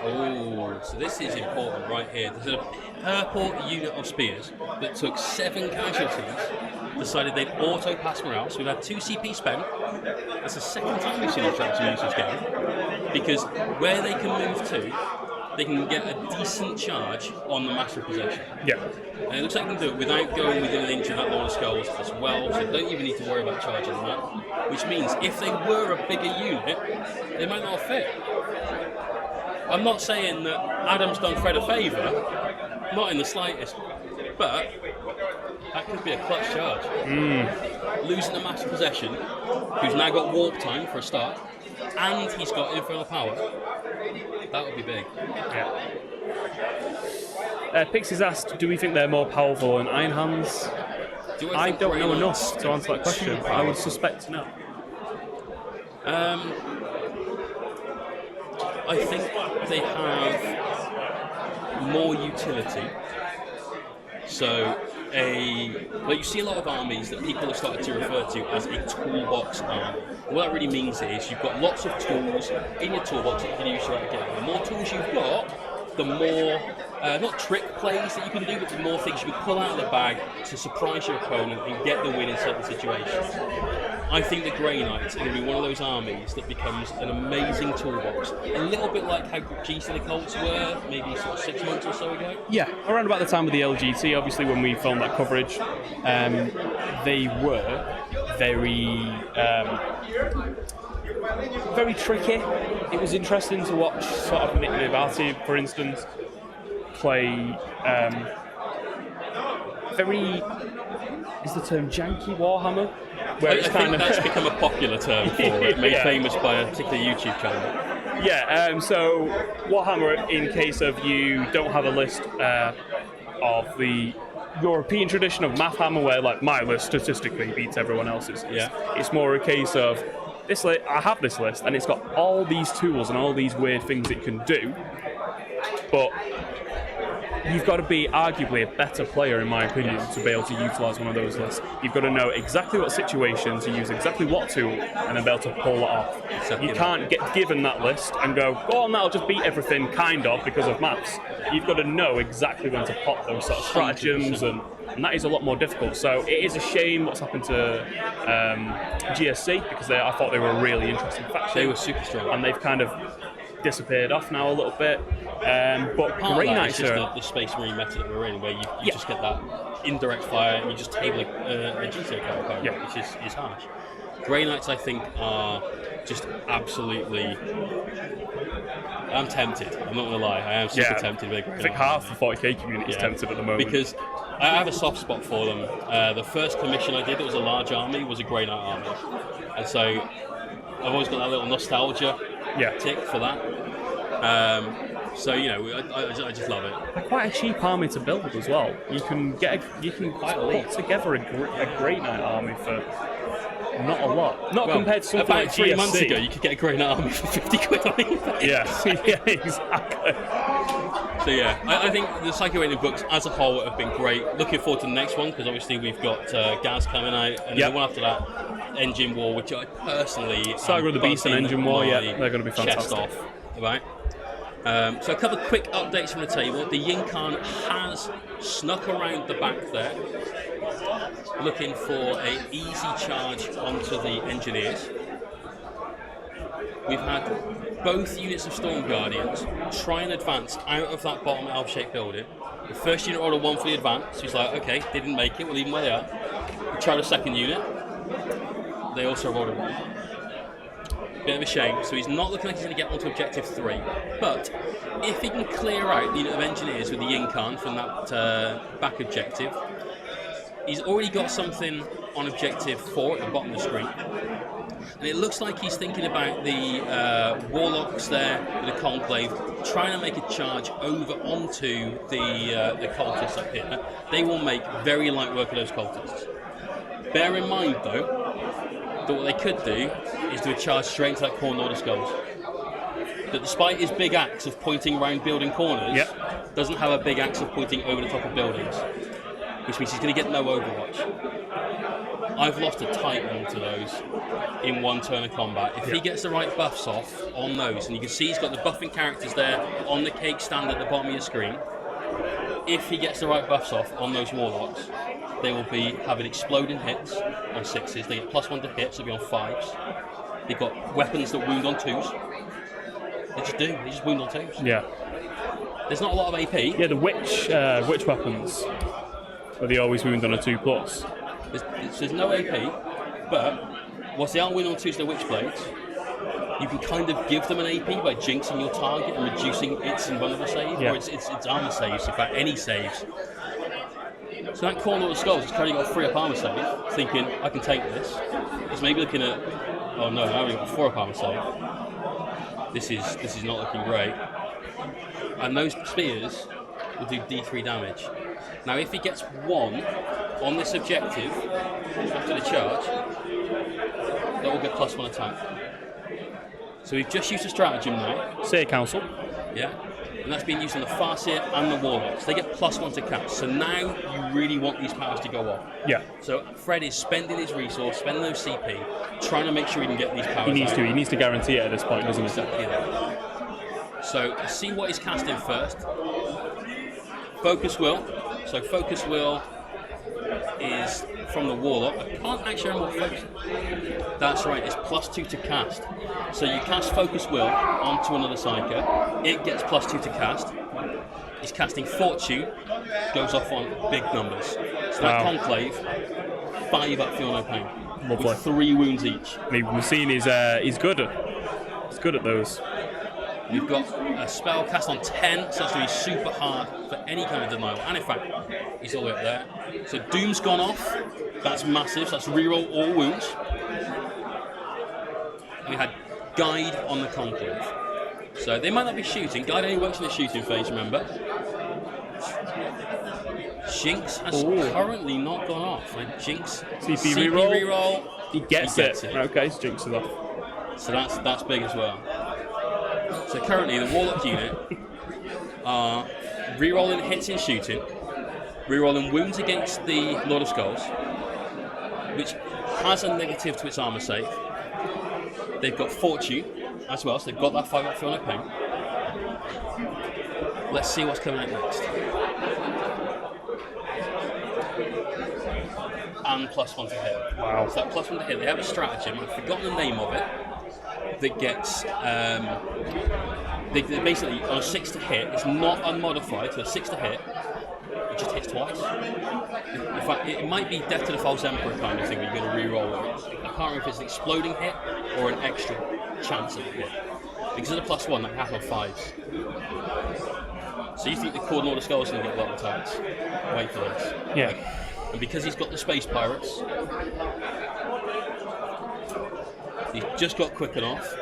Oh, so this is important right here. There's a purple unit of spears that took 7 casualties, decided they'd auto-pass morale, so we've had 2 CP spent. That's the second time we've seen the tracks use this game, because where they can move to, they can get a decent charge on the Master of Possession. Yeah. And it looks like they can do it without going within an inch of that Lord of Skulls as well, so don't even need to worry about charging that. Which means if they were a bigger unit, they might not fit. I'm not saying that Adam's done Fred a favour, not in the slightest, but that could be a clutch charge. Losing the Master Possession, who's now got warp time for a start, and he's got infernal power, that would be big. Yeah. Pixie's asked, do we think they're more powerful than Iron Hands? I don't know enough to answer that question. I would suspect no. I think they have more utility. So, like you see a lot of armies that people have started to refer to as a toolbox army. What that really means is you've got lots of tools in your toolbox that you can use throughout the game. The more tools you've got, the more, not trick plays that you can do, but the more things you can pull out of the bag to surprise your opponent and get the win in certain situations. I think the Grey Knights are going to be one of those armies that becomes an amazing toolbox. A little bit like how GC the Colts were, maybe sort of 6 months or so ago. Yeah, around about the time of the LGT, obviously when we filmed that coverage, they were very tricky. It was interesting to watch sort of Nick Nibati, for instance, play very, is the term janky Warhammer? Where I think that's become a popular term for it, made famous by a particular YouTube channel. Yeah, so Warhammer, in case of you don't have a list of the European tradition of Math Hammer, where like my list statistically beats everyone else's. It's more a case of this list, I have this list, and it's got all these tools and all these weird things it can do, but you've got to be arguably a better player, in my opinion, to be able to utilise one of those lists. You've got to know exactly what situation to use, exactly what tool, and then be able to pull it off. Exactly. You can't get given that list and go on, that'll just beat everything, kind of, because of maths. You've got to know exactly when to pop those sort of stratagems, and that is a lot more difficult. So it is a shame what's happened to GSC, because I thought they were a really interesting faction. They were super strong. And they've kind of disappeared off now a little bit. But Grey Knights are are... the Space Marine meta that we're in, where you just get that indirect fire and you just table a GTA card, which is harsh. Grey Knights, I think, are just absolutely... I'm tempted. I'm not going to lie. I am super tempted with Grey Knights. I think half the 40k community is tempted at the moment. Because I have a soft spot for them. The first commission I did that was a large army was a Grey Knight army. And so I've always got that little nostalgia tick for that. So I just love it. They're quite a cheap army to build as well. You can put together a Great Knight army for not a lot. Not compared to something about like 3 GSC. months ago, you could get a Grey Knight army for 50 quid on eBay. Yeah, exactly. So I think the Psycho Rating books as a whole have been great. Looking forward to the next one, because obviously we've got Gaz coming out, and the one after that, Engine War, which I personally Saga of the Beast and Engine War, they're going to be fantastic. Chest off, right? So a couple of quick updates from the table. The Yncarne has snuck around the back there, looking for an easy charge onto the Engineers. We've had both units of Storm Guardians try and advance out of that bottom L-shaped building. The first unit rolled a 1 for the advance. He's like, okay, they didn't make it, we'll leave them where they are. We tried a second unit. They also rolled a 1. Bit of a shame. So he's not looking like he's going to get onto objective 3. But if he can clear out the unit of Engineers with the Yncarne from that back objective, he's already got something on objective 4 at the bottom of the screen. And it looks like he's thinking about the Warlocks there with the Conclave, trying to make a charge over onto the cultists up here. They will make very light work of those cultists. Bear in mind, though, that what they could do is do a charge straight into that corner of the skulls. That despite his big axe of pointing around building corners, doesn't have a big axe of pointing over the top of buildings, which means he's going to get no Overwatch. I've lost a Titan to those in one turn of combat. If he gets the right buffs off on those, and you can see he's got the buffing characters there on the cake stand at the bottom of your screen, if he gets the right buffs off on those Warlocks, they will be having exploding hits on 6s. They get +1 to hits, they'll be on 5s. They've got weapons that wound on 2s. They just wound on 2s. Yeah. There's not a lot of AP. Yeah, the witch weapons, where they always wound on a 2+. There's no AP, but once they are wound on 2s, the witch blades, you can kind of give them an AP by jinxing your target and reducing its invulnerable save, or its armor saves, in fact, any saves. So that corner of the skulls has currently got a 3-up armor save, thinking, I can take this. It's maybe looking at, oh no, I only got a 4-up armor save. This is not looking great. And those spears will do D3 damage. Now if he gets 1 on this objective after the charge, that will get +1 attack. So we've just used a stratagem now. Say Council. Yeah. And that's being used on the Farseer and the Warlocks. They get +1 to cast. So now you really want these powers to go off. Yeah. So Fred is spending his resource, spending those CP, trying to make sure he can get these powers He needs out. to. He needs to guarantee it at this point, doesn't he? Exactly that. So see what he's casting first. Focus Will. So Focus Will is from the Warlock. I can't actually remember what Focus. That's right, it's +2 to cast. So you cast Focus Will onto another Psyker, it gets +2 to cast. He's casting Fortune, goes off on big numbers. So that Conclave, 5 up, feel no pain. Lovely. With 3 wounds each. I mean, we've seen he's good at those. You've got a spell cast on 10, so that's going to be super hard for any kind of denial. And in fact, he's all the way up there. So Doom's gone off. That's massive. So that's reroll all wounds. And we had Guide on the Conclave. So they might not be shooting. Guide only works in the shooting phase, remember. Jinx has currently not gone off. Like Jinx CP reroll. He gets it. Okay, so Jinx is off. So that's big as well. So currently the Warlock unit are rerolling hits in shooting, rerolling wounds against the Lord of Skulls, which has a negative to its armor save. They've got Faolchu as well, so they've got that 5 up feel no pain. Let's see what's coming out next. And +1 to hit. Wow. So that +1 to hit, they have a stratagem, I've forgotten the name of it, that gets, they basically, on a 6 to hit, it's not unmodified, so a 6 to hit, it just hits twice. In fact, it might be Death to the False Emperor kind of thing where you're going to re-roll it. I can't remember if it's an exploding hit or an extra chance of a hit. Because of the +1, that can happen on 5s. So you think the Core Lord of Skulls is going to get a lot of attacks? Wait for this. Yeah. And because he's got the Space Pirates, he's just got quicken off,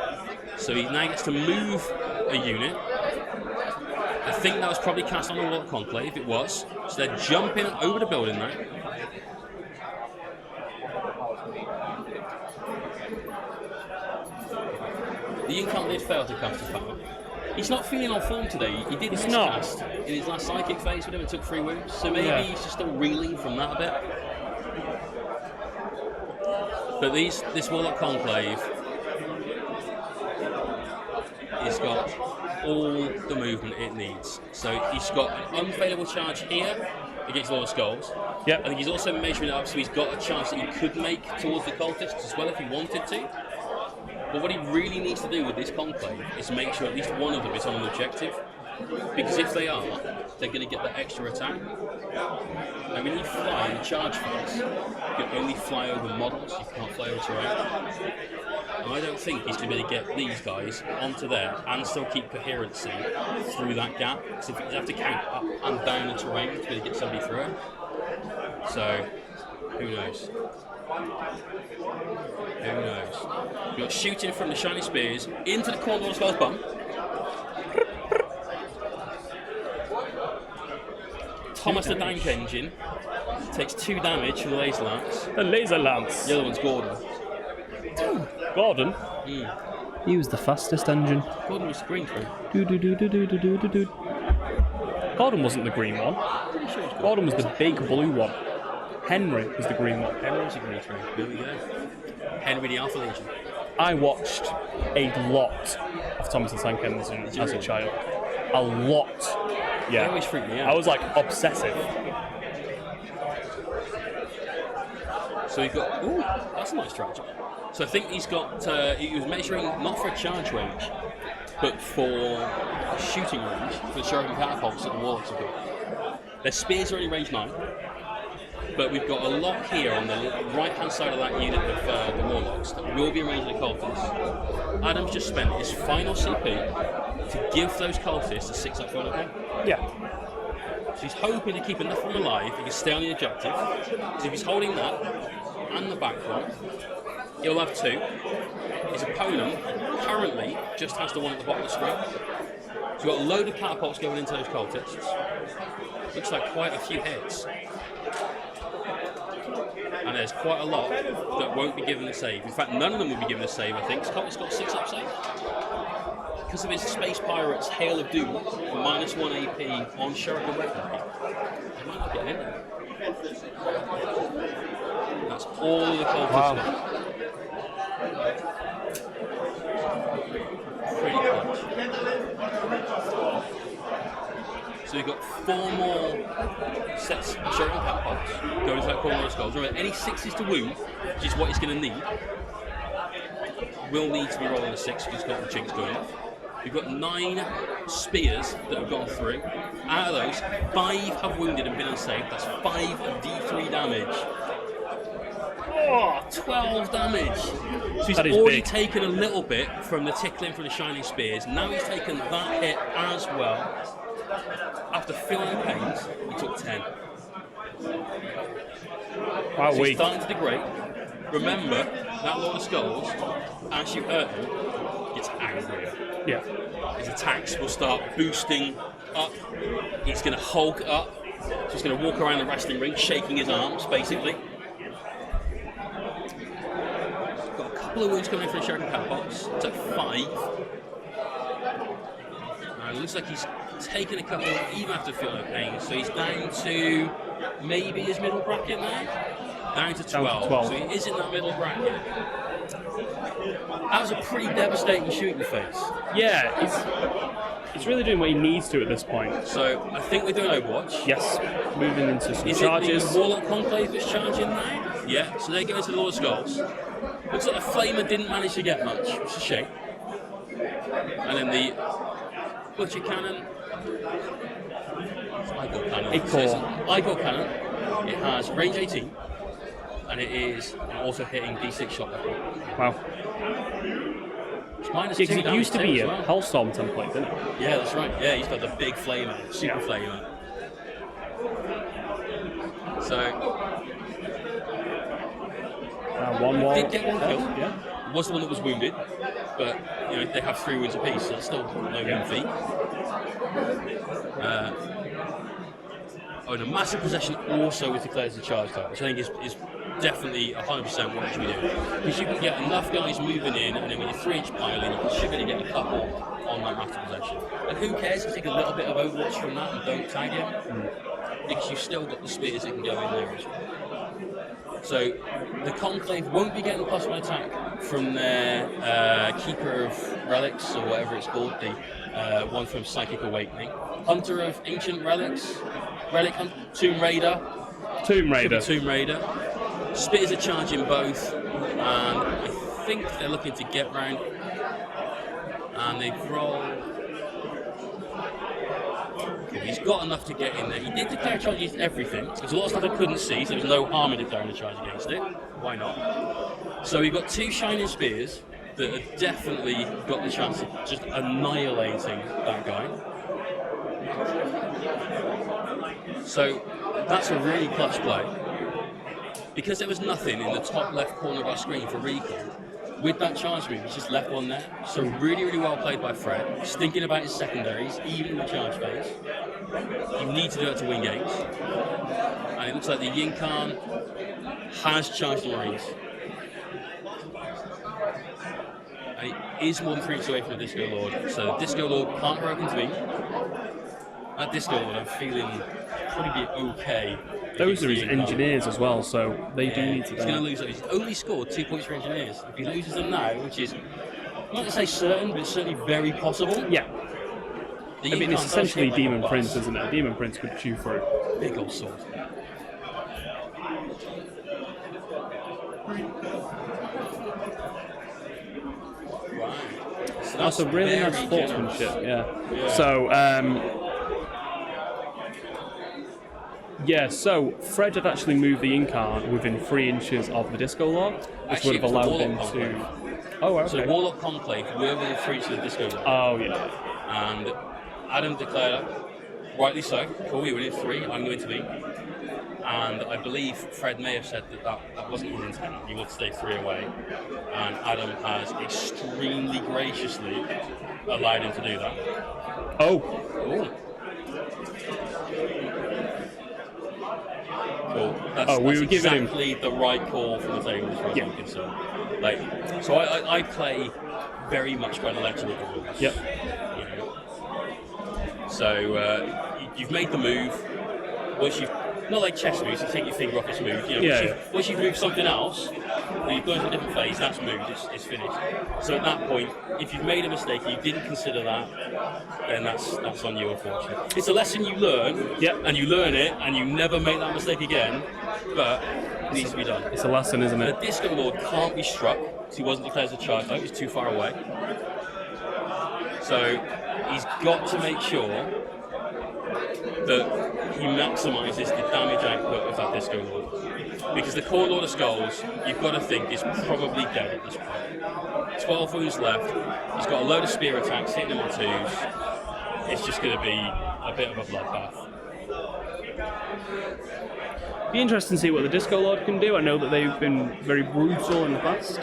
so he now gets to move a unit. I think that was probably cast on the Warlock Conclave, it was. So they're jumping over the building now. The Yncarne did fail to cast his power. He's not feeling on form today. He did miscast in his last psychic phase with him and took 3 wounds, so maybe he's just still reeling from that a bit. But this Warlock Conclave has got all the movement it needs. So he's got an unfailable charge here against Lord of Skulls. Yep. I think he's also measuring it up so he's got a chance that he could make towards the cultists as well if he wanted to. But what he really needs to do with this conclave is make sure at least one of them is on an objective. Because if they are, they're going to get that extra attack. And when you fly in the charge phase, you can only fly over models, you can't fly over terrain. And I don't think he's going to be able to get these guys onto there and still keep coherency through that gap. Because if you have to count up and down the terrain to be able to get somebody through it. So, who knows? Who knows? You've got shooting from the Shiny Spears into the Core Lord of Skulls bum. Thomas the Dank Engine takes 2 damage from the Laser Lance. The Laser Lance. The other one's Gordon. Gordon? He was the fastest engine. Gordon was green for him. Gordon wasn't the green one. Pretty sure it's Gordon was the big blue one. Henry was the green one. Henry was a green tree. There we go. Henry the Alpha Legion. I watched a lot of Thomas the Tank Engine as a child. A lot. They Yeah. always freak me out. I was like obsessive. So he's got. Ooh, that's a nice strategy. So I think he's got. He was measuring not for a charge range, but for shooting range for the Shuriken catapults that the Warlocks have got. Their spears are only range 9, but we've got a lot here on the right-hand side of that unit of the Warlocks that will be in range of the cultists. Adam's just spent his final CP to give those cultists a 6 up field again. Yeah. So he's hoping to keep enough of them alive, he can stay on the objective. So if he's holding that and the back one, he'll have 2. His opponent currently just has the one at the bottom of the screen. So we've got a load of catapults going into those cultists. Looks like quite a few hits. And there's quite a lot that won't be given a save. In fact, none of them will be given a save, I think. Scott's got 6 up save. Because of his Space Pirates Hail of Doom, -1 AP on Shuriken weapon. He might not get in there. That's all the cultists got. Pretty close. So we've got 4 more sets of Shuriken catapults going into that corner of skulls. Remember, any 6s to wound, which is what he's going to need, will need to be rolling a 6 because he's got the jinx going off. We've got 9 spears that have gone through. Out of those, 5 have wounded and been unsaved. That's 5 of D3 damage. Oh, 12 damage. So he's already taken a little bit from the tickling from the Shining Spears. Now he's taken that hit as well. After feeling pains, he took 10. Wow, so he's starting to degrade. Remember, that Lord of Skulls, as you hurt him, gets angrier. Yeah. His attacks will start boosting up. He's going to hulk up. So he's going to walk around the wrestling ring, shaking his arms, basically. Got a couple of wounds coming in from the Shuriken catapults. It's at 5. It looks like he's taken a couple, even after feeling pain, so he's down to maybe his middle bracket now? Down to 12. So he is in that middle bracket. That was a pretty devastating shooting phase. Yeah, he's really doing what he needs to at this point. So I think we're doing Overwatch. Yes, moving into some Is charges. it the Warlock Conclave that's charging now? Yeah, so they go into the Lord of Skulls. Looks like the Flamer didn't manage to get much, which is a shame. And then the Butcher Cannon. It's Igor Cannon. Igor Cannon. It has range 18. And it is also hitting D6 shot level. Wow. Minus It two used to be as a well. Hellstorm template, didn't it? Yeah, that's right. Yeah, he's got the big flamer, super flamer. So 1 wall. did get one kill. Yeah. Was the one that was wounded, but you know they have 3 wounds apiece, so it's still no mean feat. And a massive possession also was declared as a charge type, which I think is definitely 100% what you should be doing. Because you can get enough guys moving in, and then with your 3-inch piling, you should be able to get a couple on that massive possession. And who cares if you take a little bit of Overwatch from that and don't tag him? Because you've still got the spears that can go in there as well. So the Conclave won't be getting +1 attack from their Keeper of Relics, or whatever it's called, the one from Psychic Awakening. Hunter of Ancient Relics, Relic Hunter, Tomb Raider. Tomb Raider. Tomb Raider. Spears are charging both, and I think they're looking to get round. And they've rolled. Okay, he's got enough to get in there. He did declare a charge against everything. There's a lot of stuff I couldn't see, so there's no harm in declaring a charge against it. Why not? So we've got 2 Shining Spears that have definitely got the chance of just annihilating that guy. So that's a really clutch play. Because there was nothing in the top left corner of our screen for recon, with that charge move, he's just left one there. So really, really well played by Fred. He's thinking about his secondaries, even in the charge phase. You need to do it to win games. And it looks like the Yncarne has charged the Marines. And it is more than 3 inches away from the Disco Lord. So the Disco Lord can't broken to me. That Disco Lord, I'm feeling probably okay. Those are his engineers as well, so they do need to. He's going to lose those. He's only scored 2 points for engineers. If he loses them now, which is I'm not going to say certain, but it's certainly very possible. Yeah. The I mean, it's Yncarne essentially does hit Demon like a Prince, bus. isn't it? Demon Prince could chew through. Big old sword. Right. So That's a really very nice generous. sportsmanship, yeah. Yeah. So, Fred had actually moved the Yncarne within 3 inches of the Disco Lord, which Actually, would have it was the allowed him Warlock to. Conclave. Oh, okay. So the Warlock Conclave were within 3 inches of the Disco Lord. Oh, yeah. And Adam declared, rightly so, cool, we were in 3, I'm going to be. And I believe Fred may have said that wasn't his intent. He would stay 3 away. And Adam has extremely graciously allowed him to do that. Oh, Cool. Cool. Oh, we that's were giving him- exactly the right call from the table as far as Yeah. I'm concerned. Like, so I play very much by the letter of the rules. Yep. You know. So you've made the move. Once you've not like chess moves, you take your finger off its move. You know, Yeah, once you've moved something else, when you've gone into a different phase, that's moved. It's finished. So at that point, if you've made a mistake and you didn't consider that, then that's on you, unfortunately. It's a lesson you learn, Yep. and you learn it, and you never make that mistake again. But it needs to be done. it's a lesson, isn't The it? Disco Lord can't be struck because he wasn't declared as a charge type. He's too far away. So he's got to make sure that he maximises the damage output of that Disco Lord. Because the core Lord of Skulls, you've got to think, is probably dead at this point. 12 wounds left. He's got a load of spear attacks hitting him on 2s. It's just going to be a bit of a bloodbath. Be interesting to see what the Disco Lord can do. I know that they've been very brutal in the past.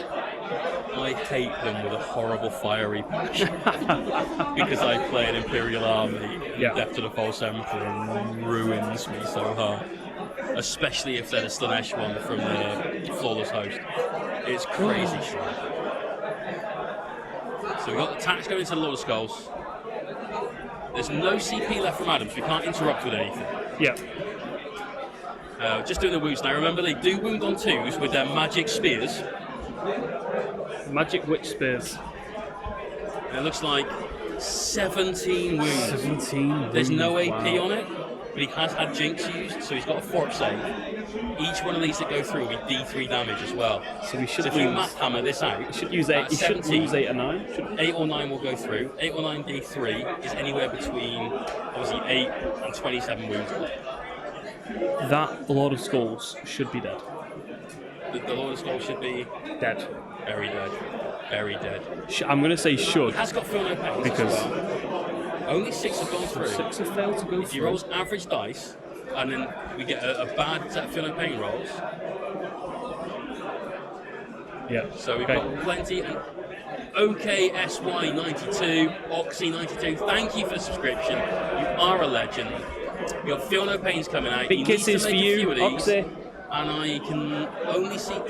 I hate them with a horrible fiery passion because I play an Imperial army Yeah. and Death to the False Emperor ruins me so hard. Especially if they're the Slanesh one from the Flawless Host. It's crazy strong. So we've got the attacks going into the Lord of Skulls. There's no CP left from Adam, so we can't interrupt with anything. Yeah. Just doing the wounds now. Remember, they do wound on 2s with their magic spears. Magic witch spears. And it looks like 17 wounds. 17 wounds. There's no AP wow. on it, but he has had Jinx used, so he's got a 4-up save. Each one of these that go through will be D3 damage as well. So we should if you map hammer this out, you should use 8. You should use 8 or 9. 8 or 9 will go through. 8 or 9 D3 is anywhere between obviously 8 and 27 wounds. That Lord of Skulls should be dead. The Lord of Skulls should be Dead. very dead. Very dead. I'm going to say should. He has got Feel No Pain because as well. Only 6 have gone through. 6 have failed to go If he through. rolls average dice, and then we get a bad set of Feel No Pain rolls. Yeah. So we've got plenty. And OKSY92, Oxy92, thank you for the subscription. You are a legend. You got Feel No Pain's coming out. Big He needs to kisses for make a you, few of these, Oxy. And I can only see 2.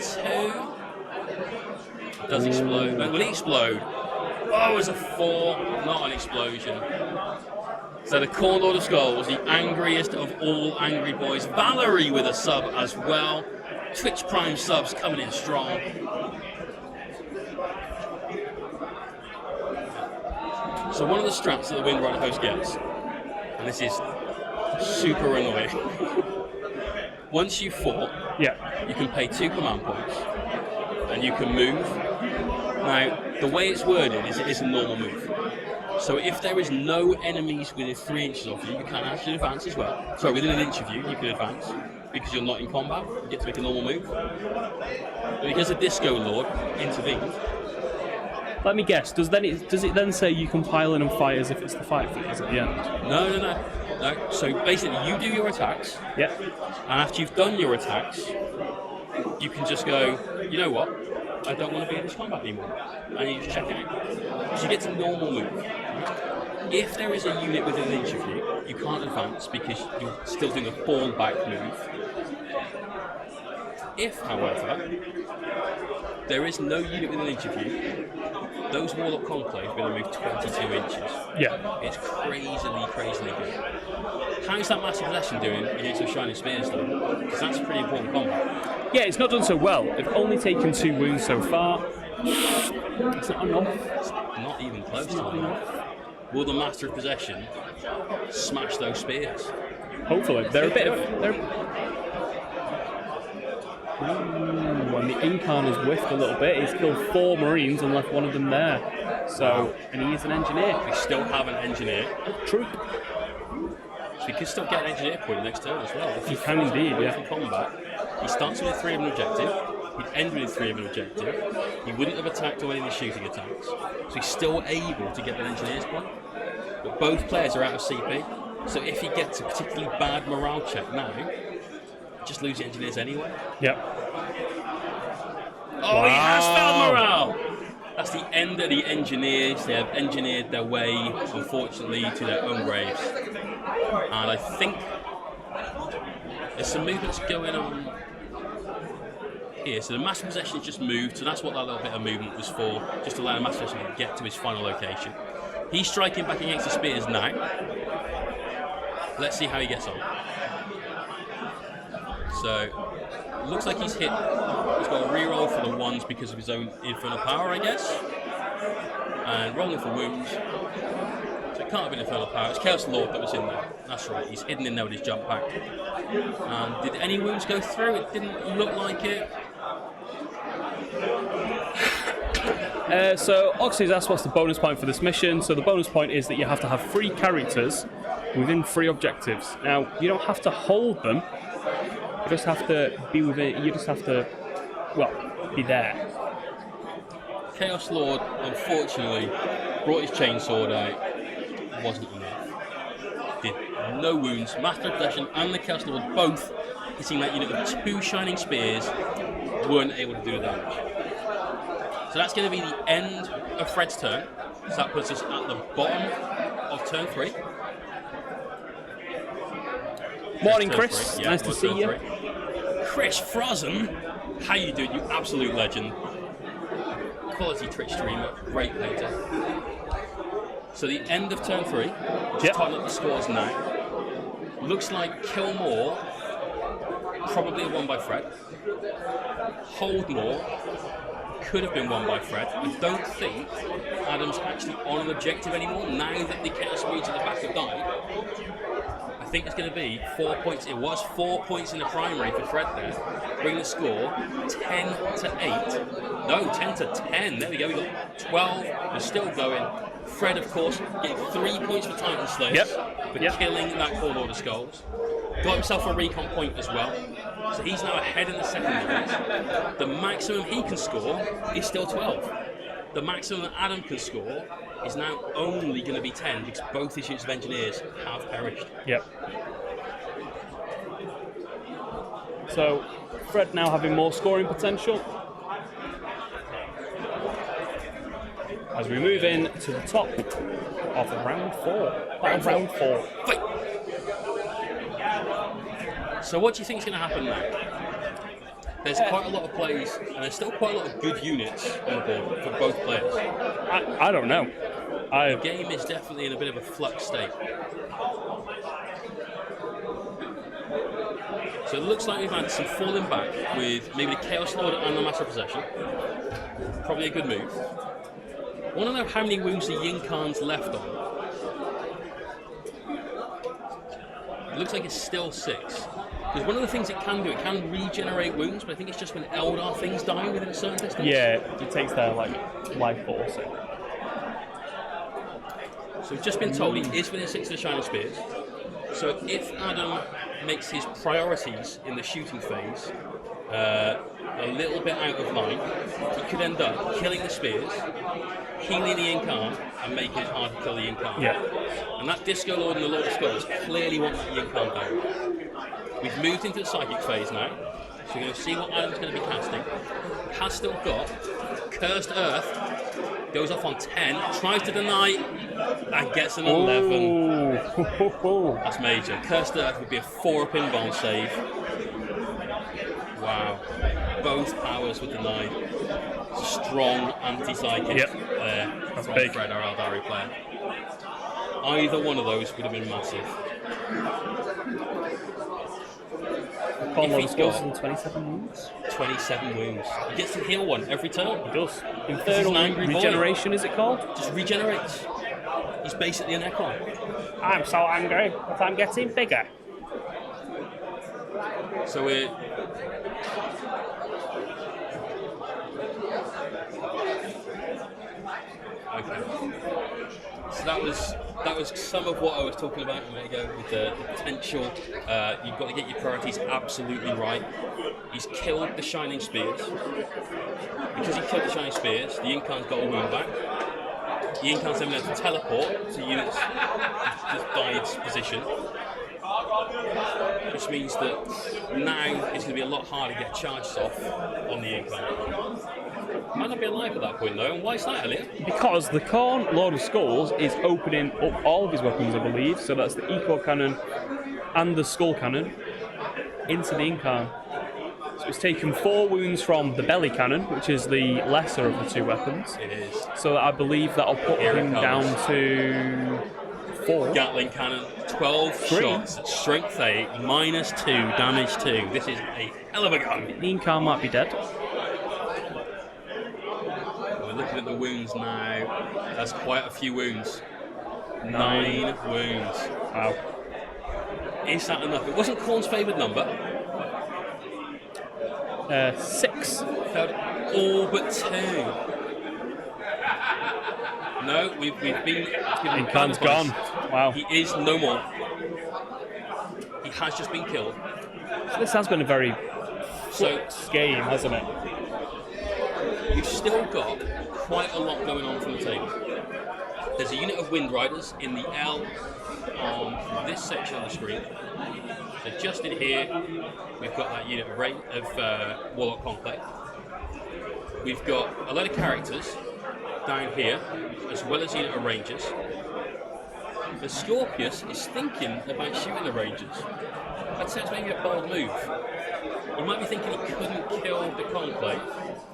Does explode. Will he explode? Oh, it's a 4, not an explosion. So the Core Lord of Skulls, the angriest of all angry boys. Valerie with a sub as well. Twitch Prime subs coming in strong. So one of the strats that the Windrider host gets, and this is super annoying. Once you've fought, you can pay 2 command points, and you can move. Now, the way it's worded is it is a normal move. So if there is no enemies within 3 inches of you, you can actually advance as well. So within an inch of you, you can advance because you're not in combat. You get to make a normal move. But because the Disco Lord intervened. Let me guess. Does it then say you can pile in and fight as if it's the fight phase at the end? No. So basically, you do your attacks. Yeah. And after you've done your attacks, you can just go, you know what? I don't want to be in this combat anymore. And you just check out. So you get to normal move. If there is a unit within an inch of you, you can't advance because you're still doing a fall back move. If, however, there is no unit within an inch of you, those Warlock Conclave are going to move 22 inches. Yeah. It's crazily good. How's that Massive Possession doing against those Shining Spears though? Because that's pretty important combat. Yeah, it's not done so well. They've only taken 2 wounds so far. It's not enough. It's not even close to enough. Will the Master of Possession smash those spears? Hopefully. They're a bit of... When the Yncarne has whiffed a little bit, he's killed 4 Marines and left one of them there. So, and he is an engineer. We still have an engineer. Troop. So he could still get an engineer point next turn as well. If he can indeed, yeah. In combat, he starts with a 3 of an objective. He'd end with a 3 of an objective. He wouldn't have attacked or any of his shooting attacks. So he's still able to get an engineer's point. But both players are out of CP. So if he gets a particularly bad morale check now, just lose the engineers anyway. Yep. Oh, he has found morale! That's the end of the engineers. They have engineered their way, unfortunately, to their own graves. And I think there's some movements going on here. So the Master Possession just moved, so that's what that little bit of movement was for, just to allow the Master Possession to get to his final location. He's striking back against the spears now. Let's see how he gets on. So, looks like he's hit. He's got a reroll for the 1s because of his own infernal power, I guess. And rolling for wounds. So it can't have been infernal power. It's Chaos Lord that was in there. That's right. He's hidden in there with his jump pack. Did any wounds go through? It didn't look like it. So Oxy's asked what's the bonus point for this mission. So the bonus point is that you have to have 3 characters within 3 objectives. Now, you don't have to hold them. You just have to be within. You just have to, well, be there. Chaos Lord, unfortunately, brought his chainsword out. Wasn't enough. Did no wounds. Master of Possession and the Chaos Lord both hitting that unit with 2 shining spears weren't able to do the damage. So that's going to be the end of Fred's turn. So that puts us at the bottom of turn 3. Morning, Chris. Yeah, nice to see you. 3. Chris Frozen, how you doing? You absolute legend. Quality Twitch streamer, great painter. So the end of turn 3, just tying up the scores now. Looks like kill more, probably a 1 by Fred. Hold more, could have been 1 by Fred. I don't think Adam's actually on an objective anymore now that the Chaos Marines at the back have died. I think it's going to be 4 points. It was 4 points in the primary for Fred there. Bring the score 10 to 8. No, 10 to 10. There we go. We got 12. We're still going. Fred, of course, getting 3 points for Titan Slayers for killing that Cold Order Skulls. Got himself a recon point as well. So he's now ahead in the secondaries. The maximum he can score is still 12. The maximum that Adam can score is now only going to be 10 because both his units of engineers have perished. Yep. So Fred now having more scoring potential. As we move in to the top of round 4. Round 4. Fight. So what do you think is going to happen now? There's quite a lot of plays, and there's still quite a lot of good units on the board for both players. I don't know. The game is definitely in a bit of a flux state. So it looks like we've had some falling back with maybe the Chaos Lord and the Master of Possession. Probably a good move. I want to know how many wounds the Yncarne's left on. It looks like it's still 6. Because one of the things it can do, it can regenerate wounds, but I think it's just when Eldar things die within a certain distance. Yeah, it takes their life force. So we've just been told he is within 6 of the Shining Spears. So if Adam makes his priorities in the shooting phase a little bit out of line, he could end up killing the Spears, healing the Yncarne, and making it hard to kill the Yncarne. Yeah. And that Disco Lord and the Lord of Skulls clearly want that Yncarne down. We've moved into the psychic phase now, so we're going to see what Adam's going to be casting. Has still got Cursed Earth, goes off on 10, tries to deny, and gets an 11. That's major. Cursed Earth would be a 4-up inbound save. Wow. Both powers were denied. Strong anti-psychic there from big. Fred, our Aeldari player. Either one of those would have been massive. If he's got 27 wounds. 27 wounds. He gets to heal one every turn. He does. He's Infernal an angry boy. regeneration, is it called? Just regenerates. He's basically an Necron. I'm so angry, but I'm getting bigger. So we're... Okay. So that was some of what I was talking about a minute ago with the potential. You've got to get your priorities absolutely right. He's killed the Shining Spears. Because he killed the Shining Spears, the Yncarne's got a wound back. The Yncarne's then able to teleport to units just died position. Which means that now it's going to be a lot harder to get charges off on the Yncarne. Might not be alive at that point though, and why is that, Elliot? Because the Khorne Lord of Skulls is opening up all of his weapons, I believe, so that's the Eco Cannon and the Skull Cannon into the Yncarne. So it's taken 4 wounds from the Belly Cannon, which is the lesser of the 2 weapons. It is. So I believe that'll put him down to 4. Gatling Cannon, 12 shots, strength 8, -2, damage 2. This is a hell of a gun. The Yncarne might be dead. We're looking at the wounds now. That's quite a few wounds. 9 wounds. Wow. Is that enough? It wasn't Khorne's favoured number. 6. Failed all but 2. No, we've been given Yncarne's gone. Wow. He is no more. He has just been killed. This has been a very flux game, hasn't it? You've still got quite a lot going on from the table. There's a unit of Windriders in the L on this section of the screen. So just in here, we've got that unit of Warlock Conclave. We've got a lot of characters down here, as well as a unit of Rangers. The Scorpius is thinking about shooting the Rangers. I'd say it's maybe a bold move. You might be thinking he couldn't kill the conclave,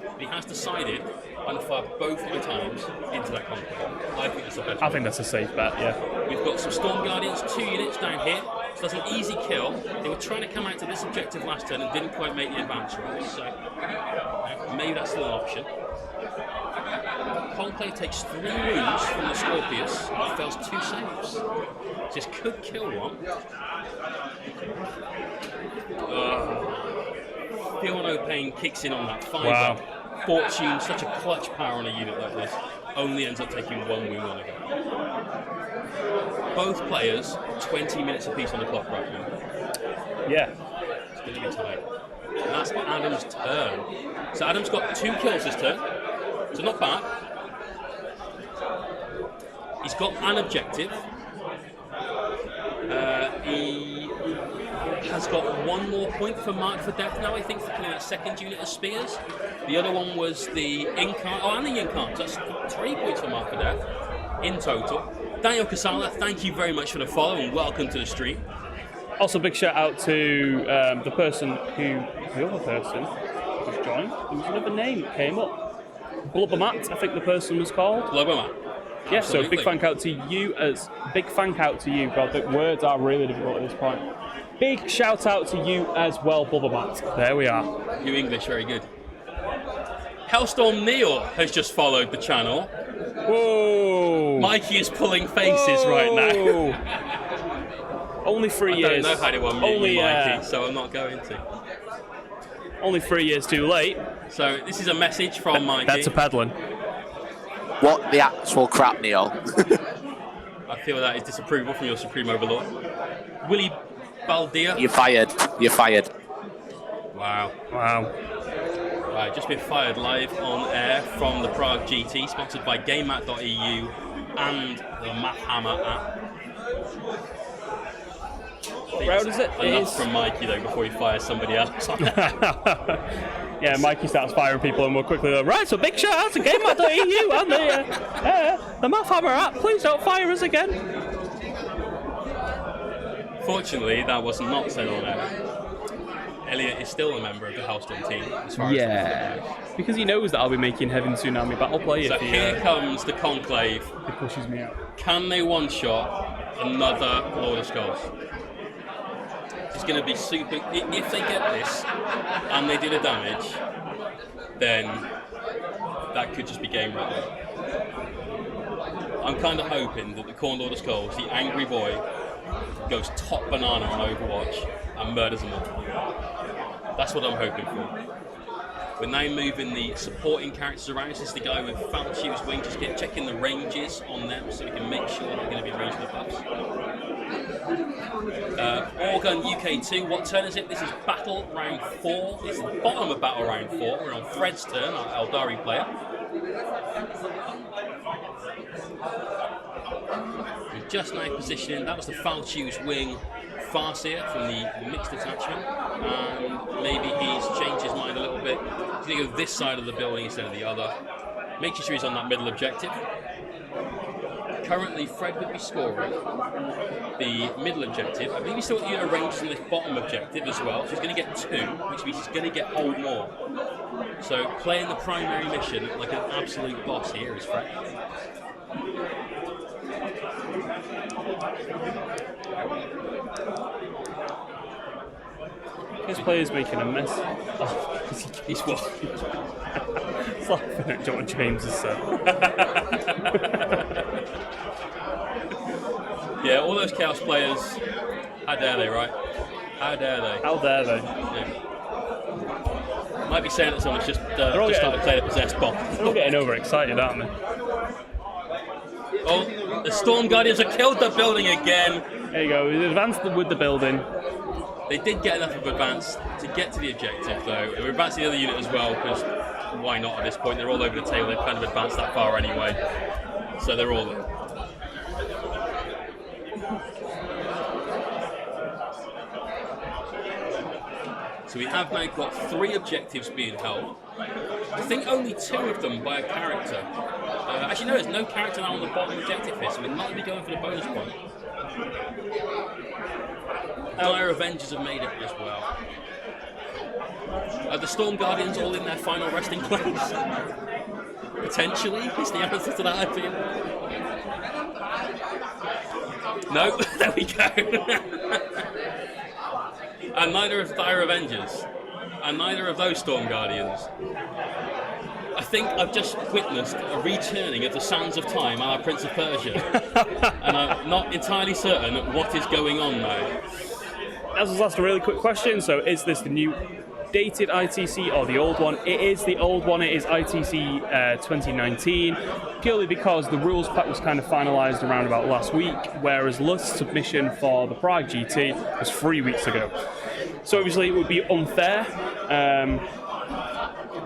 but he has decided I'm going to fire both battalions into that conclave. I think that's the best. I think that's a safe bet, yeah. We've got some Storm Guardians, 2 units down here, so that's an easy kill. They were trying to come out to this objective last turn and didn't quite make the advance roll, so maybe that's still an option. Conclave takes 3 wounds from the Scorpius and fails 2 saves. Just could kill one. Feel no pain kicks in on that 5. Wow. Fortune, such a clutch power on a unit like this, only ends up taking 1 wound on a go. Both players, 20 minutes apiece on the clock right now. Yeah. It's going to be tight. And that's Adam's turn. So Adam's got 2 kills this turn, so not bad. He's got an objective. He has got 1 more point for Mark for Death now, I think, for killing that second unit of Spears. The other one was the Yncarne, and the Yncarne. So that's 3 points for Mark for Death in total. Daniel Casala, thank you very much for the follow and welcome to the stream. Also, big shout out to the other person who just joined. There was another name that came up. Blubbermat, I think the person was called. Blubbermat. Yeah, so Absolutely. big thank out to you. God, the words are really difficult at this point. Big shout out to you as well, Blubbermat. There we are. Your English, very good. Hellstorm Neil has just followed the channel. Whoa! Mikey is pulling faces right now. Only 3 I years. don't know how to unmute you, Mikey, so I'm not going to. Only 3 years too late. So this is a message from Mikey. That's a peddling. What the actual crap, Neil? I feel that is disapproval from your Supreme Overlord. Willie Baldia. You're fired. You're fired. Wow. Right, just been fired live on air from the Prague GT, sponsored by GameMat.eu and the Mathhammer app. What round is it? Enough from Mikey though before he fires somebody else. Yeah, Mikey starts firing people and we'll quickly go, right, so big shout out to GameMat.eu and the Mathhammer app, please don't fire us again. Fortunately, that was not said on air. Elliot is still a member of the Hellstorm team, as far as because he knows that I'll be making Heaven Tsunami battle play. so here comes the Conclave. He pushes me out. Can they one-shot another Lord of Skulls? It's going to be super. If they get this and they do the damage, then that could just be game right there. I'm kind of hoping that the Khorne Lord of Skulls, the angry boy, goes top banana on Overwatch and murders them all. That's what I'm hoping for. We're now moving the supporting characters around. This is the guy with Faolchu's wing, just checking the ranges on them so we can make sure they're going to be ranged with buffs. Orgun UK2, what turn is it? This is battle round 4. It's the bottom of battle round 4. We're on Fred's turn, our Aeldari player. We're just now positioning, that was the Faolchu's wing Farseer from the mixed detachment, and maybe he's changed his mind a little bit. He's going to go this side of the building instead of the other, making sure he's on that middle objective. Currently, Fred would be scoring the middle objective. I believe he's still got unit ranges on this bottom objective as well, so he's going to get 2, which means he's going to get hold more. So, playing the primary mission like an absolute boss here is Fred. His player's making a mess. Oh, he's what? It's laughing at John James' son. Yeah, all those Chaos players, how dare they, right? How dare they? How dare they? Yeah. Might be saying that someone's just started playing a possessed bomb. They're all getting overexcited, aren't they? Oh, the Storm Guardians have killed the building again. There you go, we advanced with the building. They did get enough of advance to get to the objective, though. We're advancing the other unit as well, because why not at this point? They're all over the table, they've kind of advanced that far anyway. So they're all in. So we have now got 3 objectives being held. I think only 2 of them by a character. Actually, no, there's no character now on the bottom objective here, so we might be going for the bonus point. Dire Avengers have made it as well. Are the Storm Guardians all in their final resting place? Potentially, is the answer to that, I feel. No, there we go. And neither of Dire Avengers, and neither of those Storm Guardians. I think I've just witnessed a returning of the sands of time à la Prince of Persia, and I'm not entirely certain what is going on now. As was asked a really quick question, so is this the new dated ITC or the old one? It is the old one. It is ITC 2019, purely because the rules pack was kind of finalised around about last week, whereas list submission for the Prague GT was 3 weeks ago. So obviously it would be unfair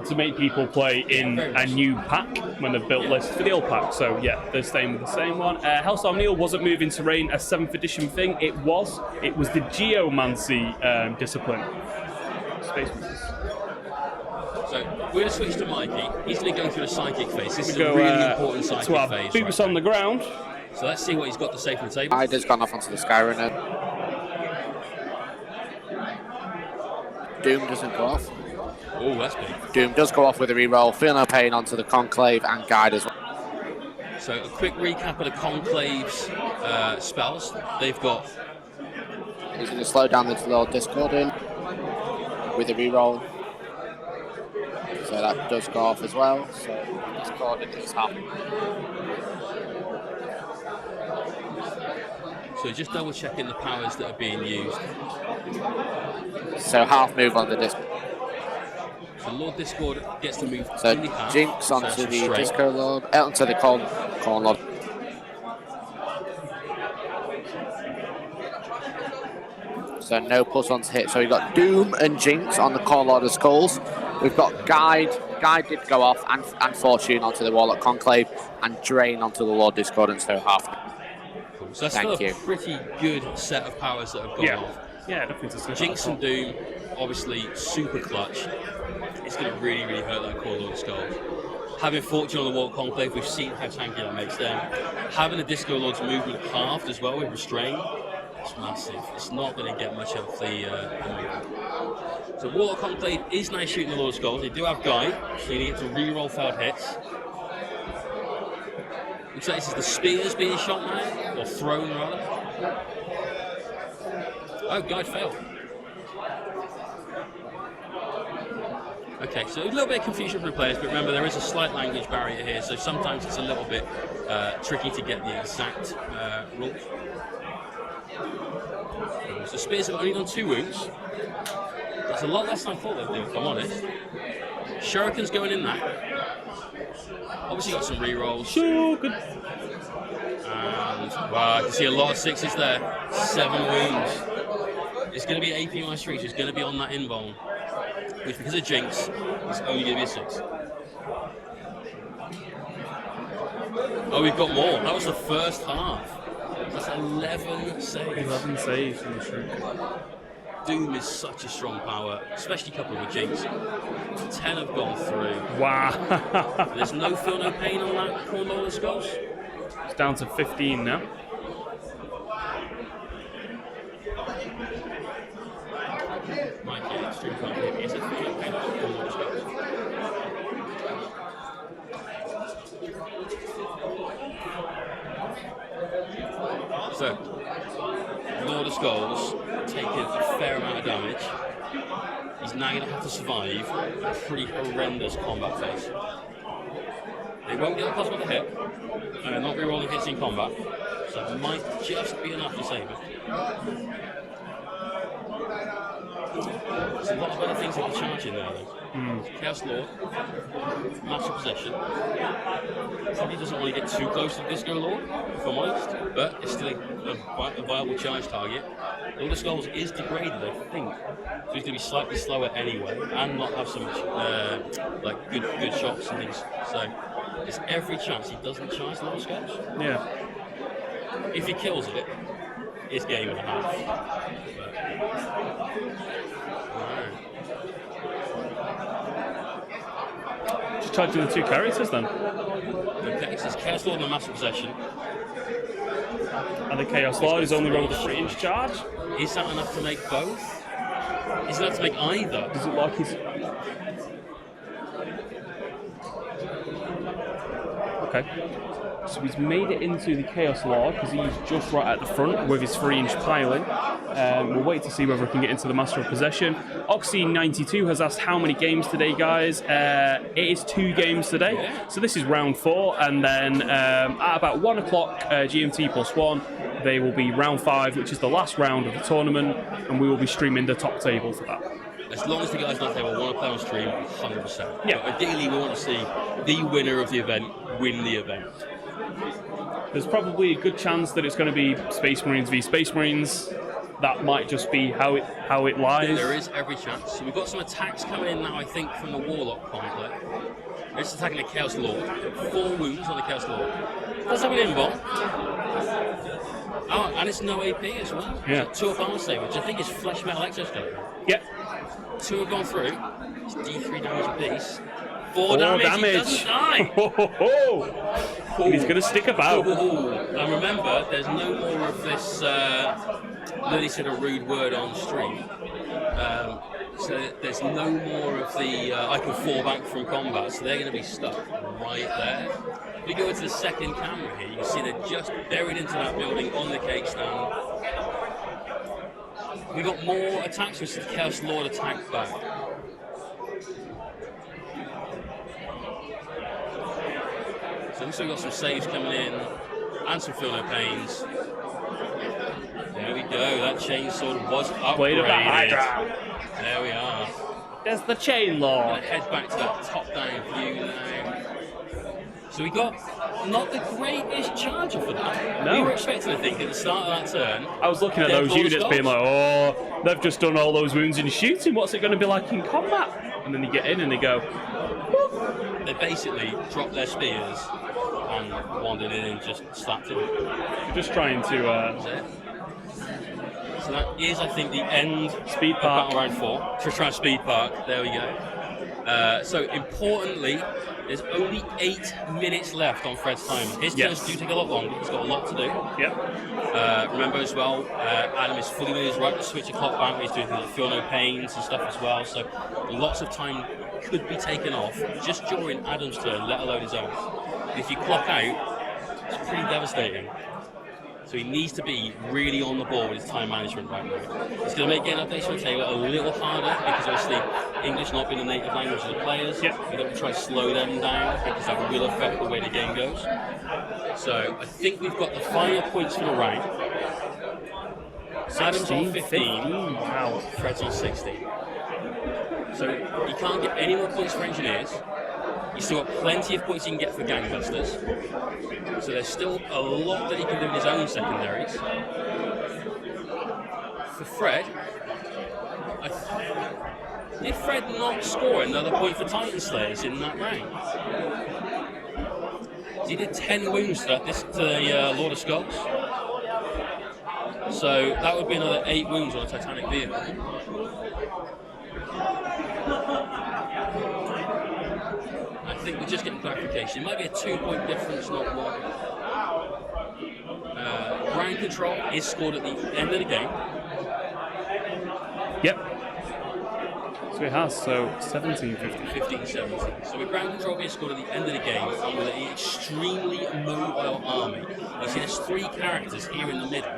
to make people play in a new pack when they've built lists for the old pack. So yeah, they're staying with the same one. Hellstorm Neil wasn't moving terrain a 7th edition thing. It was the Geomancy discipline. Space Marines. So we're going to switch to Mikey. He's going to go through the psychic phase. This is a really important psychic to our phase. Boots on the ground. So let's see what he's got to say from the table. Ida's gone off onto the Skyrunner. Doom doesn't go off. Oh, that's big. Doom does go off with a reroll. Feel No Pain onto the Conclave and Guide as well. So a quick recap of the Conclave's spells. They've got... He's going to slow down the Lord Discordant with a reroll. So that does go off as well. So Discordant is half. So just double checking the powers that are being used. So half move on the disc. So Lord Discord gets to move. So only half. Jinx onto So the straight. Disco Lord, onto the Corn Lord. So no +1 to hit. So we've got Doom and Jinx on the Corn Lord of Skulls. We've got Guide. Guide did go off, and Fortune onto the Warlock Conclave, and Drain onto the Lord Discordant. So half. Cool. So that's Thank still you. a pretty good set of powers that have gone off. Yeah, definitely. To Jinx and Doom, obviously super clutch. It's going to really, really hurt that core Lord of Skulls. Having Fortune on the Warlock Conclave, we've seen how tanky that makes them. Having the Disco Lord's movement halved as well with Restrain, it's massive. It's not going to get much of the movement. So Warlock Conclave is now shooting the Lord of Skulls. They do have Guide, so you need to re-roll failed hits. Looks like this is the spears being shot now, or thrown rather. Oh, Guide failed. Okay, so a little bit of confusion for the players, but remember there is a slight language barrier here, so sometimes it's a little bit tricky to get the exact rule. So spears have only done 2 wounds. That's a lot less than I thought they'd do, if I'm honest. Shuriken's going in that. Obviously got some rerolls. Shuriken. And wow, I can see a lot of 6s there. 7 wounds. It's going to be AP minus 3, so it's going to be on that invuln. Which, because of Jinx, it's only going to be a 6. Oh, we've got more. That was the first half. That's 11 saves. 11 saves from the Shuriken. Doom is such a strong power, especially coupled with Jinx. 10 have gone through. Wow. There's no Feel No Pain on that Corn Lord of Skulls. It's down to 15 now. Might get extreme complicated. Is it Feel No Pain on Corn Lord of Skulls? So, Lord of Skulls taking a fair amount of damage. He's now going to have to survive a pretty horrendous combat phase. They won't get a possible hit, and they're not rerolling hits in combat, so it might just be enough to save it. There's a lot of other things that can charge in there, though. Chaos Lord, master possession. Probably doesn't want to get too close to the Disco Lord, if I'm honest, but it's still a viable charge target. Lord of Skulls is degraded, I think, so he's going to be slightly slower anyway, and not have so much like good shots and things. So there's every chance he doesn't charge Lord of Skulls. Yeah. If he kills it, it's game and a half. Just charging the 2 characters then. Okay, so it's Chaos Lord and the Master Possession. And the Chaos Lord is only rolled a 3-inch charge. Is that enough to make both? He's allowed to make either. Does it like he's... Okay. So he's made it into the Chaos Lord because he's just right at the front with his 3-inch piling. We'll wait to see whether we can get into the Master of Possession. Oxy92 has asked how many games today, guys. It is 2 games today. So this is round 4, and then at about 1 o'clock GMT +1, they will be round 5, which is the last round of the tournament, and we will be streaming the top table for that. As long as the guys on the table want to play on stream, 100%. Yeah. But ideally, we want to see the winner of the event win the event. There's probably a good chance that it's going to be Space Marines v Space Marines. That might just be how it lies. There is every chance. So we've got some attacks coming in now, I think, from the Warlock complex. They're just attacking the Chaos Lord. 4 wounds on the Chaos Lord. Does have an invuln. Oh, and it's no AP as well. Yeah. So 2 armor save, which I think is Flesh Metal Exoskeleton. Yep. 2 have gone through. It's D3 damage apiece. 4 damage. He doesn't die. He's going to stick about. And remember, there's no more of this. Lily said a rude word on stream. So there's no more of the I can fall back from combat. So they're going to be stuck right there. If you go into the second camera here, you can see they're just buried into that building on the cake stand. We got more attacks with the Chaos Lord attack back. So looks like we've got some saves coming in and some Feel No Pains. There we go, that chainsword was upgraded. Blade of the Hydra. There we are. There's the Chain I'm Lord. going to head back to that top-down view now. So we got not the greatest charger for that. No. We were expecting to think at the start of that turn. I was looking at those units being like, oh, they've just done all those wounds in shooting. What's it going to be like in combat? And then they get in and they go, whoop. They basically dropped their spears and wandered in and just slapped him. You're just trying to... That's it. So that is, I think, the end Speed Park. Battle Round 4. To try Speed Park, there we go. So importantly, there's only 8 minutes left on Fred's timer. His turns do take a lot longer, he's got a lot to do. Yep. Remember as well, Adam is fully within his right to switch the clock back. He's doing things like Feel No Pains and stuff as well, so lots of time could be taken off just during Adam's turn, let alone his own. If you clock out, it's pretty devastating. So he needs to be really on the ball with his time management right now. It's going to make getting updates from the table a little harder because obviously English not being the native language of the players. We've got to try to slow them down because that will affect the way the game goes. So I think we've got the final points for the round. Adam's on 15. Wow. Fred's on 16. So you can't get any more points for engineers. He's still got plenty of points he can get for gangbusters. So there's still a lot that he can do in his own secondaries. For Fred, did Fred not score another point for Titan Slayers in that round? He did 10 wounds to the Lord of Skulls. So that would be another 8 wounds on a Titanic vehicle. I think we're just getting clarification. It might be a 2-point difference, not 1. Ground control is scored at the end of the game. Yep. So it has, so 17-50. 15-17. So with ground control being scored at the end of the game, and with an extremely mobile army, you see there's 3 characters here in the middle,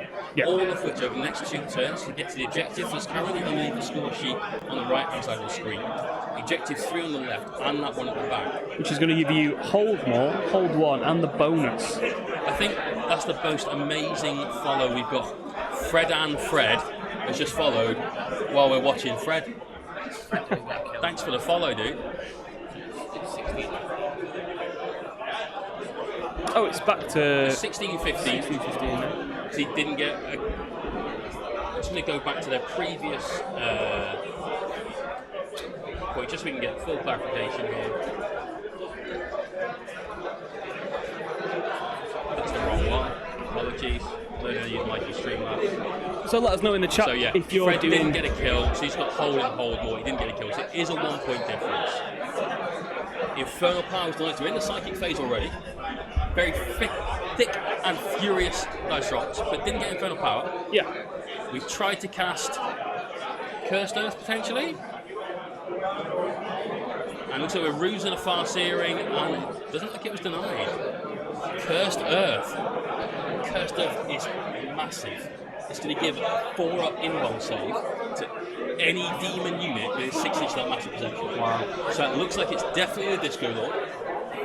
all of which over the next 2 turns to get to the objective that's currently underneath the score sheet on the right-hand side of the screen. Objective 3 on the left, and that one at the back. Which is going to give you hold more, hold 1, and the bonus. I think that's the most amazing follow we've got. Fred and Fred has just followed while we're watching Fred. Thanks for the follow, dude. Oh, it's back to 16-15. 16-15 now. So he didn't get. I'm just going to go back to their previous point, just so we can get full clarification here. That's the wrong one. Apologies. I use my Streamlabs. So let us know in the chat if you're Fred doing... didn't get a kill, so he's got hold and hold more. He didn't get a kill, so it is a 1-point difference. Infernal Power was denied. We're in the psychic phase already. Very thick and furious dice drops, but didn't get Infernal Power. Yeah. We've tried to cast Cursed Earth potentially. And looks like we're Ruse and a Farseering, and it doesn't look like it was denied. Cursed Earth. Cursed Earth is massive. It's going to give a 4-up invuln save to any demon unit with 6 inch that massive perception. Wow. So it looks like it's definitely the Disco Lord.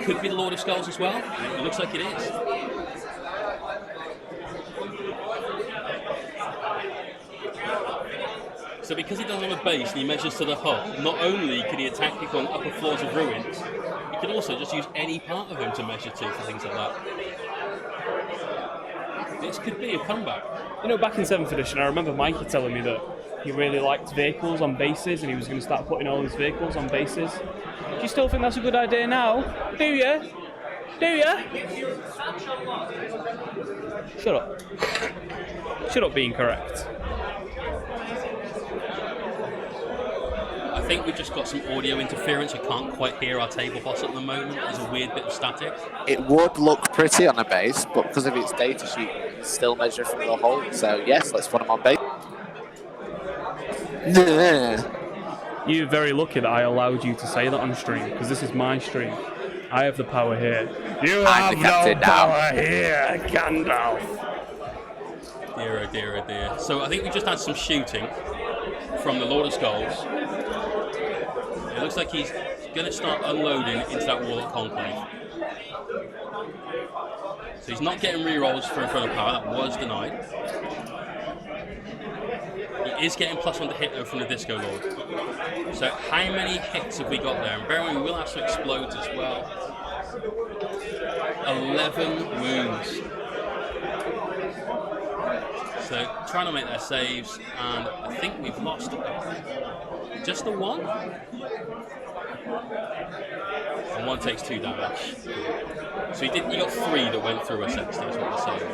Could be the Lord of Skulls as well. It looks like it is. So because he doesn't have a base and he measures to the hub, not only can he attack people on upper floors of ruins, he can also just use any part of him to measure to for things like that. This could be a comeback. You know, back in 7th edition, I remember Mikey telling me that he really liked vehicles on bases and he was going to start putting all his vehicles on bases. Do you still think that's a good idea now? Do you? Do you? Shut up. Shut up being correct. I think we've just got some audio interference. I can't quite hear our table boss at the moment. There's a weird bit of static. It would look pretty on a base, but because of its data sheet, you can still measure from the hole. So yes, let's put them on base. You're very lucky that I allowed you to say that on stream, because this is my stream. I have the power here. You I'm have the no captain now. power here, Gandalf. Dear, oh dear, oh dear. So I think we just had some shooting from the Lord of Skulls. It looks like he's going to start unloading into that Warlock Conclave. So he's not getting rerolls for Infernal Power. That was denied. He is getting +1 to hit though from the Disco Lord. So how many hits have we got there? And bear in mind, we will have some explodes as well. 11 wounds. So trying to make their saves, and I think we've lost just the one. And one takes 2 damage. So he got 3 that went through essentially, is what we're saying.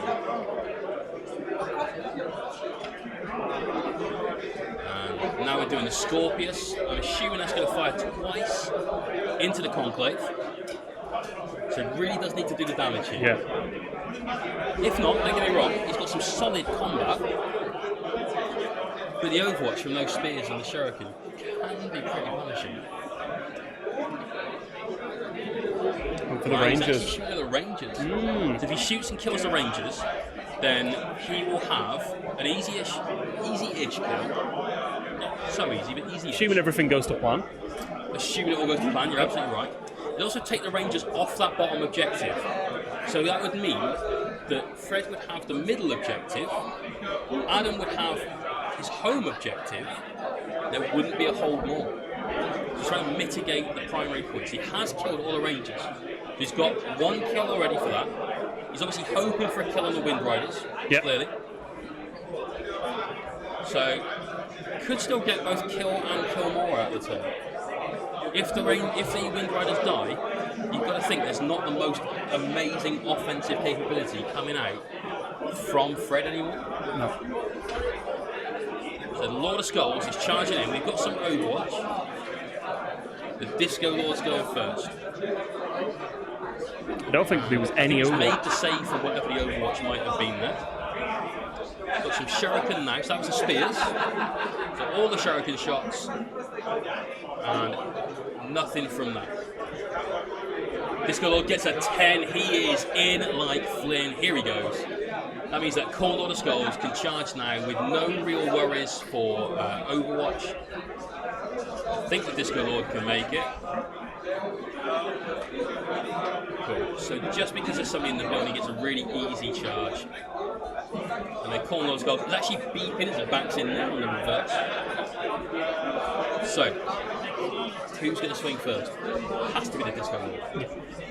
And now we're doing the Scorpius. I'm assuming that's going to fire twice into the Conclave. So it really does need to do the damage here. Yeah. If not, don't get me wrong, he's got some solid combat. But the Overwatch from those spears and the Shuriken can be pretty punishing. And for the Rangers. Shooting at the Rangers. So if he shoots and kills the Rangers, then he will have an easy-ish kill. Not so easy, but easy. Assuming everything goes to plan. Assuming it all goes to plan, you're absolutely right. They also take the Rangers off that bottom objective. So that would mean that Fred would have the middle objective, Adam would have his home objective, there wouldn't be a hold more. He's trying to mitigate the primary points. He has killed all the Rangers. He's got 1 kill already for that. He's obviously hoping for a kill on the Windriders, clearly. So, could still get both kill and kill more out of the turn. If the Windriders die, you've got to think there's not the most amazing offensive capability coming out from Fred anymore. No. So the Lord of Skulls is charging in. We've got some Overwatch. The Disco Lord's going first. I don't think there was any He's Overwatch. made the save for whatever the Overwatch might have been there. Got some Shuriken now, so that was the spears. So all the Shuriken shots. And nothing from that. Disco Lord gets a 10. He is in like Flynn. Here he goes. That means that Core Lord of Skulls can charge now with no real worries for Overwatch. I think the Disco Lord can make it. Cool. So just because there's somebody in the building, it's a really easy charge. And then Core Lord of Skulls is actually beeping as it backs in now on the reverse. So, who's going to swing first? Has to be the Disco Lord.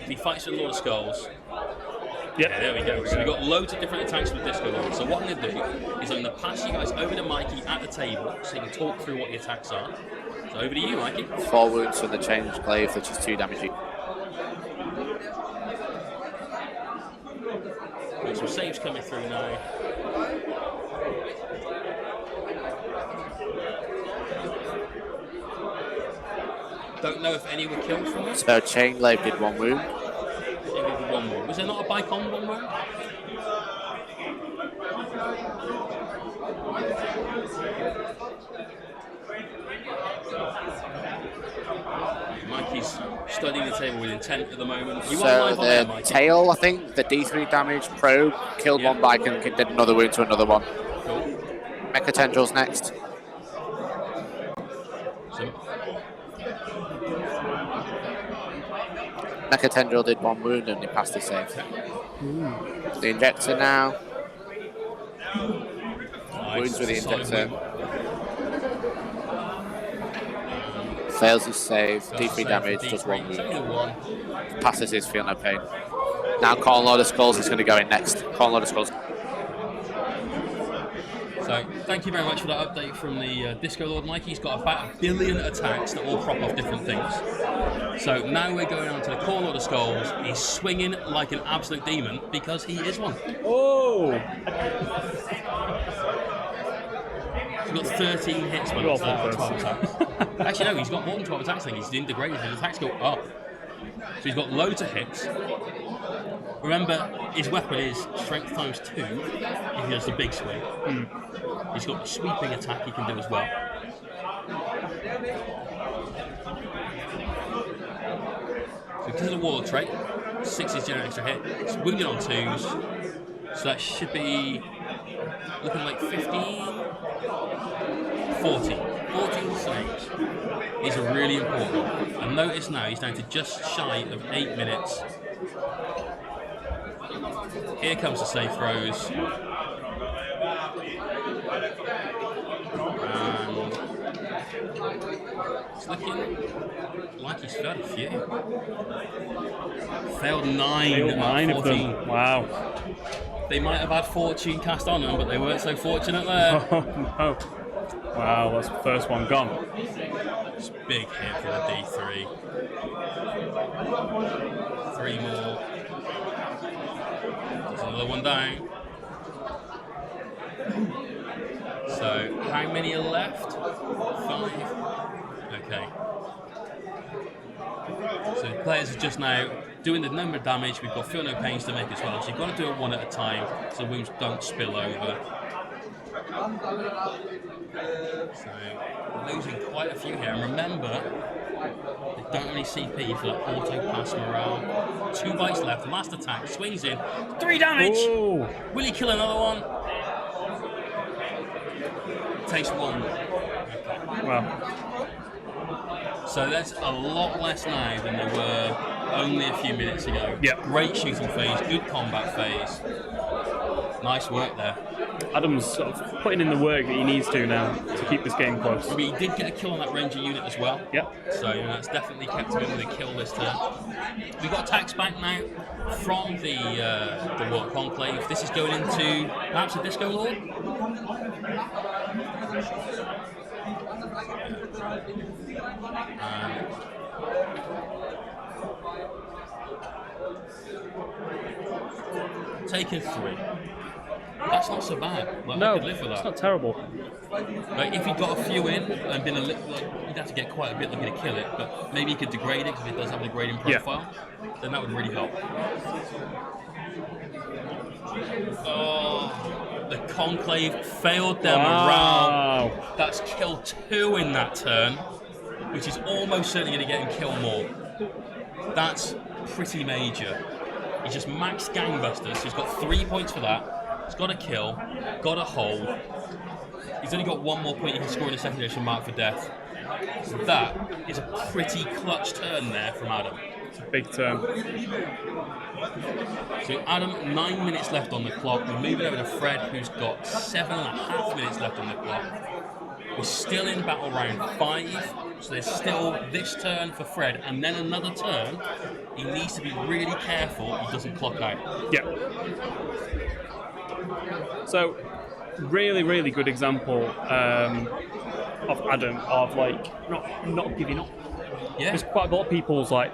If he fights with the Lord of Skulls, yeah, there we go. So we've got loads of different attacks with Disco Lord. So what I'm going to do is I'm going to pass you guys over to Mikey at the table so you can talk through what the attacks are. So over to you, Mikey. 4 wounds from the change glaive, which is 2 damage. Got some saves coming through now. Don't know if any were killed from it. So chain glaive did 1 wound. One more. Was there not a bike on one more? he's studying the table with intent at the moment. You are So live on air, the Mike. tail, I think, the D3 damage, probe, killed one bike and did another wound to another one. Cool. Mecha Tendrils next. So, Mecha Tendril did one wound and he passed his save. The injector now. Wounds with the injector. Fails his save, D3 damage, does one wound. Passes his feel no pain. Now Warlord of Skulls is going to go in next. Warlord of Skulls. So, thank you very much for that update from the Disco Lord Mike. He's got about 1 billion attacks that all prop off different things. So now we're going on to the Warlord of Skulls. He's swinging like an absolute demon because he is one. Oh! He's got 13 hits, but 12 attacks. Actually, no, he's got more than 12 attacks. I think he's degraded. His attacks go up. So he's got loads of hits. Remember, his weapon is strength times 2 if he does the big swing. He's got a sweeping attack he can do as well. So because of the Warlord trait, 6 is generate extra hit. It's wounded on 2s. So that should be looking like 15, 14. 14 saves. These are really important. And notice now he's down to just shy of 8 minutes. Here comes the save throws. And it's looking like he's failed a few. Failed 9 of them. Wow. They might have had fortune cast on them, but they weren't so fortunate there. Oh no. Wow, that's the first one gone. It's a big hit for the D3. 3 more. There's another one down. So, how many are left? 5. Okay. So, the players are just now doing the number of damage. We've got feel no pains to make as well. So, you've got to do it one at a time so wounds don't spill over. So, we're losing quite a few here. And remember, they don't really CP for that auto pass morale. 2 bites left. Last attack swings in. 3 damage! Ooh. Will he kill another one? Takes 1. Wow. So there's a lot less now than there were only a few minutes ago. Yep. Great shooting phase, good combat phase. Nice work there. Adam's sort of putting in the work that he needs to now to keep this game close. I mean, he did get a kill on that Ranger unit as well. Yep. So that's definitely kept him in with a kill this turn. We've got attacks back now from the Warlock Conclave. This is going into perhaps a Disco Lord. Taken 3. That's not so bad. Like, No, I could live with that. it's not terrible. Like, if he got a few in and been a little, like, you'd have to get quite a bit looking to kill it, but maybe he could degrade it because it does have a degrading profile. Then that would really help. Oh, the Conclave failed their morale. That's killed 2 in that turn, which is almost certainly going to get him kill more. That's pretty major. He's just max gangbusters, so he's got 3 points for that. He's got a kill, got a hold. He's only got 1 more point he can score in a second edition mark for death. So that is a pretty clutch turn there from Adam. It's a big turn. So Adam, 9 minutes left on the clock. We're moving over to Fred, who's got 7.5 minutes left on the clock. We're still in battle round 5, so there's still this turn for Fred, and then another turn. He needs to be really careful he doesn't clock out. Yeah. So, really, really good example of Adam of like not giving up. Yeah. There's quite a lot of people's like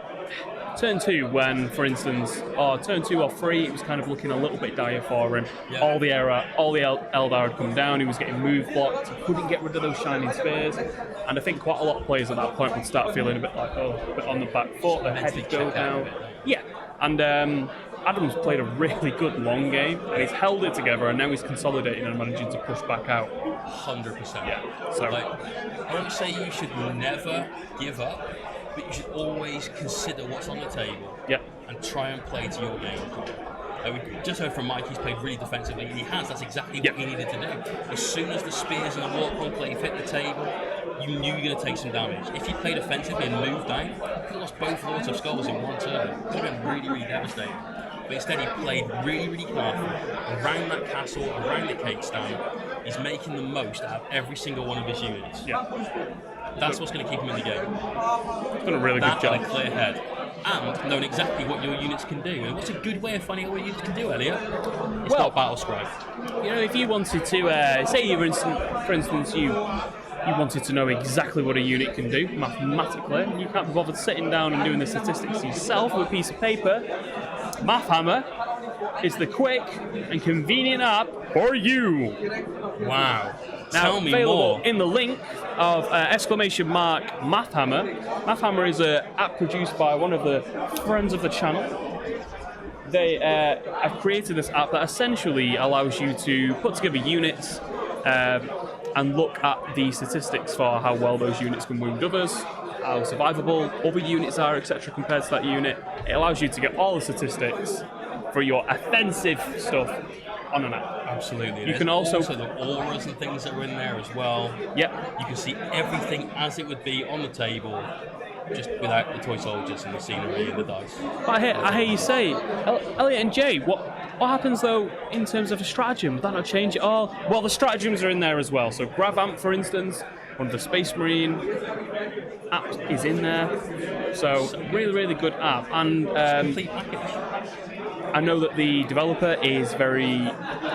turn 2 when, for instance, turn 2 or 3, it was kind of looking a little bit dire for him. Yeah. All the Eldar had come down. He was getting move blocked. He couldn't get rid of those shining spears. And I think quite a lot of players at that point would start feeling a bit like, a bit on the back foot. Their head would go down. Yeah. And Adam's played a really good long game, and he's held it together, and now he's consolidating and managing to push back out. 100%. Yeah. So, like, I won't say you should never give up, but you should always consider what's on the table and try and play to your game plan. We just heard from Mike, he's played really defensively, and he has. That's exactly what he needed to do. As soon as the spears and the Warlock Conclave hit the table, you knew you were going to take some damage. If you played offensively and moved down, you could have lost both Lords of Skulls in one turn. It could have been really, really devastating. But instead, he played really, really carefully around that castle, around the cake stand. He's making the most out of every single one of his units. That's what's going to keep him in the game. He's done a really good job. And a clear head. And knowing exactly what your units can do. And what's a good way of finding out what your units can do, Elliot? It's not Battle Scribe. You know, if you wanted to, say for instance, you wanted to know exactly what a unit can do mathematically, and you can't be bothered sitting down and doing the statistics yourself with a piece of paper, Mathhammer is the quick and convenient app for you. Wow. Now, Tell me available more. in the link of !Mathhammer. Mathhammer is an app produced by one of the friends of the channel. They have created this app that essentially allows you to put together units and look at the statistics for how well those units can wound others, how survivable other units are, etc. compared to that unit. It allows you to get all the statistics for your offensive stuff on an app. Absolutely. You can also the auras and things that are in there as well. Yep. You can see everything as it would be on the table, just without the toy soldiers and the scenery and the dice. But I hear you say, Elliot and Jay, what happens though in terms of a stratagem? Would that not change at all? Well, the stratagems are in there as well. So Gravamp, for instance, one of the Space Marine apps is in there. So really, really good app. And Complete package. I know that the developer is very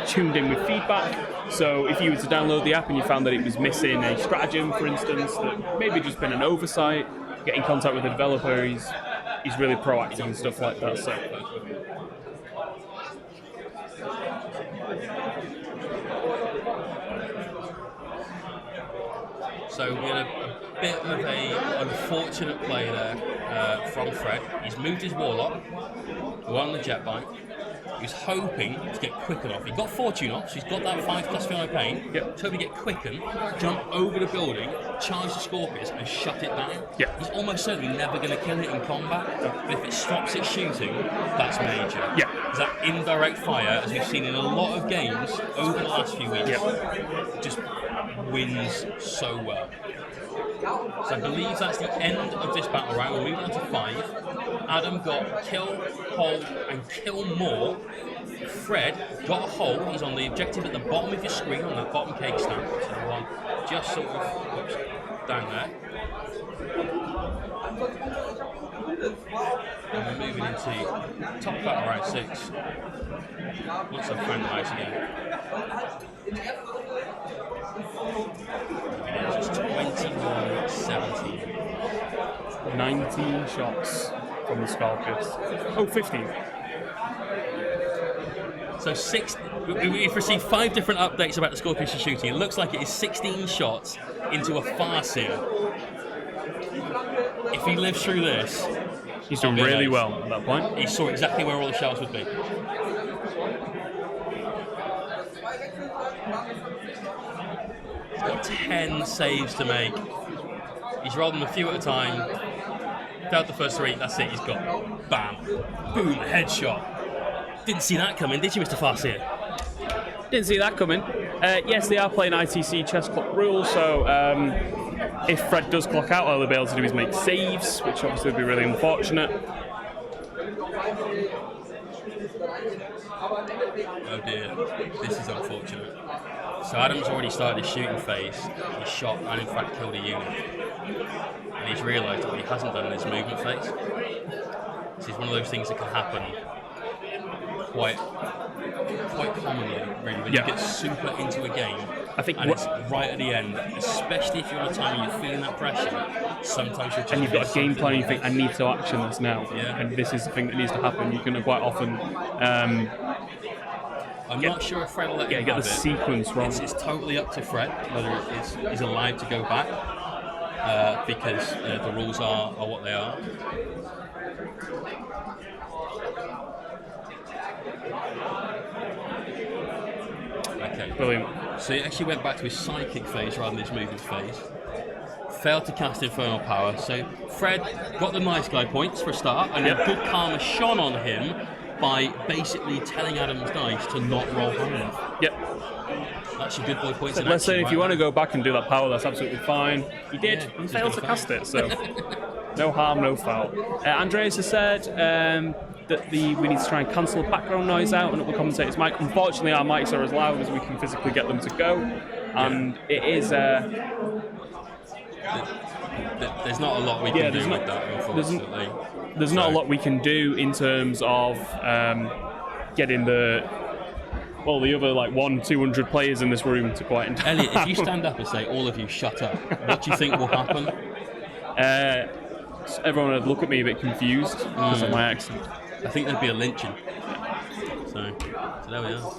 tuned in with feedback. So if you were to download the app and you found that it was missing a stratagem, for instance, that maybe just been an oversight, get in contact with the developer. He's really proactive and stuff like that. So we had a bit of an unfortunate play there from Fred. He's moved his Warlock, who on the jet bike. He was hoping to get Quicken off. He got Fortune off, so he's got that 5+ Feel No Pain. Yep. So he get Quicken, jump over the building, charge the Scorpius, and shut it down. Yep. He's almost certainly never going to kill it in combat, but if it stops it shooting, that's major. Yeah. Because that indirect fire, as we've seen in a lot of games over the last few weeks, just wins so well. So I believe that's the end of this battle round. We're moving on to 5. Adam got kill, hold, and kill more. Fred got a hold. He's on the objective at the bottom of your screen, on that bottom cake stand. So the one just sort of down there. And we're moving into top battle round 6. Once I've found the mouse again. It's 21-17. 19 shots from the Scorpius. Oh, 15. So we've received 5 different updates about the Scorpius shooting. It looks like it is 16 shots into a Farseer. If he lives through this, he's done really well at that point. He saw exactly where all the shells would be. He's got 10 saves to make. He's rolled them a few at a time. Failed the first 3, that's it, he's got. Bam. Boom, headshot. Didn't see that coming, did you, Mr. Farseer? Didn't see that coming. Yes, they are playing ITC chess clock rules, so if Fred does clock out, all they'll be able to do is make saves, which obviously would be really unfortunate. Oh dear, this is unfortunate. So Adam's already started his shooting phase. He shot and in fact killed a unit. And he's realised what he hasn't done in his movement phase. This is one of those things that can happen quite commonly, really, when you get super into a game. I think it's right at the end, especially if you're on a time when you're feeling that pressure. Sometimes you're just and you've got a game plan and you think, I need to action this now, Yeah. and this is the thing that needs to happen. You can quite often I'm not sure if Fred will let him get have the it. sequence wrong. It's totally up to Fred whether he's allowed to go back because the rules are what they are. Okay. Brilliant. So he actually went back to his psychic phase rather than his movement phase. failed to cast Infernal Power. So Fred got the nice guy points for a start, and then good karma shone on him by basically telling Adam's dice to not roll high. Yep. That's your good boy points. So let's say if you want to go back and do that power, that's absolutely fine. He did. Yeah, He failed to cast it, so no harm, no foul. Andreas has said that we need to try and cancel the background noise out and up the commentator's mic. Unfortunately, our mics are as loud as we can physically get them to go, and it is. There's not a lot we can do with that, unfortunately. There's not a lot we can do in terms of getting the other like 200 players in this room to quiet down. Elliot, if you stand up and say, all of you shut up, what do you think will happen? Everyone would look at me a bit confused because of my accent. I think there'd be a lynching. So there we are.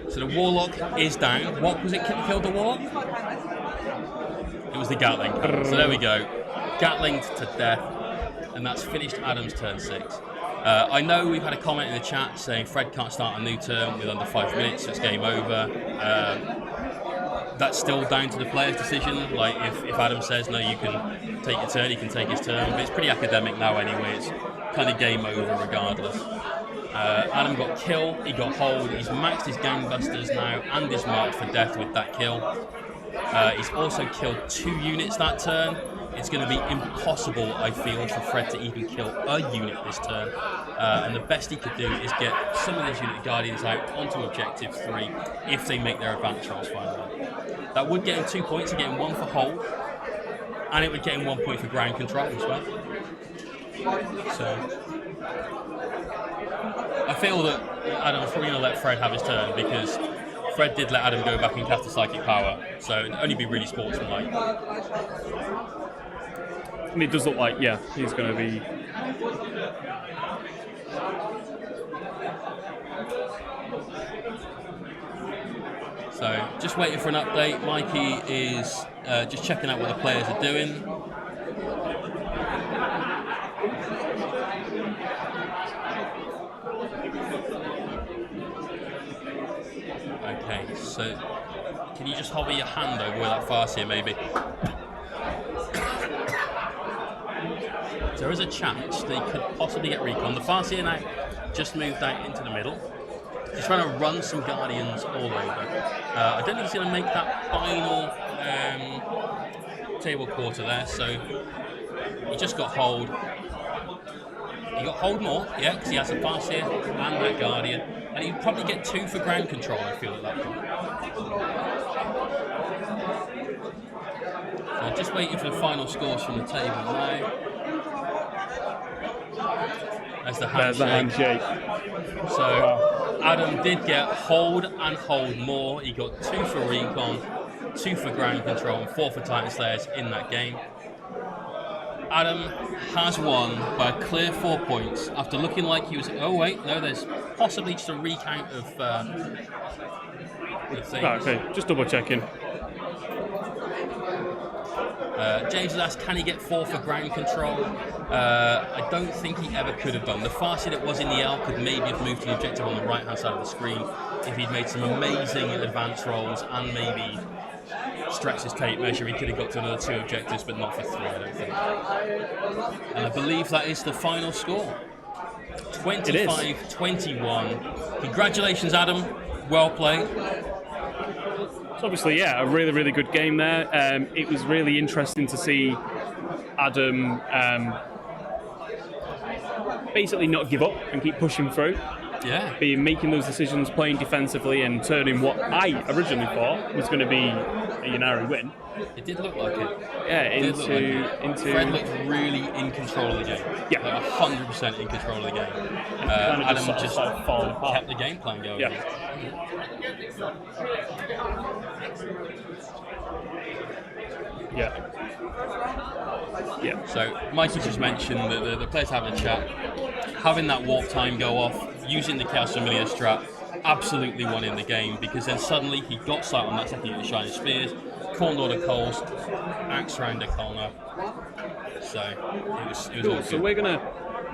So the Warlock is down. What was it that killed the Warlock? It was the Gatling. So there we go. Gatling to death. And that's finished Adam's turn 6. I know we've had a comment in the chat saying Fred can't start a new turn with under 5 minutes, so it's game over. That's still down to the player's decision. Like if Adam says no, you can take your turn, he can take his turn. But it's pretty academic now anyway. It's kind of game over regardless. Adam got kill, he got hold, he's maxed his gangbusters now and is marked for death with that kill. He's also killed 2 units that turn. It's going to be impossible, I feel, for Fred to even kill a unit this turn. And the best he could do is get some of these unit guardians out onto objective 3 if they make their advance rolls finally. That would get him 2 points, get him 1 for hold, and it would get him 1 point for ground control as well. So I feel that Adam's probably going to let Fred have his turn because Fred did let Adam go back and cast a psychic power, so it'd only be really sportsmanlike. I mean, it does look like, he's going to be... So, just waiting for an update. Mikey is just checking out what the players are doing. Okay, so can you just hover your hand over where that Farseer maybe? There is a chance they could possibly get recon. The Farseer now just moved out into the middle. He's trying to run some Guardians all over. I don't think he's going to make that final table quarter there, so he just got hold. He got hold more, because he has a Farseer and that Guardian. And he'd probably get 2 for ground control, I feel, at that point. So just waiting for the final scores from the table now. There's the handshake. So Adam did get hold and hold more. He got 2 for recon, 2 for ground control, and 4 for Titan Slayers in that game. Adam has won by a clear 4 points after looking like he was... Oh, wait, no, there's possibly just a recount of things. Okay, just double checking. James has asked, can he get 4 for ground control? I don't think he ever could have done. The Farseer that was in the L could maybe have moved to the objective on the right-hand side of the screen if he'd made some amazing advance rolls and maybe stretched his tape measure. He could have got to another 2 objectives, but not for 3, I don't think. And I believe that is the final score. 25-21. Congratulations, Adam. Well played. So obviously, a really, really good game there. It was really interesting to see Adam basically not give up and keep pushing through. Yeah. Making those decisions, playing defensively and turning what I originally thought was going to be a Ynnead win. It did look like it. Yeah, into Fred looked really in control of the game. Yeah. Like 100% in control of the game. Adam just kept the game plan going. Yeah. Yeah. So Mikey just mentioned that the players having a chat, having that warp time go off, using the Chaos Familiar strat, absolutely won in the game because then suddenly he got sight on that second unit of Shining Spears, Corn Lord of Coals, Axe Round Yncarne. So it was Cool. all good. So we're gonna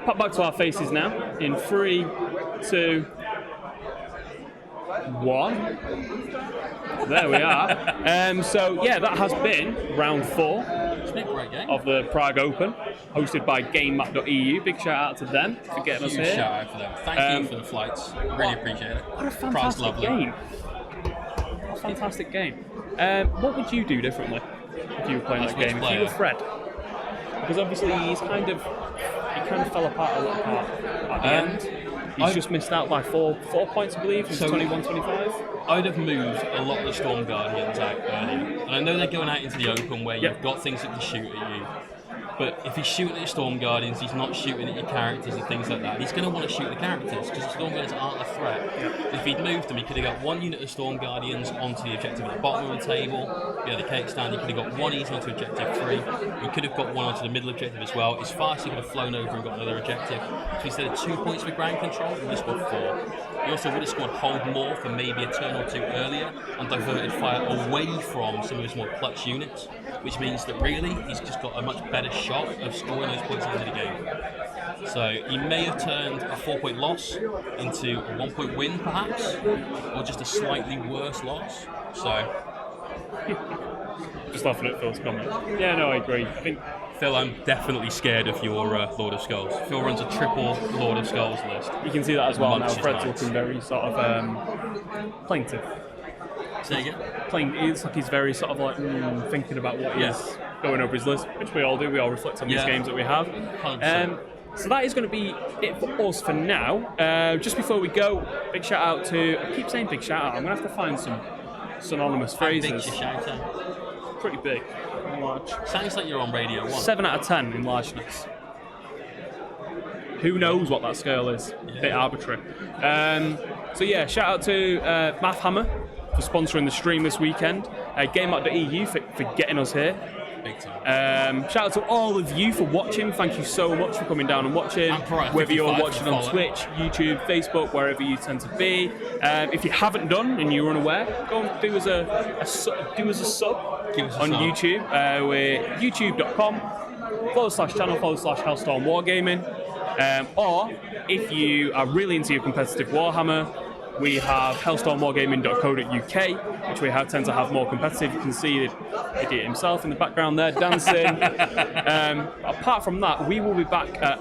pop back to our faces now in 3, 2, 1. There we are. So yeah, that has been round 4 It's been a great game. of the Prague Open, hosted by GameMap.eu. Big shout out to them for getting us Huge here. shout out for them. Thank you for the flights. Really appreciate it. What a Prague's fantastic lovely. game! What a fantastic game. What would you do differently if you were playing As that which game? If you player? were Fred, because obviously he kind of fell apart a little part at the end. He's just missed out by 4 points, I believe. He's So- 21-25. I'd have moved a lot of the Storm Guardians out earlier. And I know they're going out into the open where Yep. you've got things that can shoot at you. But if he's shooting at your Storm Guardians, he's not shooting at your characters and things like that. He's going to want to shoot the characters because the Storm Guardians aren't a threat. If he'd moved them, he could have got 1 unit of Storm Guardians onto the objective at the bottom of the table. The cake stand, he could have got 1 easy onto objective 3. He could have got 1 onto the middle objective as well. His Farseer could have flown over and got another objective. So instead of 2 points for ground control, he would have scored 4. He also would have scored hold more for maybe a turn or 2 earlier and diverted fire away from some of his more clutch units, which means that really he's just got a much better shot of scoring those points at the end of the game. So he may have turned a 4-point loss into a 1-point win perhaps, or just a slightly worse loss. So Just laughing at Phil's comment. Yeah, no, I agree. I think Phil, I'm definitely scared of your Lord of Skulls. Phil runs a triple Lord of Skulls list. you can see that as well now. Munches Fred's nights. looking very sort of plaintive. Say again? It's like he's very sort of like thinking about what he's going over his list, which we all do. We all reflect on these Yeah. games that we have. 100%. So that is going to be it for us for now. Just before we go, big shout out to. I keep saying big shout out. I'm going to have to find some synonymous How big's phrases. your shout out? Pretty big. Large. Sounds like you're on Radio 1. 7 out of 10 in largeness. Who knows what that scale is? A bit arbitrary. So yeah, shout out to Mathhammer for sponsoring the stream this weekend. GameMap.eu for getting us here. Big time. Shout out to all of you for watching. Thank you so much for coming down and watching. And Pride Whether you're 55 watching for on following. Twitch, YouTube, Facebook, wherever you tend to be. If you haven't done and you're unaware, go and do us a sub Give us a on sub. YouTube. We're youtube.com/channel/Hellstorm Wargaming. Or if you are really into your competitive Warhammer, we have hellstormwargaming.co.uk, which we tend to have more competitive. You can see the idiot himself in the background there dancing. Apart from that, we will be back at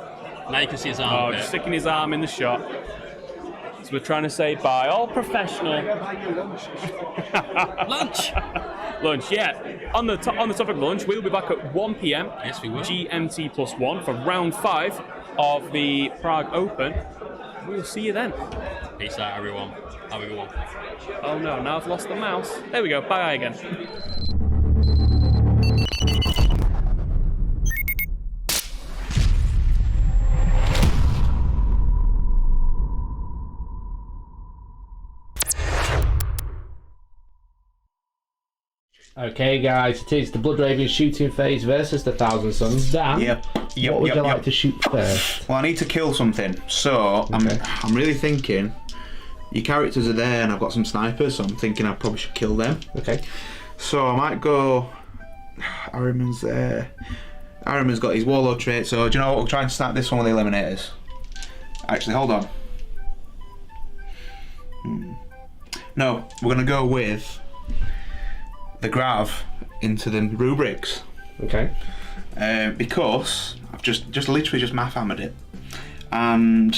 Now you can see his arm. just sticking his arm in the shot. So we're trying to say bye. All professional. Lunch! Lunch, yeah. On the topic of lunch, we'll be back at 1 p.m. Yes, we will. GMT +1 for round 5 of the Prague Open. We'll see you then. Peace out, everyone. Have a good one. Oh no, now I've lost the mouse. There we go. Bye again. Okay, guys, it is the Blood Raven shooting phase versus the Thousand Suns. Dan, what would you like to shoot first? Well, I need to kill something, so I'm really thinking. Your characters are there, and I've got some snipers, so I'm thinking I probably should kill them. Okay. So I might go. Ahriman's there. Ahriman's got his Warlord trait, so do you know what? We'll try and start this one with the Eliminators. Actually, hold on. No, we're gonna go with the Grav into the rubrics. Okay. Because I've just literally just math hammered it, and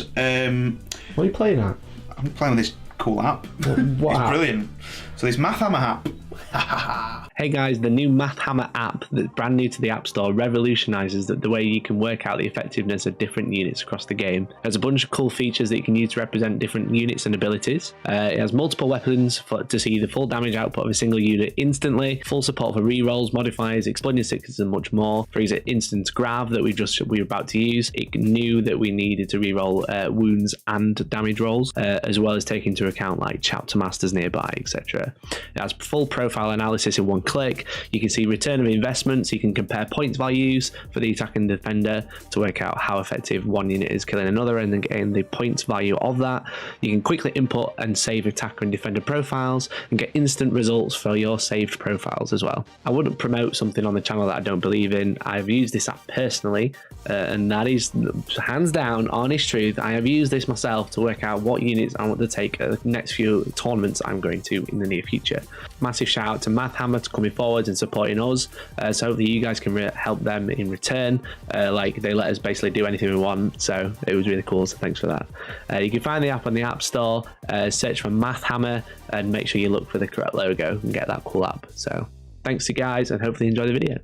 What are you playing at? I'm playing with this cool app. What It's app? brilliant. So this math hammer app. Hey guys, the new Math Hammer app that's brand new to the App Store revolutionises the way you can work out the effectiveness of different units across the game. There's a bunch of cool features that you can use to represent different units and abilities. It has multiple weapons to see the full damage output of a single unit instantly, full support for rerolls, modifiers, exploding stickers and much more. For instance, Grav that we were about to use, it knew that we needed to reroll wounds and damage rolls, as well as take into account like chapter masters nearby, etc. It has full profile profile analysis in one click. You can see return of investments. You can compare points values for the attack and defender to work out how effective one unit is killing another, and then getting the points value of that. You can quickly input and save attacker and defender profiles and get instant results for your saved profiles as well. I wouldn't promote something on the channel that I don't believe in. I've used this app personally, and that is hands down honest truth. I have used this myself to work out what units I want to take at the next few tournaments I'm going to in the near future. Massive shout out to Mathhammer for coming forward and supporting us, so hopefully you guys can help them in return. Like, they let us basically do anything we want, so it was really cool, so thanks for that. You can find the app on the App Store, search for Mathhammer, and make sure you look for the correct logo and get that cool app. So thanks to you guys, and hopefully enjoy the video.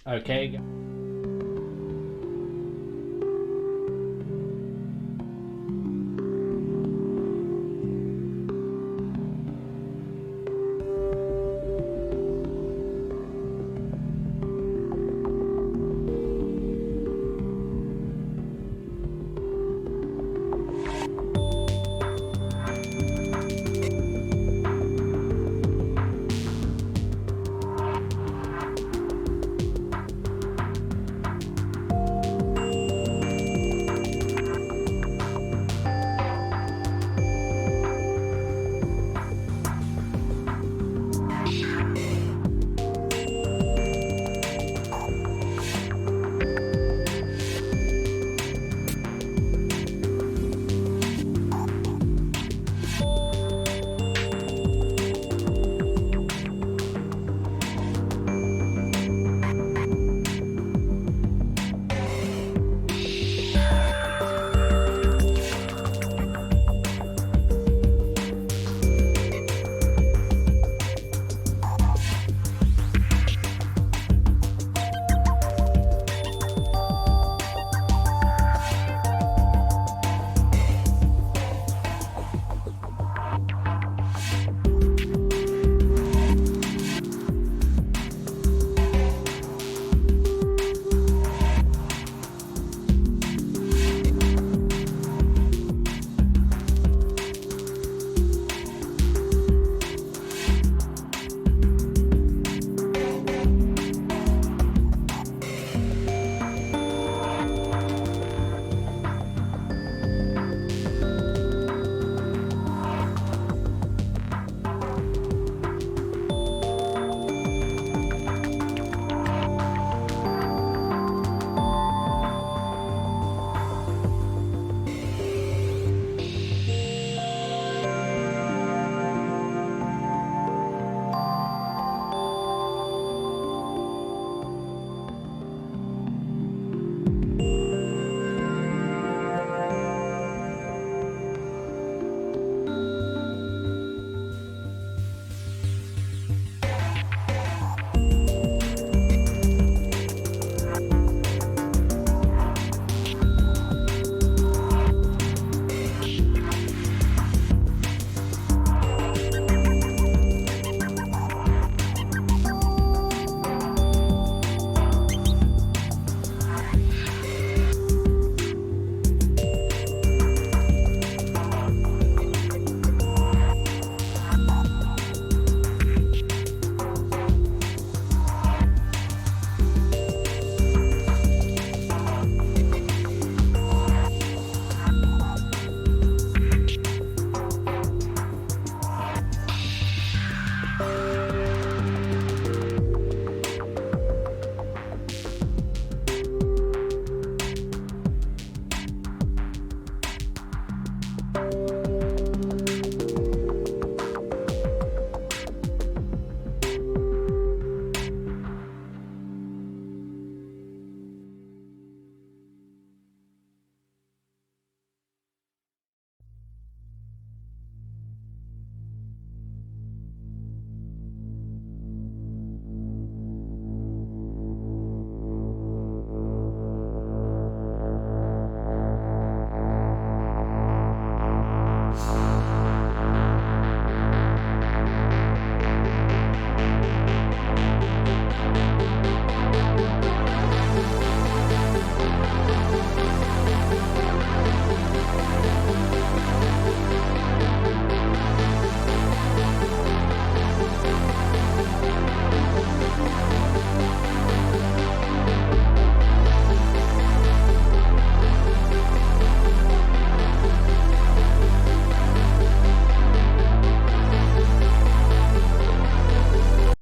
Okay.